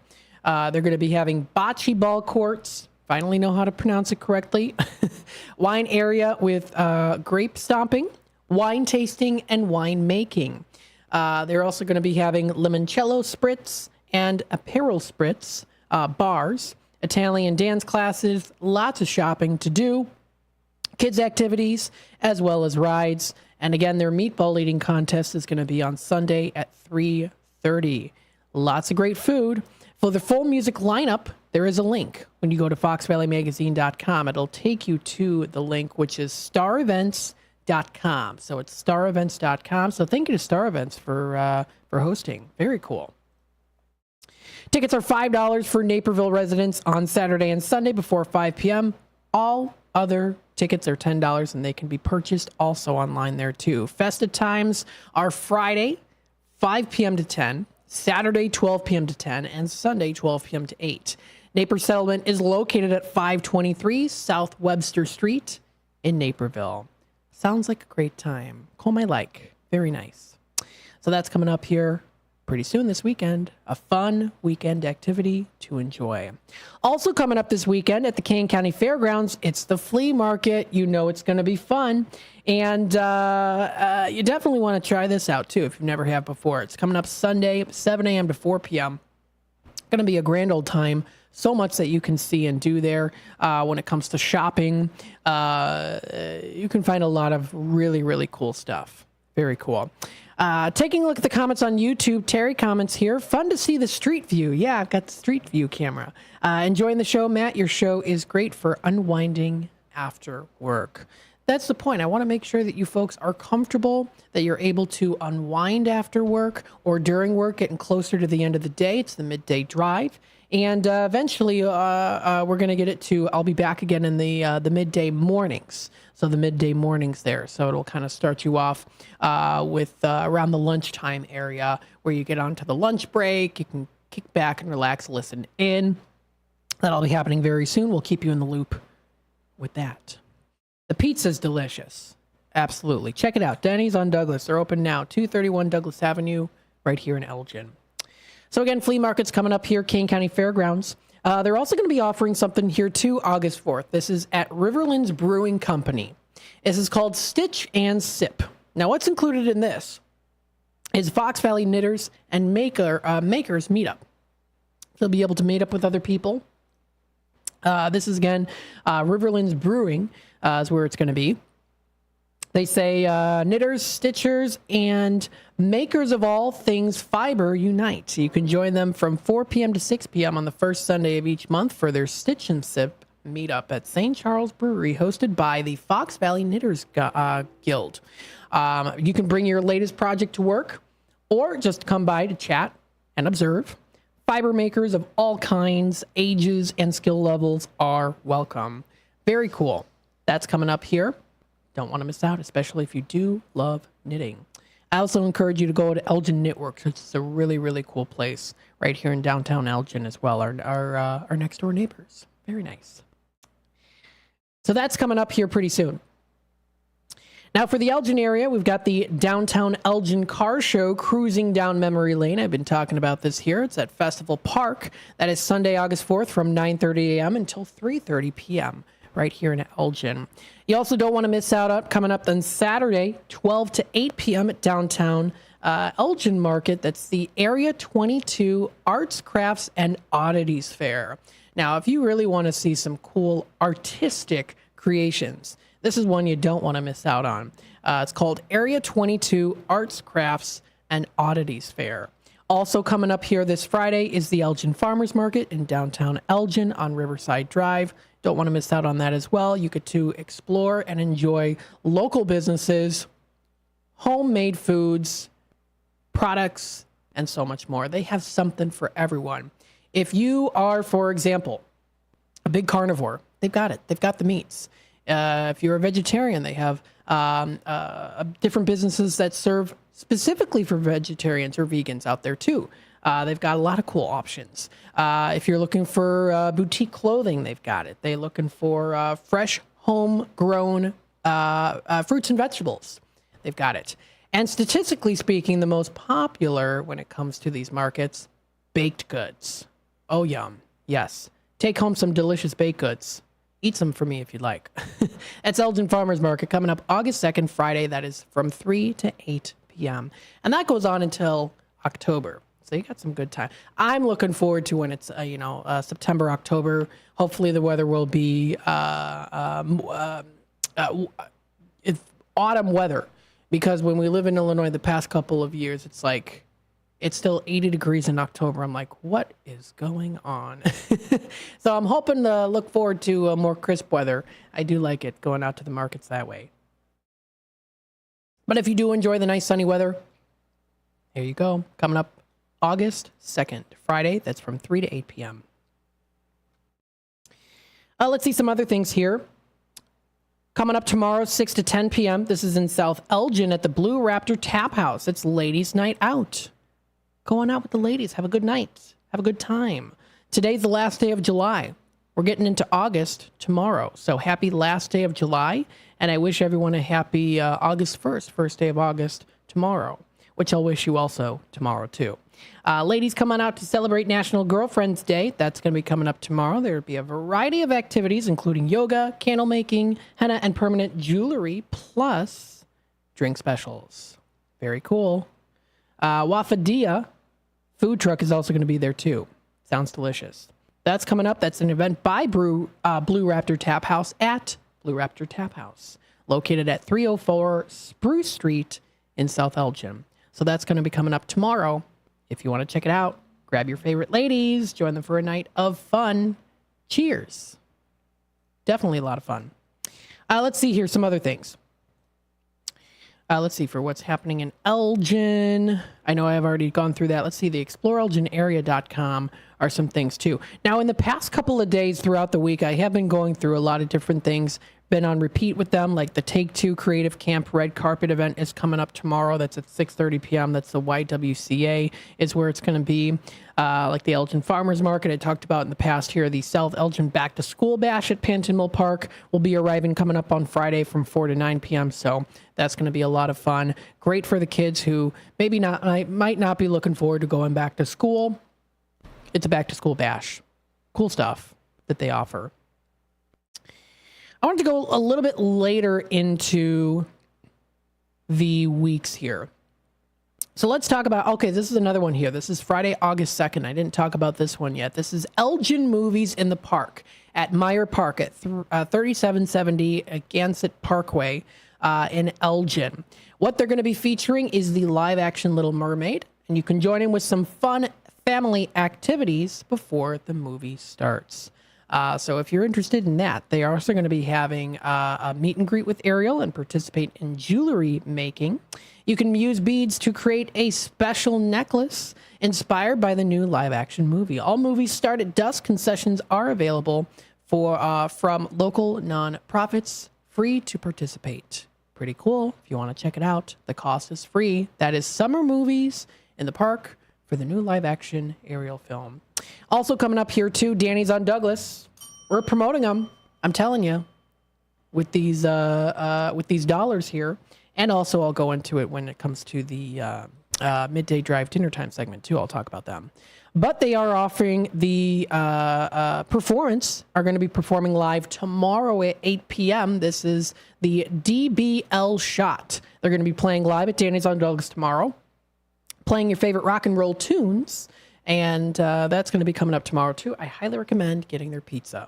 They're going to be having bocce ball courts. Finally know how to pronounce it correctly. Wine area with grape stomping, wine tasting, and wine making. They're also going to be having limoncello spritz and apero spritz bars, Italian dance classes, lots of shopping to do, kids activities, as well as rides. And again, their meatball eating contest is going to be on Sunday at 3:30. Lots of great food. For the full music lineup, there is a link. When you go to foxvalleymagazine.com, it'll take you to the link, which is starevents.com. So it's starevents.com. So thank you to Star Events for hosting. Very cool. Tickets are $5 for Naperville residents on Saturday and Sunday before 5 p.m. All other tickets are $10, and they can be purchased also online there too. Festa times are Friday, 5 p.m. to 10, Saturday, 12 p.m. to 10, and Sunday, 12 p.m. to 8. Naper Settlement is located at 523 South Webster Street in Naperville. Sounds like a great time. Call my like. Very nice. So that's coming up here pretty soon this weekend. A fun weekend activity to enjoy. Also coming up this weekend at the Kane County Fairgrounds, it's the flea market. You know it's going to be fun. And you definitely want to try this out, too, if you never have before. It's coming up Sunday, 7 a.m. to 4 p.m. Going to be a grand old time. So much that you can see and do there when it comes to shopping. You can find a lot of really, really cool stuff. Very cool. Taking a look at the comments on YouTube, Terry comments here. Fun to see the street view. Yeah, I've got the street view camera. Enjoying the show, Matt. Your show is great for unwinding after work. That's the point. I want to make sure that you folks are comfortable, that you're able to unwind after work or during work, getting closer to the end of the day. It's the midday drive. And eventually we're going to get it to, I'll be back again in the midday mornings. So the midday mornings there. So it'll kind of start you off with around the lunchtime area where you get onto the lunch break. You can kick back and relax, listen in. That'll be happening very soon. We'll keep you in the loop with that. The pizza's delicious. Absolutely. Check it out. Denny's on Douglas. They're open now. 231 Douglas Avenue right here in Elgin. So again, flea market's coming up here, Kane County Fairgrounds. They're also going to be offering something here too, August 4th. This is at Riverlands Brewing Company. This is called Stitch and Sip. Now, what's included in this is Fox Valley Knitters and Makers Meetup. They'll be able to meet up with other people. This is, again, Riverlands Brewing is where it's going to be. They say knitters, stitchers, and makers of all things fiber unite. So you can join them from 4 p.m. to 6 p.m. on the first Sunday of each month for their Stitch and Sip meetup at St. Charles Brewery, hosted by the Fox Valley Knitters Guild. You can bring your latest project to work or just come by to chat and observe. Fiber makers of all kinds, ages, and skill levels are welcome. Very cool. That's coming up here. Don't want to miss out, especially if you do love knitting. I also encourage you to go to Elgin Knitworks, which is a really, really cool place right here in downtown Elgin as well, our next door neighbors. Very nice. So that's coming up here pretty soon. Now for the Elgin area, we've got the Downtown Elgin Car Show cruising down memory lane. I've been talking about this here. It's at Festival Park. That is Sunday, August 4th from 9:30 a.m. until 3:30 p.m. right here in Elgin. You also don't want to miss out on coming up on Saturday, 12 to 8 p.m. at Downtown Elgin Market. That's the Area 22 Arts, Crafts, and Oddities Fair. Now, if you really want to see some cool artistic creations, this is one you don't want to miss out on. It's called Area 22 Arts, Crafts, and Oddities Fair. Also coming up here this Friday is the Elgin Farmers Market in downtown Elgin on Riverside Drive. Don't want to miss out on that as well. You get to explore and enjoy local businesses, homemade foods, products, and so much more. They have something for everyone. If you are, for example, a big carnivore, they've got it. They've got the meats. If you're a vegetarian, they have different businesses that serve specifically for vegetarians or vegans out there too. They've got a lot of cool options. If you're looking for boutique clothing, they've got it. They're looking for fresh, homegrown fruits and vegetables. They've got it. And statistically speaking, the most popular when it comes to these markets, baked goods. Oh, yum. Yes. Take home some delicious baked goods. Eat some for me if you'd like. That's Elgin Farmers Market coming up August 2nd, Friday. That is from 3 to 8 p.m. And that goes on until October. So you got some good time. I'm looking forward to when it's, September, October. Hopefully the weather will be autumn weather. Because when we live in Illinois the past couple of years, it's like, it's still 80 degrees in October. I'm like, what is going on? So I'm hoping to look forward to more crisp weather. I do like it going out to the markets that way. But if you do enjoy the nice sunny weather, here you go. Coming up August 2nd, Friday. That's from 3 to 8 p.m. Let's see some other things here. Coming up tomorrow, 6 to 10 p.m. This is in South Elgin at the Blue Raptor Tap House. It's Ladies' Night Out. Going out with the ladies. Have a good night. Have a good time. Today's the last day of July. We're getting into August tomorrow. So happy last day of July. And I wish everyone a happy August 1st, first day of August tomorrow, which I'll wish you also tomorrow too. Ladies, come on out to celebrate National Girlfriend's Day. That's going to be coming up tomorrow. There will be a variety of activities, including yoga, candle making, henna, and permanent jewelry, plus drink specials. Very cool. Wafadia food truck is also going to be there too. Sounds delicious. That's coming up. That's an event by Blue Raptor Tap House at Blue Raptor Tap House, located at 304 Spruce Street in South Elgin. So that's going to be coming up tomorrow. If you want to check it out, grab your favorite ladies, join them for a night of fun. Cheers. Definitely a lot of fun. Let's see here some other things. Let's see for what's happening in Elgin. I know I've already gone through that. Let's see, the exploreelginarea.com are some things too. Now, in the past couple of days throughout the week, I have been going through a lot of different things, been on repeat with them, like the Take Two Creative Camp Red Carpet event is coming up tomorrow. That's at 6:30 p.m. That's the YWCA is where it's going to be. Like the Elgin Farmers Market I talked about in the past here. The South Elgin Back to School Bash at Panton Mill Park will be arriving coming up on Friday from 4 to 9 p.m. So that's going to be a lot of fun. Great for the kids who maybe might not be looking forward to going back to school. It's a back to school bash. Cool stuff that they offer. I want to go a little bit later into the weeks here. So let's talk about, okay, this is another one here. This is Friday, August 2nd. I didn't talk about this one yet. This is Elgin Movies in the Park at Meyer Park at 3770 Gansett Parkway in Elgin. What they're going to be featuring is the live action Little Mermaid, and you can join in with some fun family activities before the movie starts. So if you're interested in that, they are also going to be having a meet and greet with Ariel and participate in jewelry making. You can use beads to create a special necklace inspired by the new live action movie. All movies start at dusk. Concessions are available from local nonprofits, free to participate. Pretty cool. If you want to check it out, the cost is free. That is Summer Movies in the Park for the new live action Ariel film. Also coming up here too, Danny's on Douglas. We're promoting them. I'm telling you, with these dollars here, and also I'll go into it when it comes to the midday drive dinner time segment too. I'll talk about them. But they are offering the performance, are going to be performing live tomorrow at 8 p.m. This is the DBL Shot. They're going to be playing live at Danny's on Douglas tomorrow, playing your favorite rock and roll tunes. And that's going to be coming up tomorrow too. I highly recommend getting their pizza.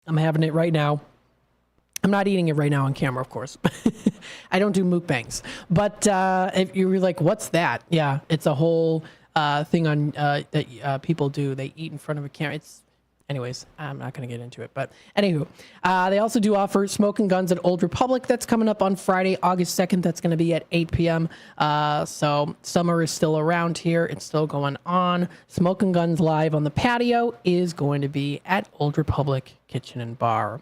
I'm having it right now. I'm not eating it right now on camera, of course. I don't do mukbangs. But if you're like, what's that? Yeah, it's a whole thing on that people do. They eat in front of a camera. Anyways, I'm not going to get into it. But anywho, they also do offer Smoking Guns at Old Republic. That's coming up on Friday, August 2nd. That's going to be at 8 p.m. So summer is still around here. It's still going on. Smoking Guns Live on the patio is going to be at Old Republic Kitchen and Bar.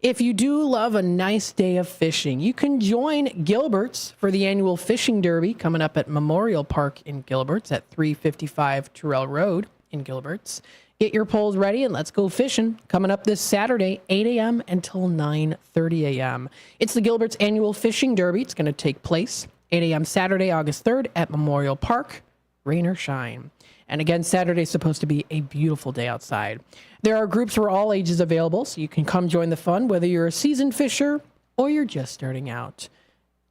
If you do love a nice day of fishing, you can join Gilbert's for the annual fishing derby coming up at Memorial Park in Gilbert's at 355 Terrell Road in Gilbert's. Get your poles ready and let's go fishing. Coming up this Saturday, 8 a.m. until 9:30 a.m. It's the Gilbert's annual fishing derby. It's going to take place 8 a.m. Saturday, August 3rd at Memorial Park, rain or shine. And again, Saturday is supposed to be a beautiful day outside. There are groups for all ages available, so you can come join the fun, whether you're a seasoned fisher or you're just starting out.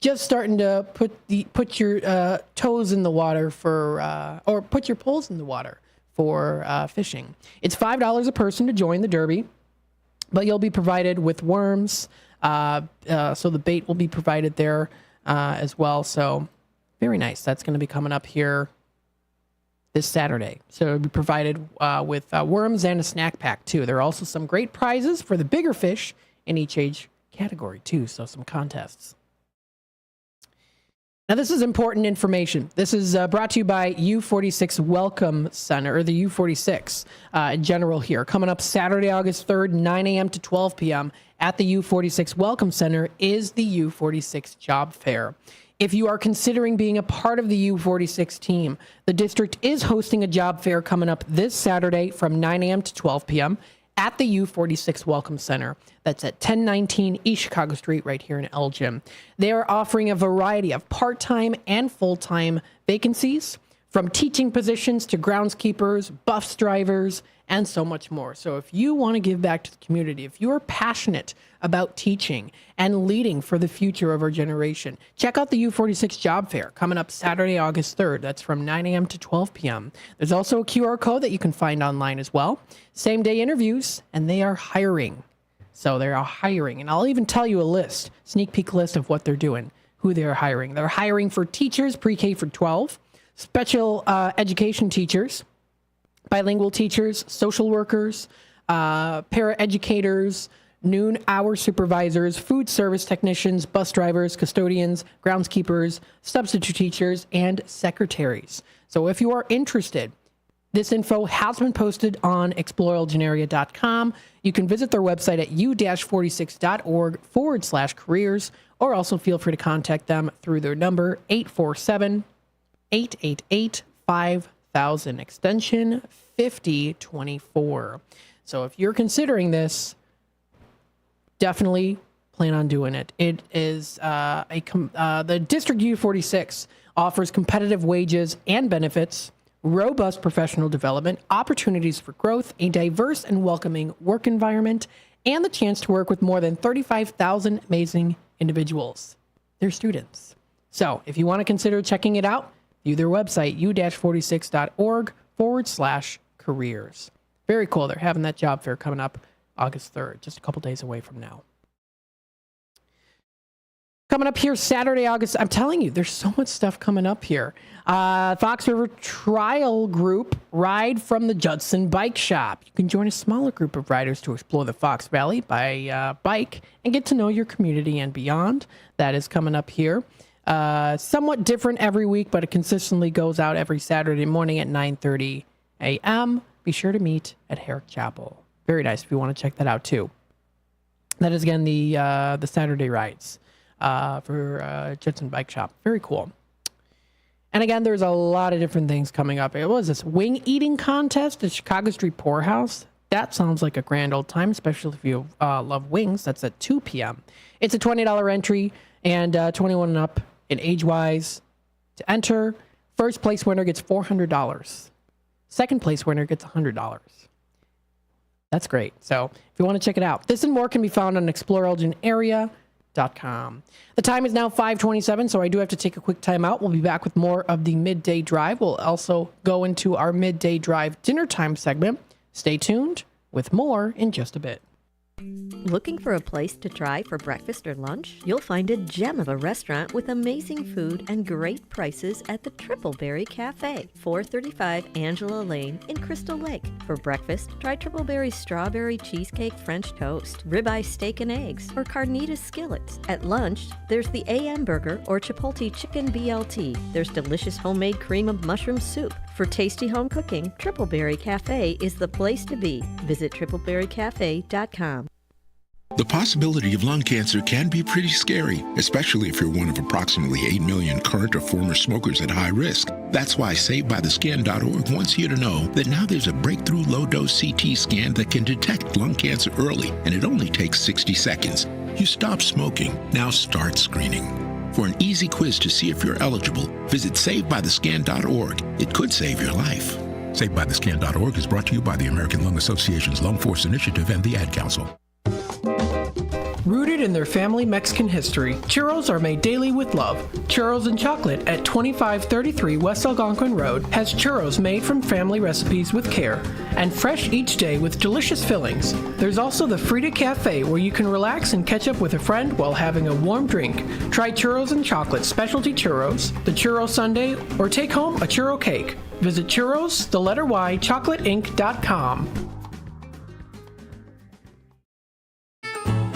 Just starting to put your toes in the water or put your poles in the water for fishing. It's $5 a person to join the derby, but you'll be provided with worms, so the bait will be provided there as well. So very nice. That's going to be coming up here this Saturday. So it'll be provided with worms and a snack pack too. There are also some great prizes for the bigger fish in each age category too. So some contests. Now this is important information. This is brought to you by U46 Welcome Center, or the U46 in general here. Coming up Saturday, August 3rd, 9 a.m. to 12 p.m. at the U46 Welcome Center is the U46 Job Fair. If you are considering being a part of the U46 team, the district is hosting a job fair coming up this Saturday from 9 a.m. to 12 p.m. at the U46 Welcome Center. That's at 1019 East Chicago Street right here in Elgin. They are offering a variety of part-time and full-time vacancies, from teaching positions to groundskeepers, bus drivers, and so much more. So if you want to give back to the community, if you are passionate about teaching and leading for the future of our generation, check out the U46 Job Fair coming up Saturday, August 3rd. That's from 9 a.m. to 12 p.m. There's also a QR code that you can find online as well. Same day interviews, and they are hiring. So they are hiring, and I'll even tell you a sneak peek list of what they're doing, who they're hiring. They're hiring for teachers, pre-K for 12, special education teachers, bilingual teachers, social workers, paraeducators, noon hour supervisors, food service technicians, bus drivers, custodians, groundskeepers, substitute teachers, and secretaries. So if you are interested, this info has been posted on explorealgenaria.com. You can visit their website at u-46.org/careers, or also feel free to contact them through their number 847-888-5000, extension 5024. So if you're considering this, definitely plan on doing it. It is the District U46 offers competitive wages and benefits, robust professional development, opportunities for growth, a diverse and welcoming work environment, and the chance to work with more than 35,000 amazing individuals. They're students. So if you want to consider checking it out, view their website, u-46.org/careers. Very cool. They're having that job fair coming up August 3rd, just a couple days away from now. Coming up here Saturday, August, I'm telling you, there's so much stuff coming up here. Fox River Trial Group ride from the Judson Bike Shop. You can join a smaller group of riders to explore the Fox Valley by bike and get to know your community and beyond. That is coming up here. Somewhat different every week, but it consistently goes out every Saturday morning at 9:30 a.m. Be sure to meet at Herrick Chapel. Very nice if you want to check that out too. That is, again, the Saturday rides for Judson Bike Shop. Very cool. And again, there's a lot of different things coming up. It was this wing eating contest at Chicago Street Poorhouse. That sounds like a grand old time, especially if you love wings. That's at 2 p.m. It's a $20 entry and 21 and up in age-wise to enter. First place winner gets $400. Second place winner gets $100. That's great. So if you want to check it out, this and more can be found on exploreelginarea.com. The time is now 5:27, so I do have to take a quick time out. We'll be back with more of the midday drive. We'll also go into our midday drive dinner time segment. Stay tuned with more in just a bit. Looking for a place to try for breakfast or lunch? You'll find a gem of a restaurant with amazing food and great prices at the Tripleberry Cafe, 435 Angela Lane in Crystal Lake. For breakfast, try Tripleberry's strawberry cheesecake French toast, ribeye steak and eggs, or carnitas skillets. At lunch, there's the AM burger or Chipotle chicken BLT. There's delicious homemade cream of mushroom soup. For tasty home cooking, Tripleberry Cafe is the place to be. Visit tripleberrycafe.com. The possibility of lung cancer can be pretty scary, especially if you're one of approximately 8 million current or former smokers at high risk. That's why SaveByTheScan.org wants you to know that now there's a breakthrough low-dose CT scan that can detect lung cancer early, and it only takes 60 seconds. You stop smoking, now start screening. For an easy quiz to see if you're eligible, visit SaveByTheScan.org. It could save your life. SaveByTheScan.org is brought to you by the American Lung Association's Lung Force Initiative and the Ad Council. Rooted in their family Mexican history, churros are made daily with love. Churros and Chocolate at 2533 West Algonquin Road has churros made from family recipes with care and fresh each day with delicious fillings. There's also the Frida Cafe where you can relax and catch up with a friend while having a warm drink. Try Churros and Chocolate specialty churros, the churro sundae, or take home a churro cake. Visit churros, the letter Y, chocolateinc.com.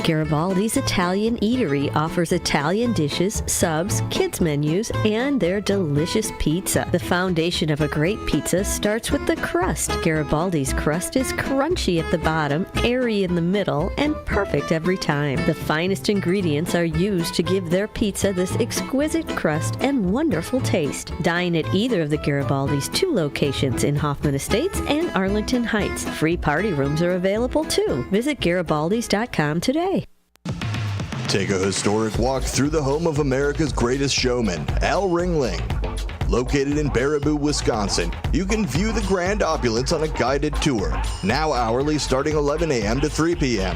Garibaldi's Italian Eatery offers Italian dishes, subs, kids menus, and their delicious pizza. The foundation of a great pizza starts with the crust. Garibaldi's crust is crunchy at the bottom, airy in the middle, and perfect every time. The finest ingredients are used to give their pizza this exquisite crust and wonderful taste. Dine at either of the Garibaldi's 2 locations in Hoffman Estates and Arlington Heights. Free party rooms are available too. Visit Garibaldis.com today. Take a historic walk through the home of America's greatest showman, Al Ringling. Located in Baraboo, Wisconsin, you can view the grand opulence on a guided tour, now hourly starting 11 a.m. to 3 p.m.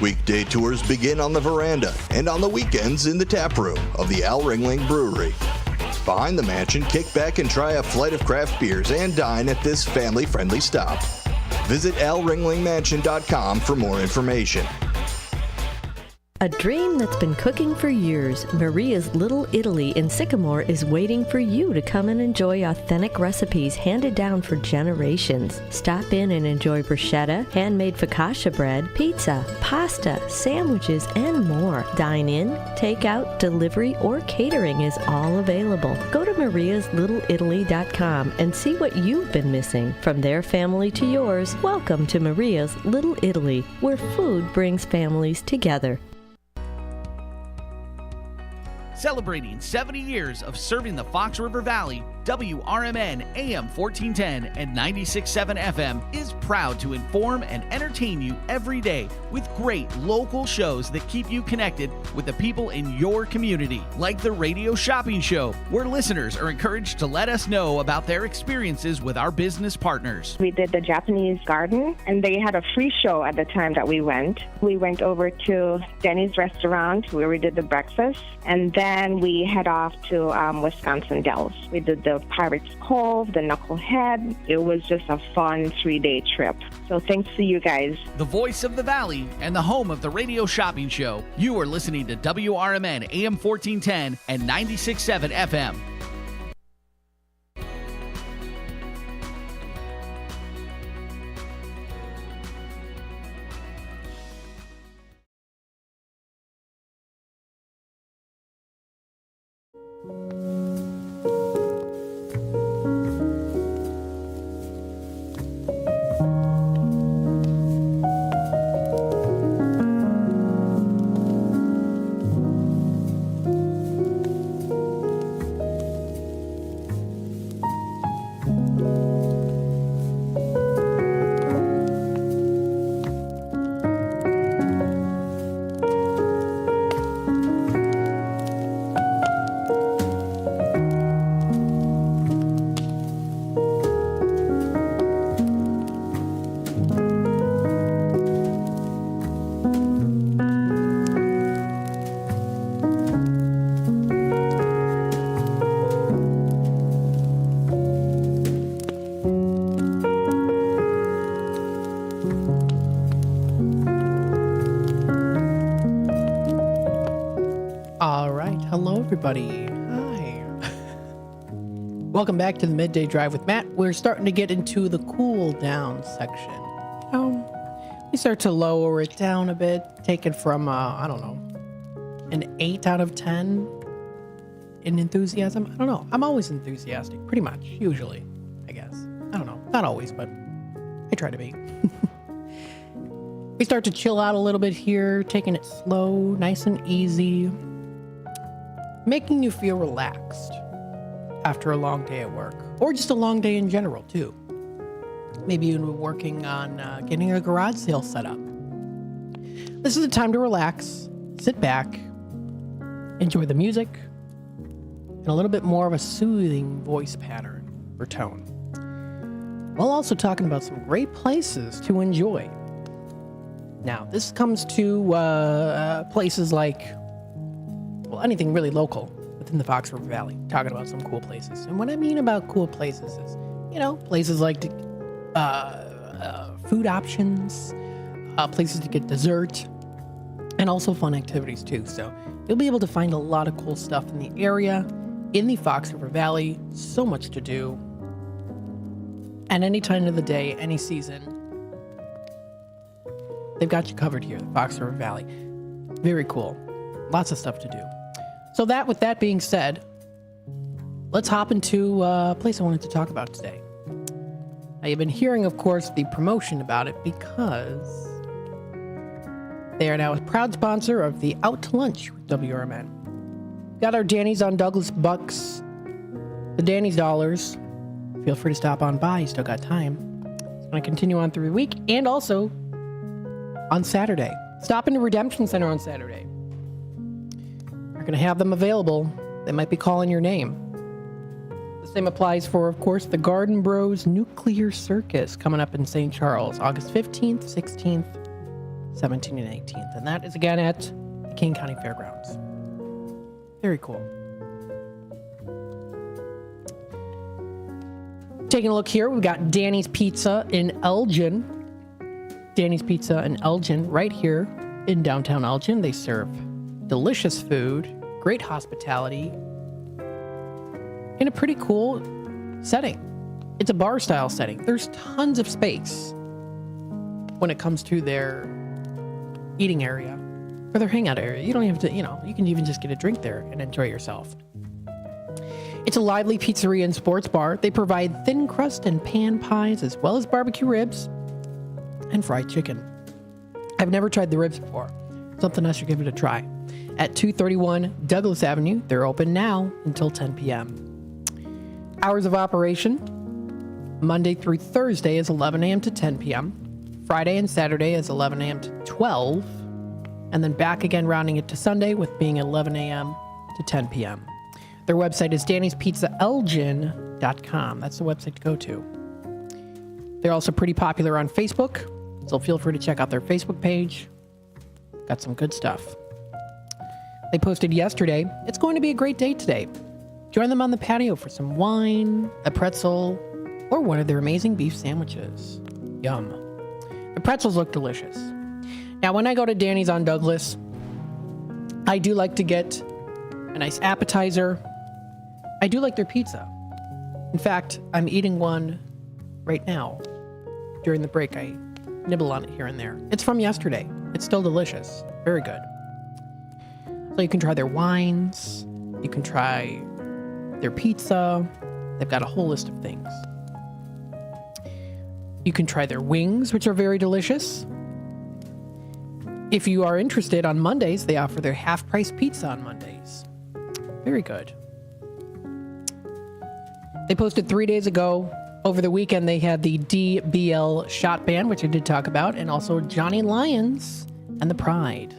Weekday tours begin on the veranda and on the weekends in the tap room of the Al Ringling Brewery. Behind the mansion, kick back and try a flight of craft beers and dine at this family-friendly stop. Visit alringlingmansion.com for more information. A dream that's been cooking for years, Maria's Little Italy in Sycamore is waiting for you to come and enjoy authentic recipes handed down for generations. Stop in and enjoy bruschetta, handmade focaccia bread, pizza, pasta, sandwiches, and more. Dine in, take out, delivery, or catering is all available. Go to mariaslittleitaly.com and see what you've been missing. From their family to yours, welcome to Maria's Little Italy, where food brings families together. Celebrating 70 years of serving the Fox River Valley, WRMN AM 1410 and 96.7 FM is proud to inform and entertain you every day with great local shows that keep you connected with the people in your community, like the Radio Shopping Show, where listeners are encouraged to let us know about their experiences with our business partners. We did the Japanese garden, and they had a free show at the time that we went. We went over to Denny's restaurant where we did the breakfast, and then we head off to Wisconsin Dells. We did the Pirates Cove, the Knucklehead. It was just a fun 3-day trip. So thanks to you guys. The voice of the Valley and the home of the Radio Shopping Show. You are listening to WRMN AM 1410 and 96.7 FM. everybody. Hi. Welcome back to the Midday Drive with Matt. We're starting to get into the cool down section. We start to lower it down a bit, take it from, I don't know, an 8 out of 10 in enthusiasm. I don't know. I'm always enthusiastic, pretty much, usually, I guess. I don't know. Not always, but I try to be. We start to chill out a little bit here, taking it slow, nice and easy, making you feel relaxed after a long day at work, or just a long day in general, too. Maybe you've been working on getting a garage sale set up. This is the time to relax, sit back, enjoy the music, and a little bit more of a soothing voice pattern or tone. While also talking about some great places to enjoy. Now, this comes to places like, well, anything really local within the Fox River Valley, talking about some cool places. And what I mean about cool places is, places like food options, places to get dessert, and also fun activities too. So you'll be able to find a lot of cool stuff in the area, in the Fox River Valley. So much to do. And any time of the day, any season, they've got you covered here, the Fox River Valley. Very cool. Lots of stuff to do. So with that being said, let's hop into a place I wanted to talk about today. Now, you've been hearing, of course, the promotion about it because they are now a proud sponsor of the Out to Lunch with WRMN. Got our Danny's on Douglas Bucks, the Danny's Dollars. Feel free to stop on by. You still got time. It's going to continue on through the week and also on Saturday. Stop into Redemption Center on Saturday. We're going to have them available. They might be calling your name. The same applies for, of course, the Garden Bros Nuclear Circus coming up in St. Charles, August 15th, 16th, 17th, and 18th. And that is again at the King County Fairgrounds. Very cool. Taking a look here, we've got Danny's Pizza in Elgin. Danny's Pizza in Elgin, right here in downtown Elgin. They serve delicious food, great hospitality, in a pretty cool setting. It's a bar-style setting. There's tons of space when it comes to their eating area or their hangout area. You don't have to, you can even just get a drink there and enjoy yourself. It's a lively pizzeria and sports bar. They provide thin crust and pan pies, as well as barbecue ribs and fried chicken. I've never tried the ribs before. Something I should give it a try. At 231 Douglas Avenue, they're open now until 10 p.m. Hours of operation, Monday through Thursday is 11 a.m. to 10 p.m. Friday and Saturday is 11 a.m. to 12, and then back again rounding it to Sunday with being 11 a.m. to 10 p.m. Their website is Danny'sPizzaElgin.com. That's the website to go to. They're also pretty popular on Facebook, so feel free to check out their Facebook page. Got some good stuff. They posted yesterday, it's going to be a great day today. Join them on the patio for some wine, a pretzel, or one of their amazing beef sandwiches. Yum. The pretzels look delicious. Now, when I go to Danny's on Douglas, I do like to get a nice appetizer. I do like their pizza. In fact, I'm eating one right now. During the break, I nibble on it here and there. It's from yesterday. It's still delicious. Very good. So you can try their wines. You can try their pizza. They've got a whole list of things. You can try their wings, which are very delicious. If you are interested, on Mondays, they offer their half-price pizza on Mondays. Very good. They posted 3 days ago. Over the weekend, they had the DBL Shot Band, which I did talk about, and also Johnny Lyons and the Pride.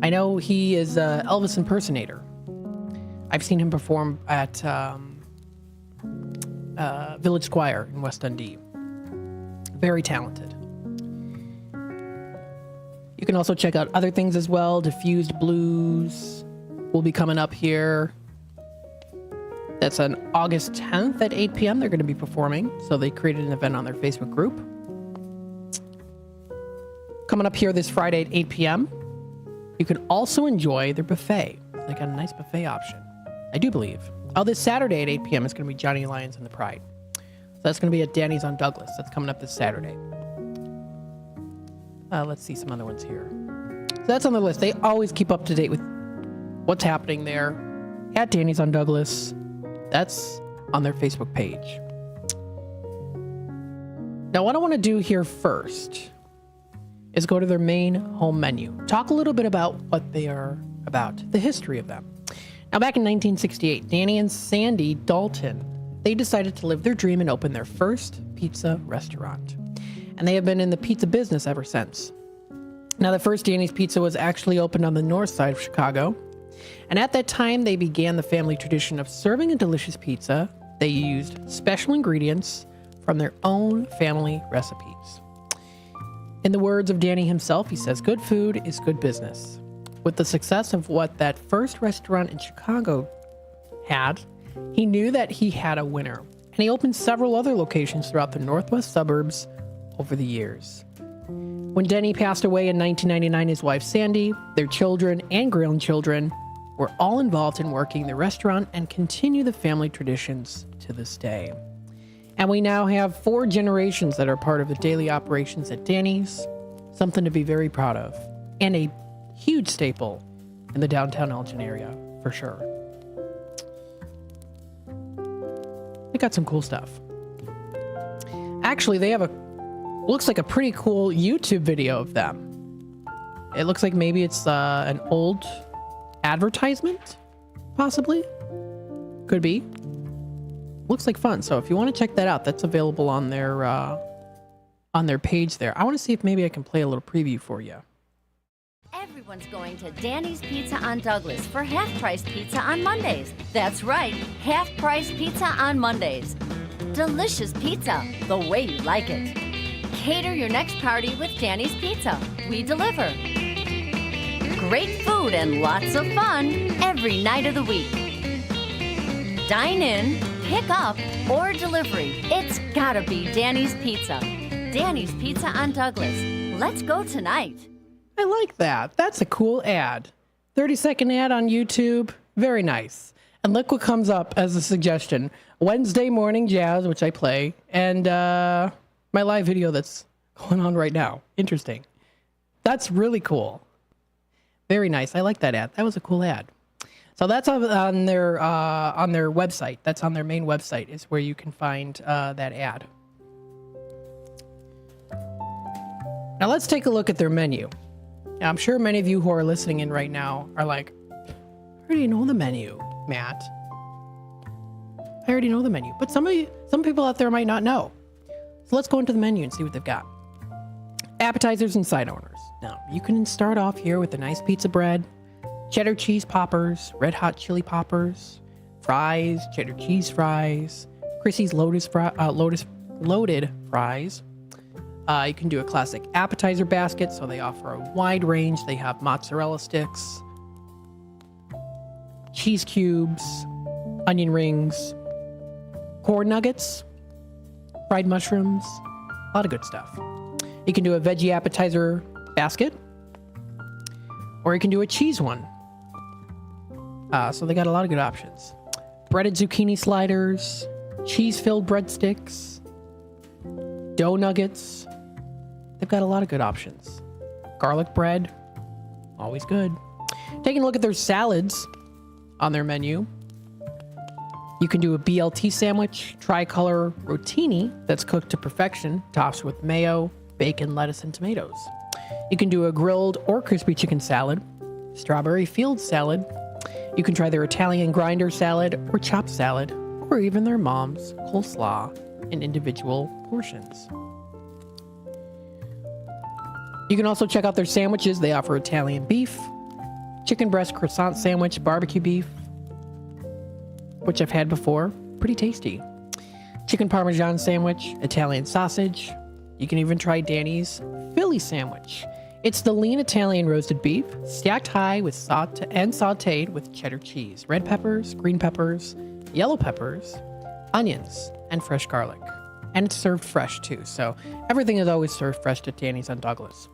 I know he is an Elvis impersonator. I've seen him perform at Village Squire in West Dundee. Very talented. You can also check out other things as well. Diffused Blues will be coming up here. That's on August 10th at 8 p.m. They're going to be performing. So they created an event on their Facebook group. Coming up here this Friday at 8 p.m. You can also enjoy their buffet. they got a nice buffet option. I do believe. Oh, this Saturday at 8 p.m. it's going to be Johnny Lyons and the Pride. So that's going to be at Danny's on Douglas. That's coming up this Saturday. Let's see some other ones here. So that's on the list. They always keep up to date with what's happening there at Danny's on Douglas. That's on their Facebook page. Now, what I want to do here first is go to their main home menu. Talk a little bit about what they are about, the history of them. Now, back in 1968, Danny and Sandy Dalton, they decided to live their dream and open their first pizza restaurant. And they have been in the pizza business ever since. Now, the first Danny's Pizza was actually opened on the north side of Chicago. And at that time, they began the family tradition of serving a delicious pizza. They used special ingredients from their own family recipes. In the words of Danny himself, he says, "Good food is good business." With the success of what that first restaurant in Chicago had, he knew that he had a winner. And he opened several other locations throughout the northwest suburbs over the years. When Denny passed away in 1999, his wife Sandy, their children and grandchildren were all involved in working the restaurant and continue the family traditions to this day. And we now have 4 generations that are part of the daily operations at Danny's, something to be very proud of, and a huge staple in the downtown Elgin area, for sure. They got some cool stuff. Actually, they have looks like a pretty cool YouTube video of them. It looks like maybe it's an old advertisement, possibly. Could be. Looks like fun. So if you want to check that out, that's available on their page there. I want to see if maybe I can play a little preview for you. Everyone's going to Danny's Pizza on Douglas for half-price pizza on Mondays. That's right, half-price pizza on Mondays. Delicious pizza, the way you like it. Cater your next party with Danny's Pizza. We deliver. Great food and lots of fun every night of the week. Dine in, pick up, or delivery. It's gotta be Danny's Pizza. Danny's Pizza on Douglas. Let's go tonight. I like that. That's a cool ad. 30-second ad on YouTube. Very nice. And look what comes up as a suggestion. Wednesday Morning Jazz, which I play, and my live video that's going on right now. Interesting. That's really cool. Very nice. I like that ad. That was a cool ad. So that's on their website. That's on their main website is where you can find that ad. Now let's take a look at their menu. Now, I'm sure many of you who are listening in right now are like, I already know the menu, Matt. I already know the menu. But some people out there might not know. So let's go into the menu and see what they've got. Appetizers and side owners. Now, you can start off here with a nice pizza bread, cheddar cheese poppers, red hot chili poppers, fries, cheddar cheese fries, Chrissy's loaded fries. You can do a classic appetizer basket, so they offer a wide range. They have mozzarella sticks, cheese cubes, onion rings, corn nuggets, fried mushrooms, a lot of good stuff. You can do a veggie appetizer basket, or you can do a cheese one. So they got a lot of good options. Breaded zucchini sliders, cheese-filled breadsticks, dough nuggets. They've got a lot of good options. Garlic bread, always good. Taking a look at their salads on their menu. You can do a BLT sandwich, tricolor rotini that's cooked to perfection, topped with mayo, bacon, lettuce, and tomatoes. You can do a grilled or crispy chicken salad, strawberry field salad. You can try their Italian grinder salad or chopped salad, or even their mom's coleslaw in individual portions. You can also check out their sandwiches. They offer Italian beef, chicken breast croissant sandwich, barbecue beef, which I've had before. Pretty tasty. Chicken Parmesan sandwich, Italian sausage. You can even try Danny's Philly sandwich. It's the lean Italian roasted beef, stacked high with sauteed with cheddar cheese, red peppers, green peppers, yellow peppers, onions, and fresh garlic. And it's served fresh too, so everything is always served fresh at Danny's on Douglas.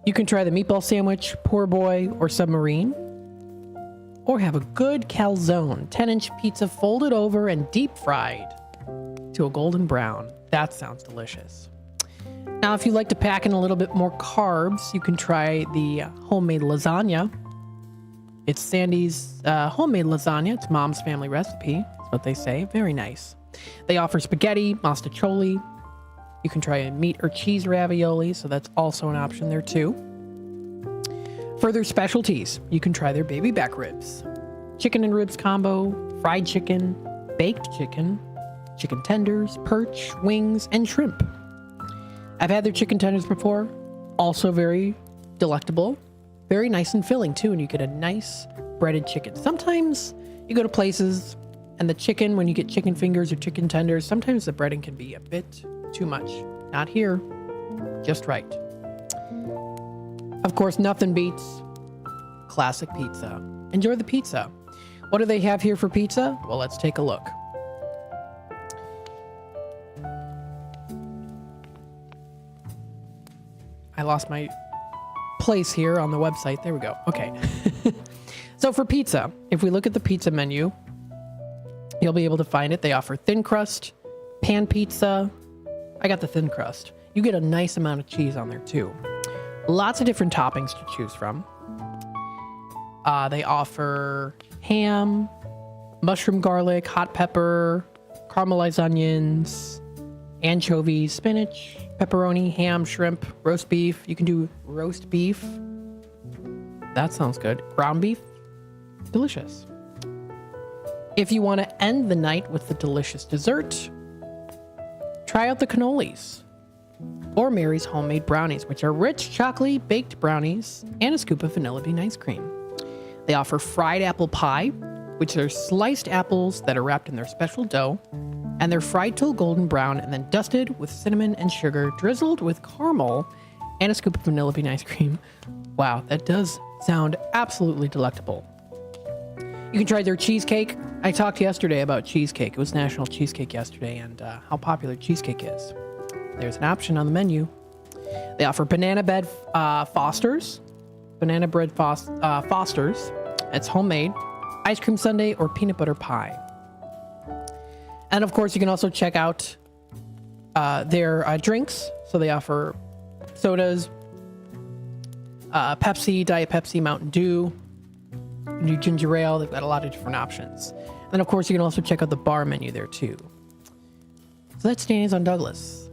You can try the meatball sandwich, poor boy, or submarine. Or have a good calzone, 10-inch pizza folded over and deep fried to a golden brown. That sounds delicious. Now, if you like to pack in a little bit more carbs, you can try the homemade lasagna. It's Sandy's homemade lasagna. It's mom's family recipe. That's what they say. Very nice. They offer spaghetti, mostaccioli. You can try a meat or cheese ravioli, so that's also an option there too. For their specialties, you can try their baby back ribs, chicken and ribs combo, fried chicken, baked chicken, chicken tenders, perch, wings, and shrimp. I've had their chicken tenders before. Also very delectable. Very nice and filling too, and you get a nice breaded chicken. Sometimes you go to places and the chicken, when you get chicken fingers or chicken tenders, sometimes the breading can be a bit too much. Not here. Just right. Of course, nothing beats classic pizza. Enjoy the pizza. What do they have here for pizza? Well, let's take a look. I lost my place here on the website. There we go. Okay. So for pizza, if we look at the pizza menu, you'll be able to find it. They offer thin crust, pan pizza. I got the thin crust. You get a nice amount of cheese on there too. Lots of different toppings to choose from. They offer ham, mushroom garlic, hot pepper, caramelized onions, anchovies, spinach, pepperoni, ham, shrimp, roast beef. You can do roast beef. That sounds good. Ground beef. Delicious. If you want to end the night with the delicious dessert, try out the cannolis or Mary's homemade brownies, which are rich chocolate baked brownies and a scoop of vanilla bean ice cream. They offer fried apple pie, which are sliced apples that are wrapped in their special dough, and they're fried till golden brown and then dusted with cinnamon and sugar, drizzled with caramel and a scoop of vanilla bean ice cream. Wow, that does sound absolutely delectable. You can try their cheesecake. I talked yesterday about cheesecake. It was National Cheesecake yesterday and how popular cheesecake is. There's an option on the menu. They offer banana bread Fosters. Banana bread Fosters. It's homemade. Ice cream sundae or peanut butter pie. And of course, you can also check out their drinks. So they offer sodas, Pepsi, Diet Pepsi, Mountain Dew, new ginger ale. They've got a lot of different options. And of course, you can also check out the bar menu there too. So that's Danny's on Douglas.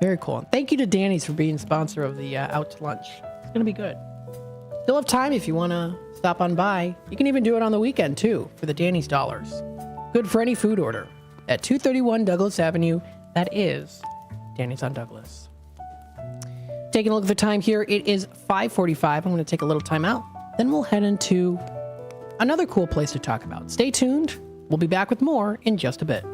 Very cool. And thank you to Danny's for being sponsor of the Out to Lunch. It's going to be good. Still have time if you want to stop on by. You can even do it on the weekend too for the Danny's Dollars. Good for any food order at 231 Douglas Avenue. That is Danny's on Douglas. Taking a look at the time here, it is 5:45. I'm going to take a little time out. Then we'll head into another cool place to talk about. Stay tuned. We'll be back with more in just a bit.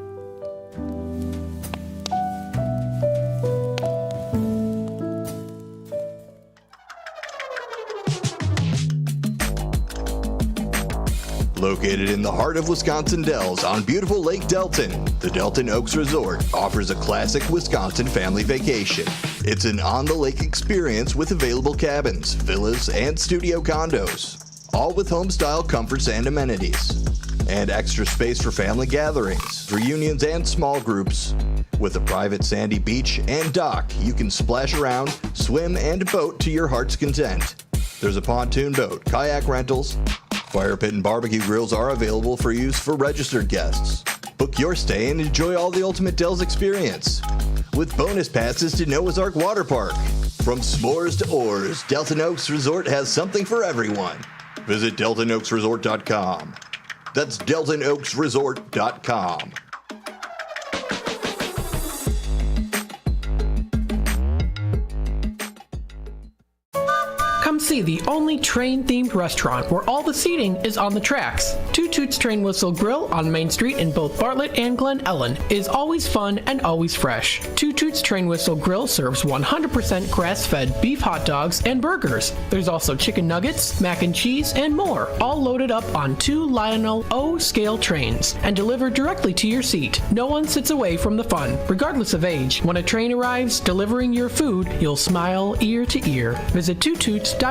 Located in the heart of Wisconsin Dells on beautiful Lake Delton, the Delton Oaks Resort offers a classic Wisconsin family vacation. It's an on-the-lake experience with available cabins, villas, and studio condos, all with home-style comforts and amenities. And extra space for family gatherings, reunions, and small groups. With a private sandy beach and dock, you can splash around, swim, and boat to your heart's content. There's a pontoon boat, kayak rentals, fire pit and barbecue grills are available for use for registered guests. Book your stay and enjoy all the ultimate Dells experience. With bonus passes to Noah's Ark Water Park. From s'mores to oars, Delton Oaks Resort has something for everyone. Visit DeltonOaksResort.com. That's DeltonOaksResort.com. Come Come see the only train-themed restaurant where all the seating is on the tracks. Two Toots Train Whistle Grill on Main Street in both Bartlett and Glen Ellen is always fun and always fresh. Two Toots Train Whistle Grill serves 100% grass-fed beef hot dogs and burgers. There's also chicken nuggets, mac and cheese, and more, all loaded up on 2 Lionel O scale trains and delivered directly to your seat. No one sits away from the fun, regardless of age. When a train arrives delivering your food, you'll smile ear to ear. Visit twotoots.com.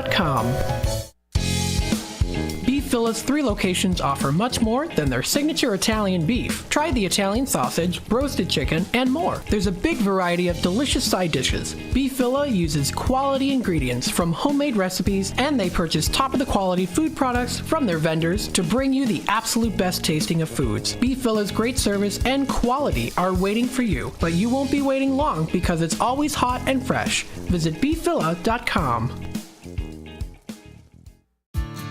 Beef Villa's 3 locations offer much more than their signature Italian beef. Try the Italian sausage, roasted chicken, and more. There's a big variety of delicious side dishes. Beef Villa uses quality ingredients from homemade recipes, and they purchase top-of-the-quality food products from their vendors to bring you the absolute best tasting of foods. Beef Villa's great service and quality are waiting for you, but you won't be waiting long because it's always hot and fresh. Visit beefvilla.com.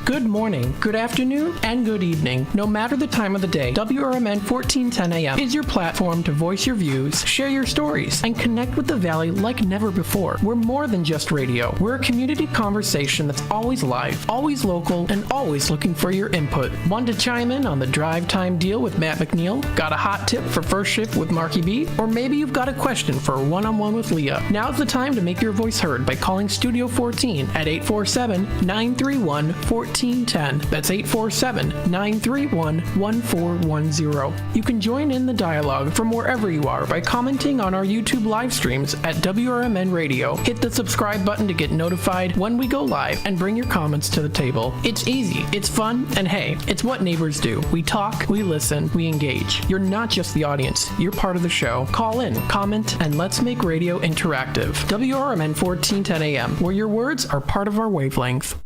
Good morning, good afternoon, and good evening. No matter the time of the day, WRMN 1410 AM is your platform to voice your views, share your stories, and connect with the Valley like never before. We're more than just radio. We're a community conversation that's always live, always local, and always looking for your input. Want to chime in on the drive time deal with Matt McNeil? Got a hot tip for first shift with Marky B? Or maybe you've got a question for one-on-one with Leah. Now's the time to make your voice heard by calling Studio 14 at 847-931-1410. That's 847-931-1410. You can join in the dialogue from wherever you are by commenting on our YouTube live streams at WRMN Radio. Hit the subscribe button to get notified when we go live and bring your comments to the table. It's easy, it's fun, and hey, it's what neighbors do. We talk, we listen, we engage. You're not just the audience, you're part of the show. Call in, comment, and let's make radio interactive. WRMN 1410 AM, where your words are part of our wavelength.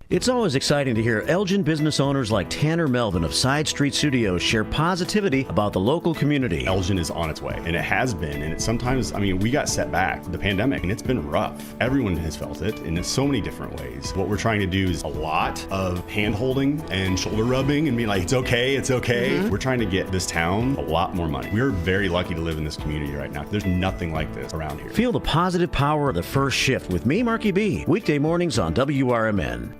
It's always exciting to hear Elgin business owners like Tanner Melvin of Side Street Studios share positivity about the local community. Elgin is on its way, and it has been, and it's sometimes, we got set back, the pandemic, and it's been rough. Everyone has felt it in so many different ways. What we're trying to do is a lot of hand-holding and shoulder rubbing and being like, it's okay, it's okay. Mm-hmm. We're trying to get this town a lot more money. We're very lucky to live in this community right now. There's nothing like this around here. Feel the positive power of the first shift with me, Marky B, weekday mornings on WRMN.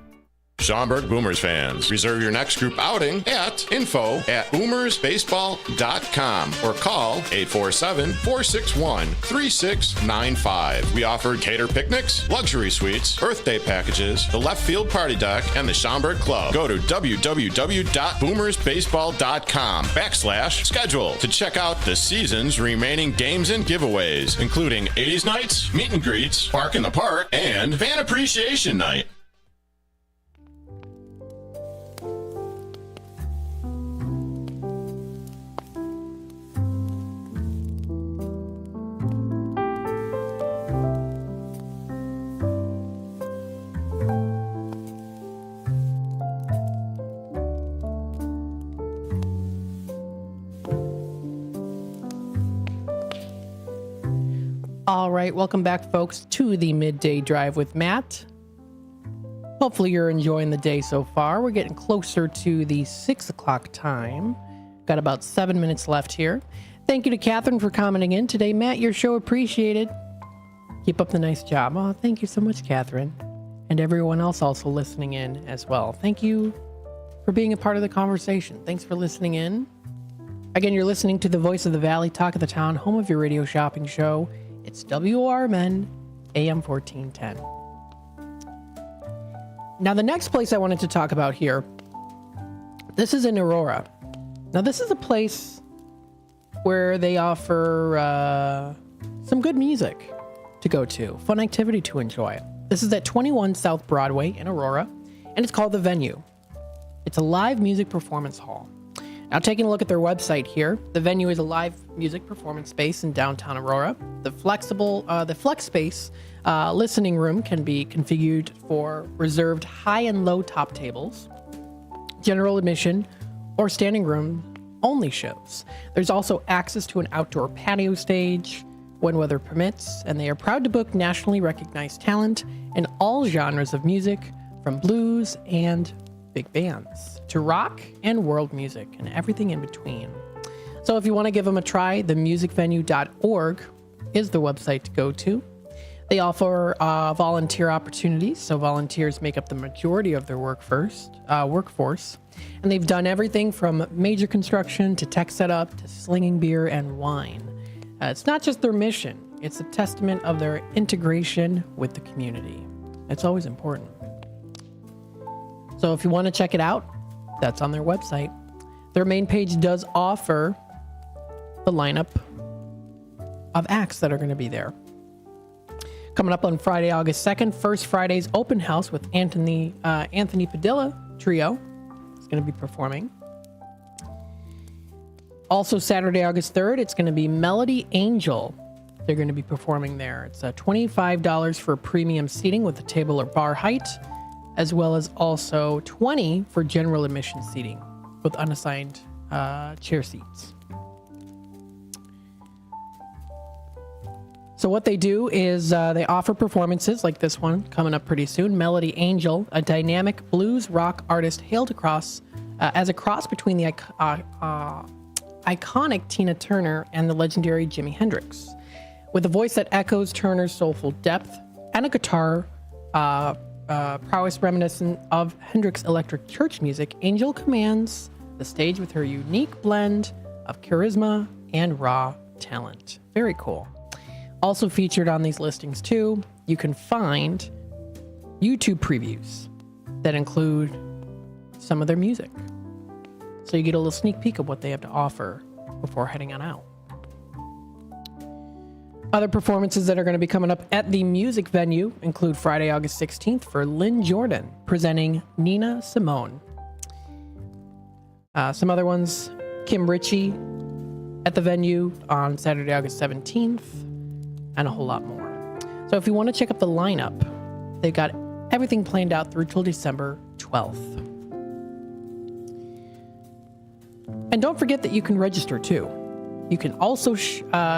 Schaumburg Boomers fans, reserve your next group outing at info@boomersbaseball.com or call 847-461-3695. We offer cater picnics, luxury suites, birthday packages, the left field party deck, and the Schaumburg Club. Go to www.boomersbaseball.com/schedule to check out the season's remaining games and giveaways, including 80s nights, meet and greets, Park in the Park, and Fan Appreciation Night. All right, welcome back, folks, to the Midday Drive with Matt. Hopefully you're enjoying the day so far. We're getting closer to the 6 o'clock time. Got about 7 minutes left here. Thank you to Catherine for commenting in today. Matt, your show appreciated. Keep up the nice job. Oh, thank you so much, Catherine. And everyone else also listening in as well. Thank you for being a part of the conversation. Thanks for listening in. Again, you're listening to the Voice of the Valley, Talk of the Town, home of your radio shopping show. It's WRMN AM 1410. Now, the next place I wanted to talk about here, this is in Aurora. Now, this is a place where they offer some good music to go to, fun activity to enjoy. This is at 21 South Broadway in Aurora, and it's called The Venue. It's a live music performance hall. Now, taking a look at their website here, the Venue is a live music performance space in downtown Aurora. The flex space listening room can be configured for reserved high and low top tables, general admission, or standing room only shows. There's also access to an outdoor patio stage when weather permits, and they are proud to book nationally recognized talent in all genres of music, from blues and big bands to rock and world music and everything in between. So if you want to give them a try, themusicvenue.org is the website to go to. They offer volunteer opportunities, so volunteers make up the majority of their workforce. And they've done everything from major construction to tech setup to slinging beer and wine. It's not just their mission, it's a testament of their integration with the community. It's always important. So if you want to check it out, that's on their website. Their main page does offer the lineup of acts that are going to be there. Coming up on Friday, August 2nd, First Friday's open house with Anthony Padilla Trio is going to be performing. Also Saturday, August 3rd, it's going to be Melody Angel. They're going to be performing there. It's $25 for premium seating with a table or bar height, as well as also $20 for general admission seating with unassigned chair seats. So what they do is they offer performances like this one coming up pretty soon. Melody Angel, a dynamic blues rock artist hailed across as a cross between the iconic Tina Turner and the legendary Jimi Hendrix. With a voice that echoes Turner's soulful depth and a guitar prowess reminiscent of Hendrix' electric church music, Angel commands the stage with her unique blend of charisma and raw talent. Very cool. Also featured on these listings too, you can find YouTube previews that include some of their music. So you get a little sneak peek of what they have to offer before heading on out. Other performances that are going to be coming up at the music venue include Friday, August 16th for Lynn Jordan presenting Nina Simone. Some other ones, Kim Ritchie at the venue on Saturday, August 17th, and a whole lot more. So if you want to check out the lineup, they've got everything planned out through till December 12th. And don't forget that you can register too. You can also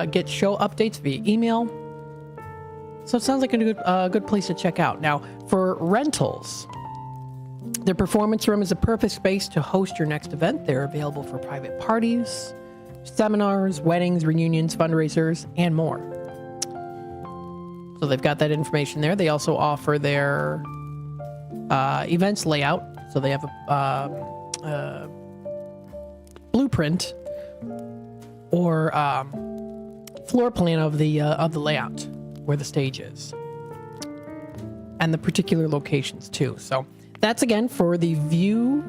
get show updates via email. So it sounds like a good place to check out. Now, for rentals, their performance room is a perfect space to host your next event. They're available for private parties, seminars, weddings, reunions, fundraisers, and more. So they've got that information there. They also offer their events layout. So they have a blueprint or floor plan of the layout where the stage is, and the particular locations too. So that's again for the venue.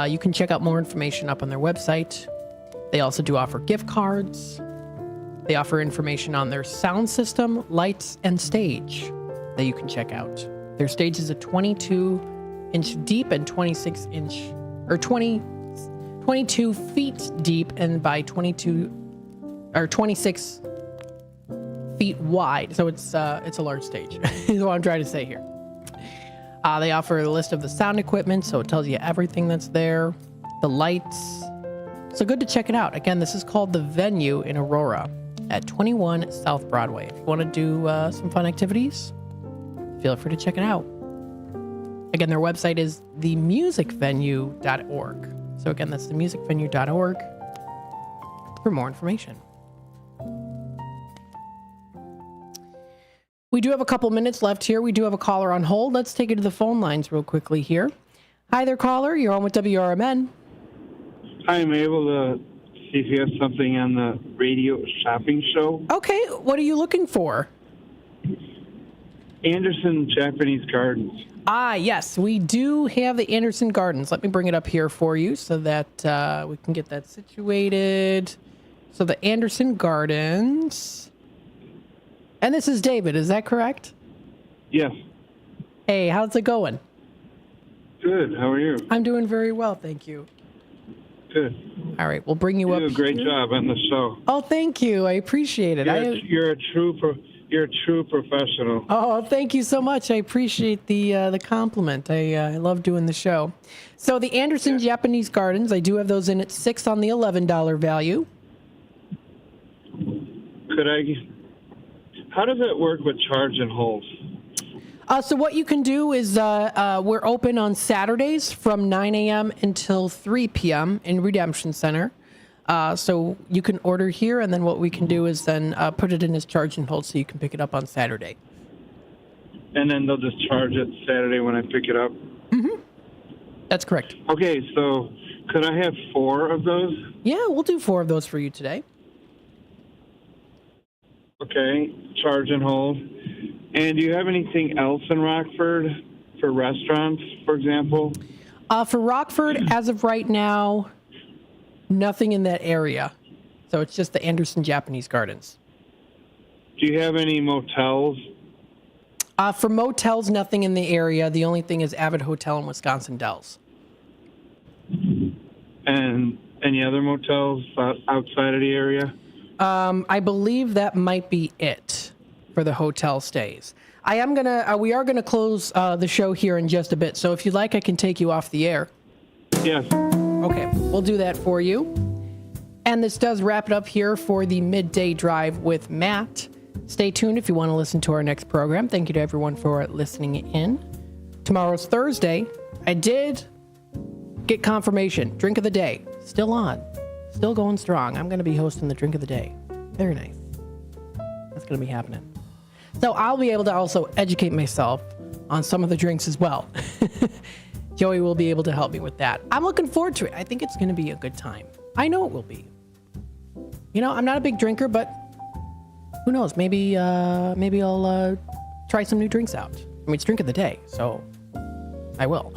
You can check out more information up on their website. They also do offer gift cards. They offer information on their sound system, lights, and stage that you can check out. Their stage is a 22-inch deep and 22 feet deep and by 26 feet wide. So it's a large stage. Is what I'm trying to say here. They offer a list of the sound equipment, so it tells you everything that's there, the lights. So good to check it out. Again, this is called The Venue in Aurora at 21 South Broadway. If you want to do some fun activities, feel free to check it out. Again, their website is themusicvenue.org. So again, that's themusicvenue.org for more information. We do have a couple minutes left here. We do have a caller on hold. Let's take it to the phone lines real quickly here. Hi there, caller. You're on with WRMN. I'm able to see if you have something on the radio shopping show. Okay, what are you looking for? Anderson Japanese Gardens. Ah, yes, we do have the Anderson Gardens. Let me bring it up here for you so that we can get that situated. So the Anderson Gardens. And this is David, is that correct? Yes. Hey, how's it going? Good, how are you? I'm doing very well, thank you. Good. All right, we'll bring you up. You do a great job on the show. Oh, thank you. I appreciate it. You're a true professional. Oh, thank you so much. I appreciate the compliment. I love doing the show. So the Anderson Japanese Gardens, I do have those in at 6 on the $11 value. How does it work with charge and hold? So what you can do is we're open on Saturdays from 9 a.m. until 3 p.m. in Redemption Center. So you can order here, and then what we can do is then put it in as charge and hold so you can pick it up on Saturday. And then they'll just charge it Saturday when I pick it up? Mm-hmm. That's correct. Okay, so could I have 4 of those? Yeah, we'll do 4 of those for you today. Okay, charge and hold. And do you have anything else in Rockford for restaurants, for example? For Rockford, as of right now, nothing in that area. So it's just the Anderson Japanese Gardens. Do you have any motels? For motels, nothing in the area. The only thing is Avid Hotel in Wisconsin Dells. And any other motels outside of the area? I believe that might be it for the hotel stays. We are gonna close the show here in just a bit. So if you'd like, I can take you off the air. Yes. Okay, we'll do that for you. And this does wrap it up here for the Midday Drive with Matt. Stay tuned if you want to listen to our next program. Thank you to everyone for listening in. Tomorrow's Thursday. I did get confirmation. Drink of the Day. Still on. Still going strong. I'm going to be hosting the Drink of the Day. Very nice. That's going to be happening. So I'll be able to also educate myself on some of the drinks as well. Joey will be able to help me with that. I'm looking forward to it. I think it's going to be a good time. I know it will be. You know, I'm not a big drinker, but who knows? Maybe I'll try some new drinks out. I mean, it's Drink of the Day, so I will.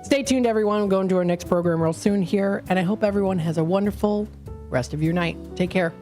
Stay tuned, everyone. We'll go into our next program real soon here, and I hope everyone has a wonderful rest of your night. Take care.